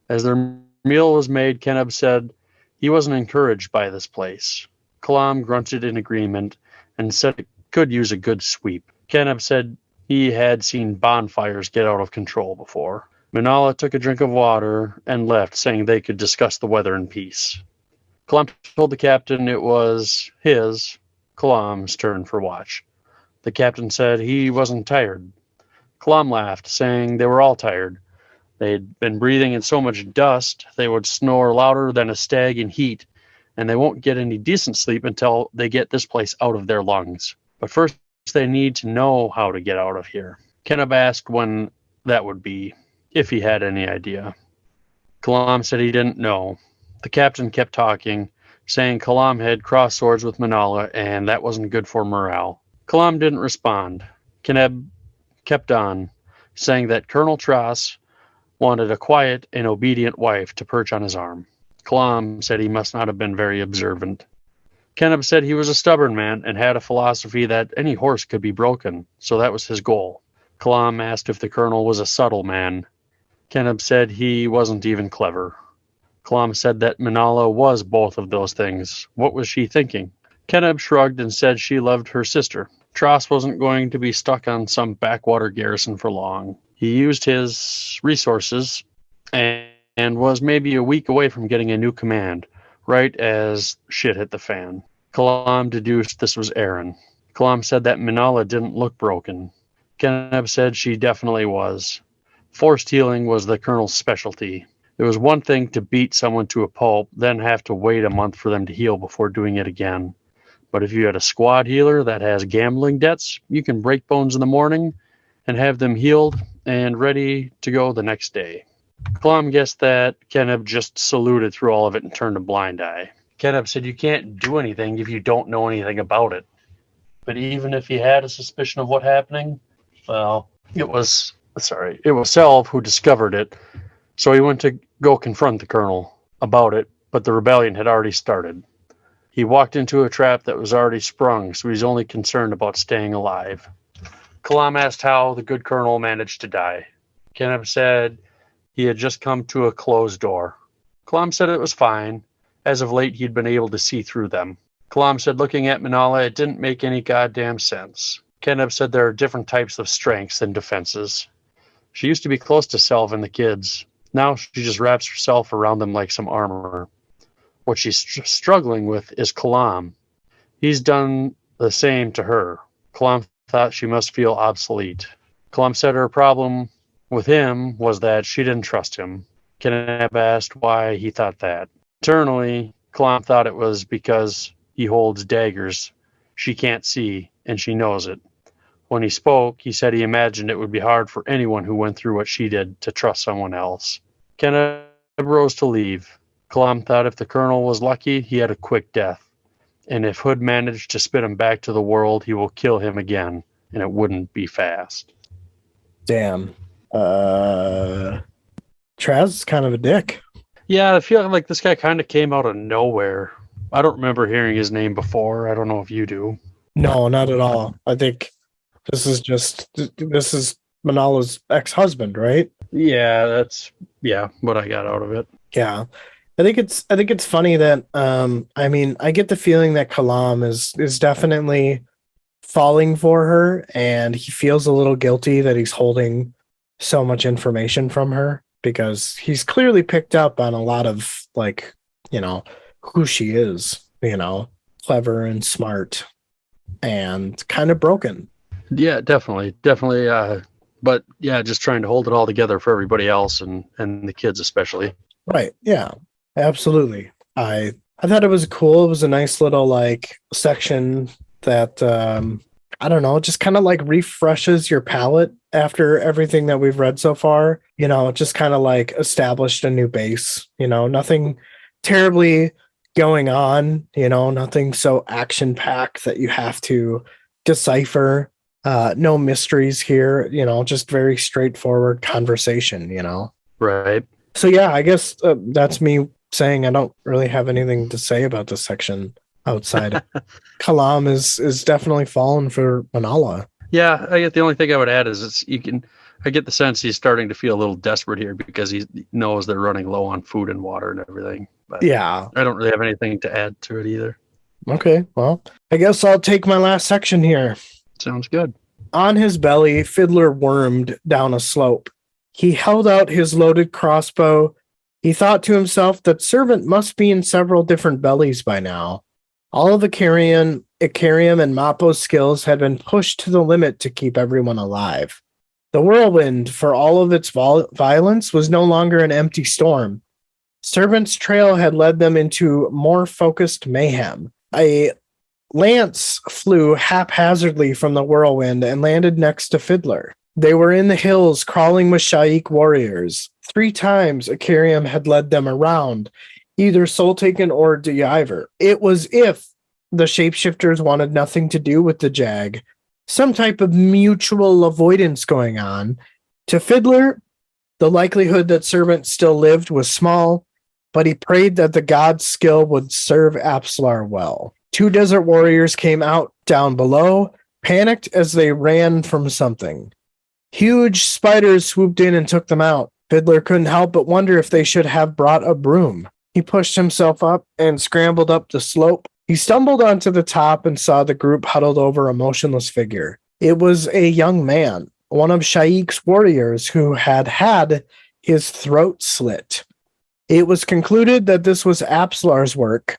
As their meal was made, Keneb said he wasn't encouraged by this place. Kalam grunted in agreement and said it could use a good sweep. Keneb said he had seen bonfires get out of control before. Minala took a drink of water and left, saying they could discuss the weather in peace. Kalam told the captain it was Kalam's turn for watch. The captain said he wasn't tired. Kalam laughed, saying they were all tired. They'd been breathing in so much dust they would snore louder than a stag in heat, and they won't get any decent sleep until they get this place out of their lungs. But first they need to know how to get out of here. Keneb asked when that would be, if he had any idea. Kalam said he didn't know. The captain kept talking, saying Kalam had crossed swords with Minala, and that wasn't good for morale. Kalam didn't respond. Keneb kept on, saying that Colonel Trass wanted a quiet and obedient wife to perch on his arm. Kalam said he must not have been very observant. Keneb said he was a stubborn man and had a philosophy that any horse could be broken, so that was his goal. Kalam asked if the colonel was a subtle man. Keneb said he wasn't even clever. Kalam said that Minala was both of those things. What was she thinking? Keneb shrugged and said she loved her sister. Tross wasn't going to be stuck on some backwater garrison for long. He used his resources and was maybe a week away from getting a new command, right as shit hit the fan. Kalam deduced this was Aaron. Kalam said that Minala didn't look broken. Keneb said she definitely was. Forced healing was the colonel's specialty. It was one thing to beat someone to a pulp, then have to wait a month for them to heal before doing it again. But if you had a squad healer that has gambling debts, you can break bones in the morning and have them healed and ready to go the next day. Kalam guessed that Keneb just saluted through all of it and turned a blind eye. Keneb said you can't do anything if you don't know anything about it. But even if he had a suspicion of what happening, well, it was Selv who discovered it. So he went to go confront the colonel about it, but the rebellion had already started. He walked into a trap that was already sprung, so he's only concerned about staying alive. Kalam asked how the good colonel managed to die. Keneb said he had just come to a closed door. Kalam said it was fine. As of late, he'd been able to see through them. Kalam said, looking at Manala, it didn't make any goddamn sense. Keneb said there are different types of strengths and defenses. She used to be close to Self and the kids. Now she just wraps herself around them like some armor. What she's struggling with is Kalam. He's done the same to her. Kalam thought she must feel obsolete. Kalam said her problem with him was that she didn't trust him. Keneb asked why he thought that. Internally, Kalam thought it was because he holds daggers she can't see, and she knows it. When he spoke, he said he imagined it would be hard for anyone who went through what she did to trust someone else. Keneb rose to leave. Kalam thought if the colonel was lucky, he had a quick death. And if Hood managed to spit him back to the world, he will kill him again, and it wouldn't be fast. Damn. Traz is kind of a dick. Yeah, I feel like this guy kind of came out of nowhere. I don't remember hearing his name before. I don't know if you do. No, not at all. I think this is Manala's ex-husband, right? Yeah, that's what I got out of it. Yeah. I think it's funny that I get the feeling that Kalam is definitely falling for her, and he feels a little guilty that he's holding so much information from her, because he's clearly picked up on a lot of, like, who she is, clever and smart and kind of broken. Yeah, definitely. But yeah, just trying to hold it all together for everybody else and the kids especially. Right. Yeah, absolutely. I thought it was cool. It was a nice little section that I don't know, just kind of refreshes your palate after everything that we've read so far. Just kind of established a new base. Nothing terribly going on. Nothing so action packed that you have to decipher. No mysteries here. Just very straightforward conversation. Right. So yeah, I guess that's me saying I don't really have anything to say about this section outside. Kalam is definitely fallen for Manala. Yeah, I get the only thing I would add is I get the sense he's starting to feel a little desperate here because he knows they're running low on food and water and everything. But yeah, I don't really have anything to add to it either. Okay, well, I guess I'll take my last section here. Sounds good. On his belly, Fiddler wormed down a slope. He held out his loaded crossbow. He thought to himself that Servant must be in several different bellies by now. All of Icarium and Mappo's skills had been pushed to the limit to keep everyone alive. The whirlwind, for all of its violence, was no longer an empty storm. Servant's trail had led them into more focused mayhem. A lance flew haphazardly from the whirlwind and landed next to Fiddler. They were in the hills, crawling with Shaikh warriors. 3 times Icarium had led them around, either Soul-Taken or Diver. It was if the shapeshifters wanted nothing to do with the Jag. Some type of mutual avoidance going on. To Fiddler, the likelihood that Servant still lived was small, but he prayed that the god's skill would serve Apsalar well. 2 desert warriors came out down below, panicked as they ran from something. Huge spiders swooped in and took them out. Fiddler couldn't help but wonder if they should have brought a broom. He pushed himself up and scrambled up the slope. He stumbled onto the top and saw the group huddled over a motionless figure. It was a young man, one of Shaikh's warriors who had had his throat slit. It was concluded that this was Apsalar's work.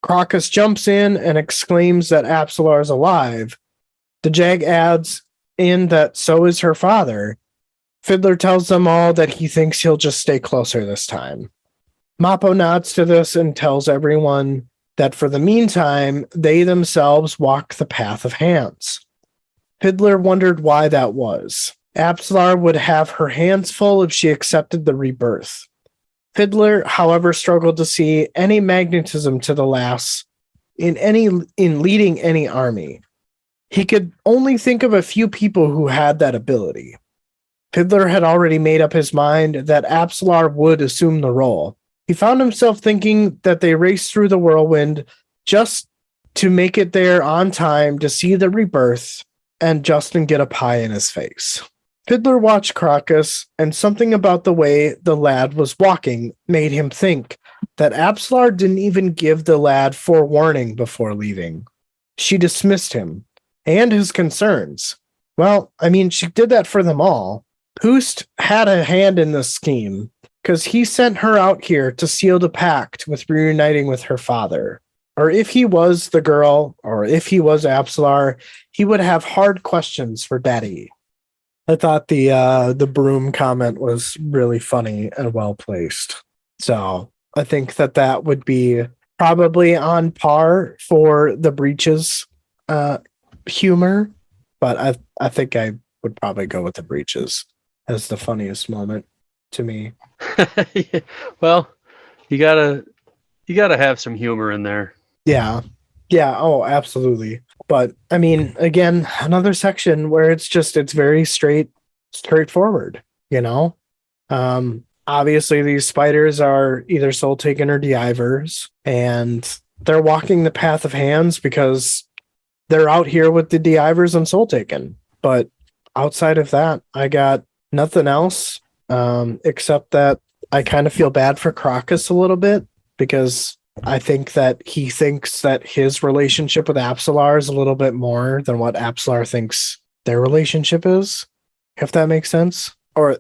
Crocus jumps in and exclaims that Apsalar's alive. The Jag adds in that so is her father. Fiddler tells them all that he thinks he'll just stay closer this time. Mappo nods to this and tells everyone that for the meantime, they themselves walk the path of hands. Fiddler wondered why that was. Apsalar would have her hands full if she accepted the rebirth. Fiddler, however, struggled to see any magnetism to the lass in leading any army. He could only think of a few people who had that ability. Fiddler had already made up his mind that Apsalar would assume the role. He found himself thinking that they raced through the whirlwind just to make it there on time to see the rebirth and Justin get a pie in his face. Fiddler watched Crocus, and something about the way the lad was walking made him think that Absalar didn't even give the lad forewarning before leaving. She dismissed him and his concerns. Well, I mean, she did that for them all. Hoost had a hand in this scheme because he sent her out here to seal the pact with reuniting with her father. Or if he was the girl, or if he was Absalar, he would have hard questions for Daddy. I thought the broom comment was really funny and well placed. So I think that would be probably on par for the Breaches humor, but I think I would probably go with the Breaches as the funniest moment to me. Well, you gotta have some humor in there. Yeah. Yeah, oh, absolutely. But I mean, again, another section where it's very straightforward, you know? Obviously these spiders are either soul taken or deivers, and they're walking the path of hands because they're out here with the deivers and soul taken. But outside of that, I got nothing else, except that I kind of feel bad for Crocus a little bit because I think that he thinks that his relationship with Absalar is a little bit more than what Absalar thinks their relationship is, if that makes sense. Or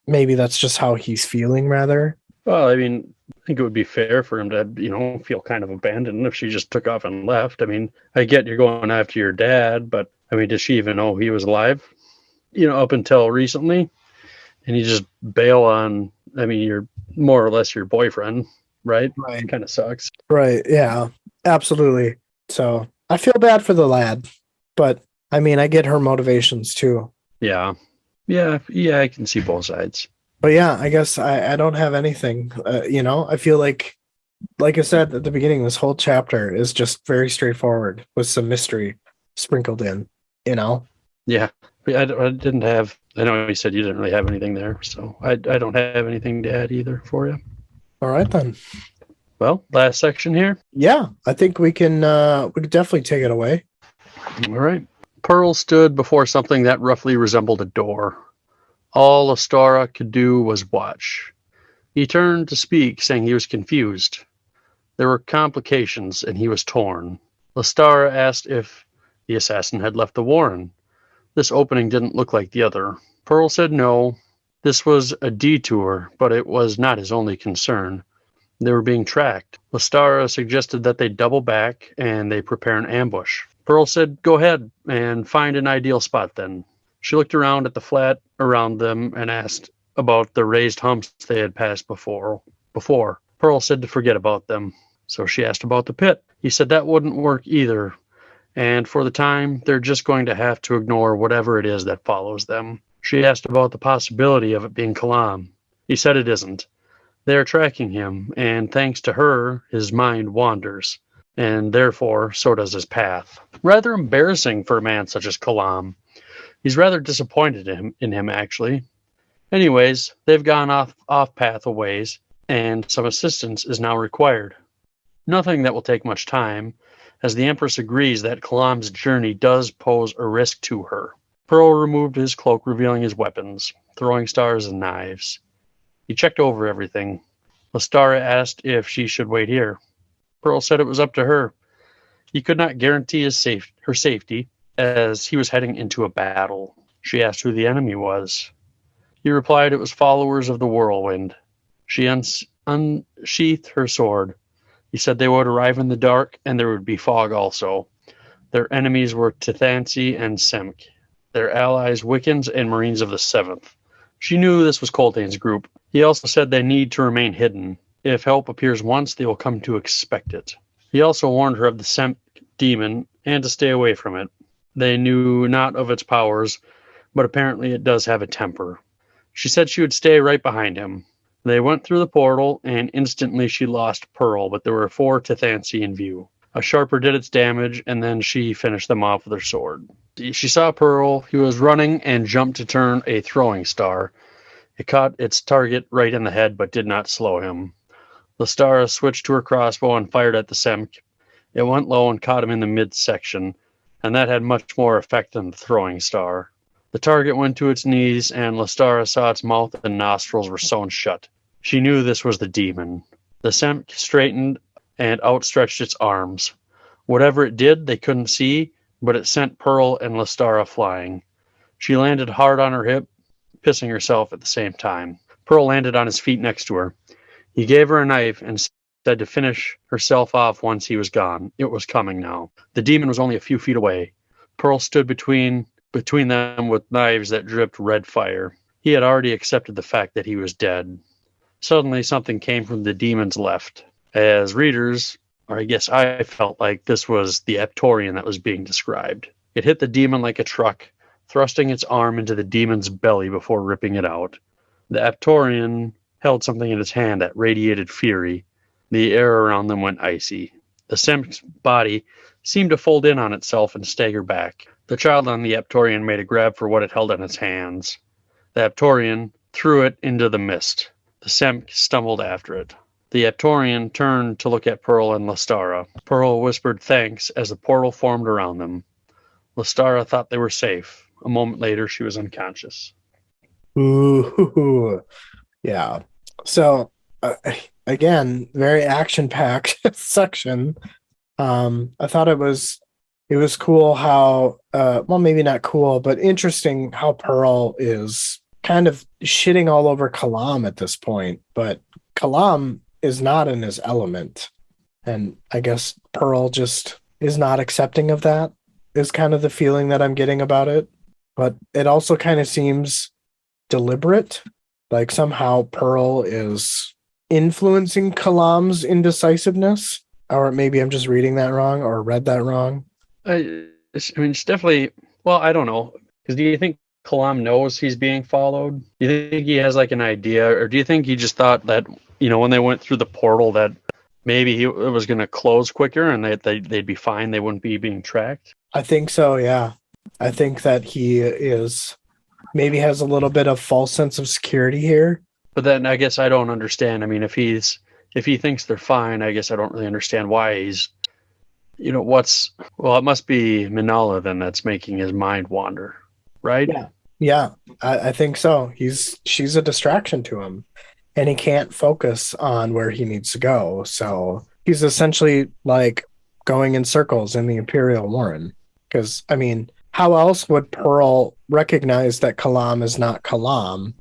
maybe that's just how he's feeling, rather. Well, I mean, I think it would be fair for him to, feel kind of abandoned if she just took off and left. I mean, I get you're going after your dad, but I mean, does she even know he was alive? Up until recently, and you just bail on. I mean, you're more or less your boyfriend, right? Right. Kind of sucks. Right. Yeah. Absolutely. So I feel bad for the lad, but I mean, I get her motivations too. Yeah. I can see both sides. But yeah, I guess I don't have anything. I feel like I said at the beginning, this whole chapter is just very straightforward with some mystery sprinkled in. Yeah, I didn't have. I know you said you didn't really have anything there, so I don't have anything to add either for you. All right then. Well, last section here. Yeah, I think we can definitely take it away. All right. Pearl stood before something that roughly resembled a door. All Astara could do was watch. He turned to speak, saying he was confused. There were complications, and he was torn. Lestara asked if the assassin had left the warren. This opening didn't look like the other. Pearl said no. This was a detour, but it was not his only concern. They were being tracked. Lestara suggested that they double back and they prepare an ambush. Pearl said, "Go ahead and find an ideal spot then." She looked around at the flat around them and asked about the raised humps they had passed before. Pearl said to forget about them. So she asked about the pit. He said that wouldn't work either. And for the time, they're just going to have to ignore whatever it is that follows them. She asked about the possibility of it being Kalam. He said it isn't. They are tracking him, and thanks to her, his mind wanders, and therefore, so does his path. Rather embarrassing for a man such as Kalam. He's rather disappointed in him, actually. Anyways, they've gone off path a ways, and some assistance is now required. Nothing that will take much time, as the Empress agrees that Kalam's journey does pose a risk to her. Pearl removed his cloak, revealing his weapons, throwing stars and knives. He checked over everything. Lestara asked if she should wait here. Pearl said it was up to her. He could not guarantee her safety, as he was heading into a battle. She asked who the enemy was. He replied it was followers of the whirlwind. She unsheathed her sword. He said they would arrive in the dark, and there would be fog also. Their enemies were Tithansi and Semk. Their allies Wiccans and Marines of the 7th. She knew this was Coltane's group. He also said they need to remain hidden. If help appears once, they will come to expect it. He also warned her of the Semk demon, and to stay away from it. They knew not of its powers, but apparently it does have a temper. She said she would stay right behind him. They went through the portal, and instantly she lost Pearl, but there were 4 Tithansi in view. A sharper did its damage, and then she finished them off with her sword. She saw Pearl. He was running and jumped to turn a throwing star. It caught its target right in the head, but did not slow him. Lestara switched to her crossbow and fired at the Semk. It went low and caught him in the midsection, and that had much more effect than the throwing star. The target went to its knees, and Lestara saw its mouth and nostrils were sewn shut. She knew this was the demon. The Semp straightened and outstretched its arms. Whatever it did, they couldn't see, but it sent Pearl and Lestara flying. She landed hard on her hip, pissing herself at the same time. Pearl landed on his feet next to her. He gave her a knife and said to finish herself off once he was gone. It was coming now. The demon was only a few feet away. Pearl stood between them with knives that dripped red fire. He had already accepted the fact that he was dead. Suddenly, something came from the demon's left. As readers, or I guess I felt like this was the Ep.15 that was being described. It hit the demon like a truck, thrusting its arm into the demon's belly before ripping it out. The Ep.15 held something in its hand that radiated fury. The air around them went icy. The Semp's body seemed to fold in on itself and stagger back. The child on the Ep.15 made a grab for what it held in its hands. The Ep.15 threw it into the mist. The Semp stumbled after it. The Ep.15 turned to look at Pearl and Lestara. Pearl whispered thanks as the portal formed around them. Lestara thought they were safe. A moment later, she was unconscious. Ooh, yeah. So, again, very action-packed section. I thought it was cool how, well, maybe not cool, but interesting how Pearl is kind of shitting all over Kalam at this point, but Kalam is not in his element. And I guess Pearl just is not accepting of that, is kind of the feeling that I'm getting about it. But it also kind of seems deliberate. Like somehow Pearl is influencing Kalam's indecisiveness. Or maybe I'm just reading that wrong or read that wrong. I mean, it's definitely, well, I don't know. Because do you think Kalam knows he's being followed? Do you think he has like an idea? Or do you think he just thought that, when they went through the portal that maybe it was going to close quicker and they'd be fine? They wouldn't be being tracked? I think so, yeah. I think that he is maybe has a little bit of false sense of security here. But then I guess I don't understand. I mean, if he thinks they're fine, I guess I don't really understand why he's, it must be Minala then that's making his mind wander, right? Yeah, I think so. She's a distraction to him, and he can't focus on where he needs to go. So he's essentially like going in circles in the Imperial Warren. Because, I mean, how else would Pearl recognize that Kalam is not Kalam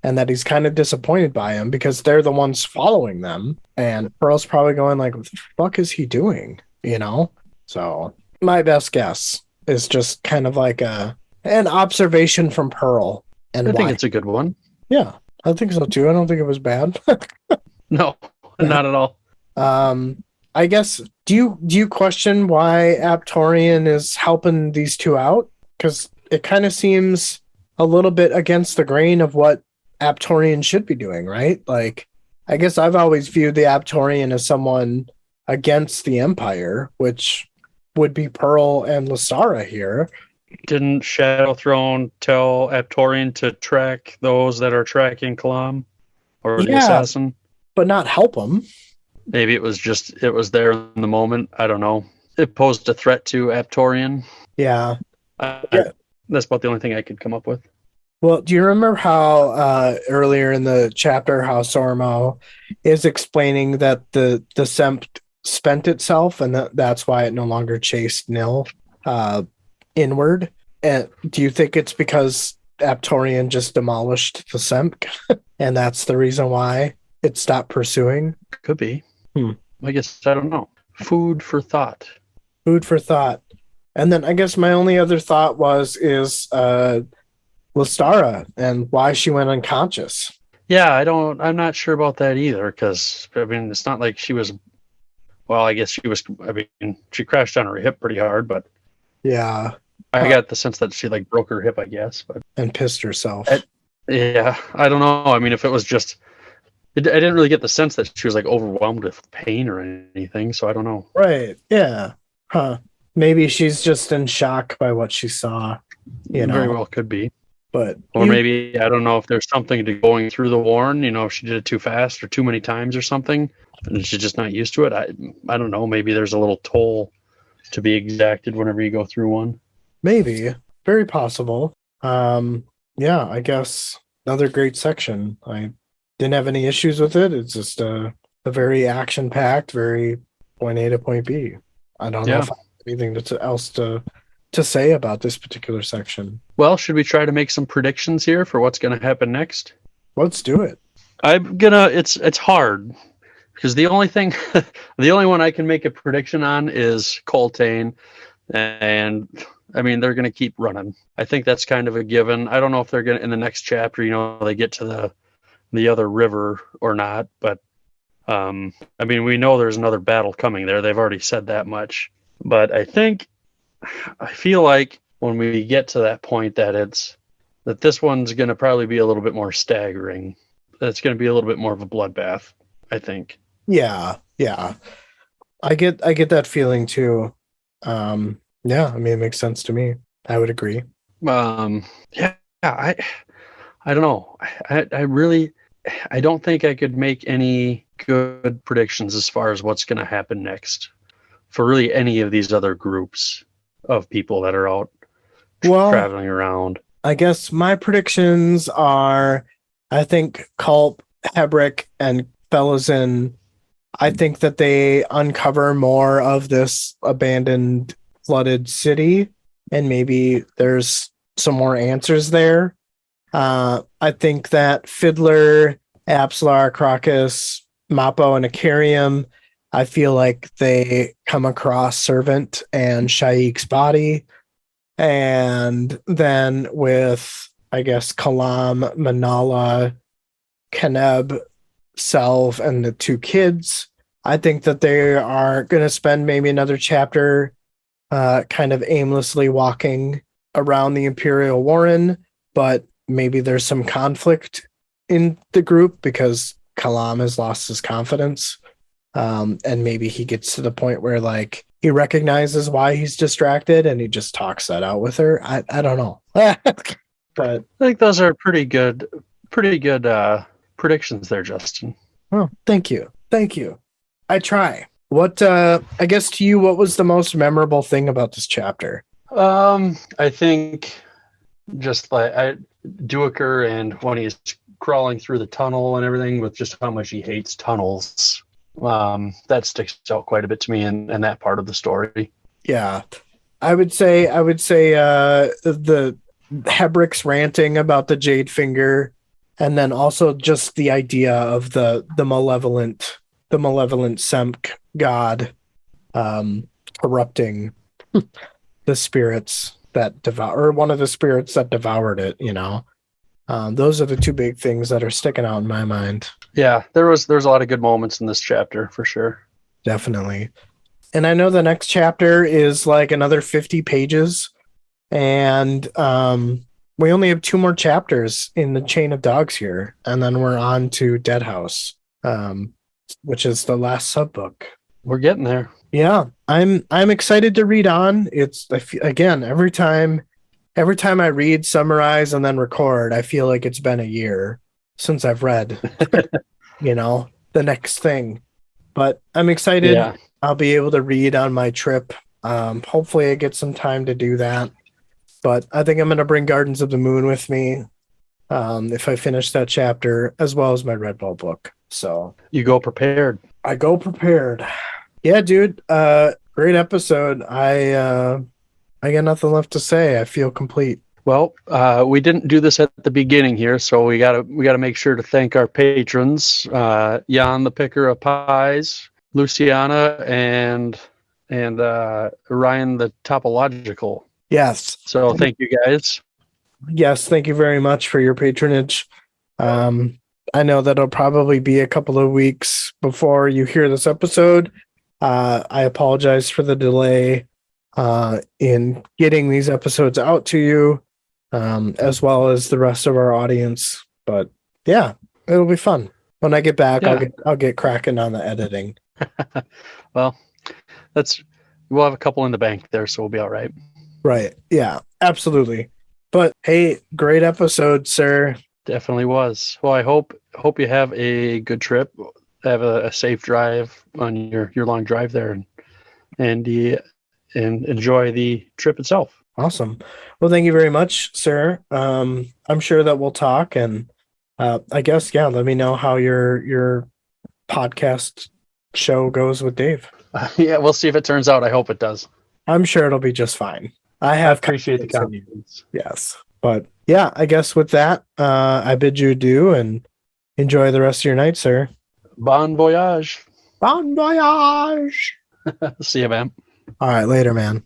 and that he's kind of disappointed by him because they're the ones following them? And Pearl's probably going like, what the fuck is he doing? So my best guess is just kind of like an observation from Pearl. And I think it's a good one. Yeah, I think so too. I don't think it was bad. No, not at all. I guess, do you question why Aptorian is helping these two out? Because it kind of seems a little bit against the grain of what Aptorian should be doing, right? Like, I guess I've always viewed the Aptorian as someone against the Empire, which would be Pearl and Lestara here. Didn't Shadow Throne tell Aptorian to track those that are tracking Kalam? Or the assassin? But not help him. Maybe it was there in the moment. I don't know. It posed a threat to Aptorian. Yeah. That's about the only thing I could come up with. Well, do you remember how earlier in the chapter how Sormo is explaining that the Semp spent itself and that's why it no longer chased Nil inward? And do you think it's because Aptorian just demolished the Semp and that's the reason why it stopped pursuing? Could be. I guess I don't know. Food for thought. And then I guess my only other thought is Lestara and why she went unconscious. Yeah, I'm not sure about that either, because I mean it's not like she was, well, I guess she crashed on her hip pretty hard, but yeah. I got the sense that she like broke her hip, I guess, but and pissed herself. Yeah, I don't know. I mean, if it was just I didn't really get the sense that she was like overwhelmed with pain or anything, so I don't know. Right. Yeah. Huh. Maybe she's just in shock by what she saw. Very well could be. Or maybe, I don't know if there's something to going through the Warren, if she did it too fast or too many times or something, and she's just not used to it. I don't know. Maybe there's a little toll to be exacted whenever you go through one. Maybe. Very possible. Yeah, I guess another great section. I didn't have any issues with it. It's just a very action packed, very point A to point B. I don't know Yeah. if I have anything else to say about this particular section. Well, should we try to make some predictions here for what's going to happen next? Let's do it. It's hard because the only thing, the only one I can make a prediction on is Coltane, and I mean they're going to keep running. I think that's kind of a given. I don't know if they're going to in the next chapter, they get to the other river or not, but I mean we know there's another battle coming there. They've already said that much, but I feel like when we get to that point that this one's going to probably be a little bit more staggering. It's going to be a little bit more of a bloodbath, I think. Yeah. I get that feeling too. Yeah, I mean it makes sense to me. I would agree. Yeah, I don't know. I don't think I could make any good predictions as far as what's going to happen next for really any of these other groups of people that are out traveling around. I guess my predictions are, I think Culp, Hebrick, and Malazan, I think that they uncover more of this abandoned, flooded city, and maybe there's some more answers there. I think that Fiddler, Apsalar, Crocus, Mappo, and Acarium, I feel like they come across Servant and Shaik's body. And then with, I guess, Kalam, Manala, Kaneb, Selv, and the two kids, I think that they are going to spend maybe another chapter kind of aimlessly walking around the Imperial Warren, but maybe there's some conflict in the group because Kalam has lost his confidence. And maybe he gets to the point where like he recognizes why he's distracted and he just talks that out with her. I don't know. But I think those are pretty good predictions there, Justin. Oh, thank you. I try. What I guess to you, what was the most memorable thing about this chapter? I think just like Duiker and when he's crawling through the tunnel and everything with just how much he hates tunnels. That sticks out quite a bit to me in that part of the story. Yeah. I would say the Hebrick's ranting about the Jade Finger, and then also just the idea of the malevolent Semk god corrupting the spirits that devour, one of the spirits that devoured it, those are the two big things that are sticking out in my mind. Yeah, there's a lot of good moments in this chapter for sure. Definitely. And I know the next chapter is like another 50 pages, and we only have 2 more chapters in the chain of dogs here, and then we're on to Deadhouse, which is the last subbook. We're getting there. Yeah, I'm excited to read on. It's again every time I read, summarize, and then record, I feel like it's been a year since I've read, the next thing. But I'm excited. Yeah. I'll be able to read on my trip. Hopefully I get some time to do that. But I think I'm going to bring Gardens of the Moon with me if I finish that chapter, as well as my Red Bull book. So you go prepared. I go prepared. Yeah, dude. Great episode. I got nothing left to say. I feel complete. Well, we didn't do this at the beginning here, so we gotta make sure to thank our patrons, Jan the Picker of Pies, Luciana, and Ryan the Topological. Yes. So thank you guys. Yes, thank you very much for your patronage. I know that it'll probably be a couple of weeks before you hear this episode. I apologize for the delay in getting these episodes out to you, as well as the rest of our audience. But yeah, it'll be fun. When I get back, Yeah. I'll get cracking on the editing. Well, we'll have a couple in the bank there, so we'll be all right. Right. Yeah, absolutely. But hey, great episode, sir. Definitely was. Well, I hope you have a good trip. Have a safe drive on your long drive there, and enjoy the trip itself. Awesome. Well, thank you very much, sir. I'm sure that we'll talk, and I guess let me know how your podcast show goes with Dave. Yeah, we'll see if it turns out. I hope it does. I'm sure it'll be just fine. I I have appreciate the confidence in you. confidence. Yes. But yeah, I guess with that, I bid you adieu and enjoy the rest of your night, sir. Bon voyage. Bon voyage. See you, man. All right, later, man.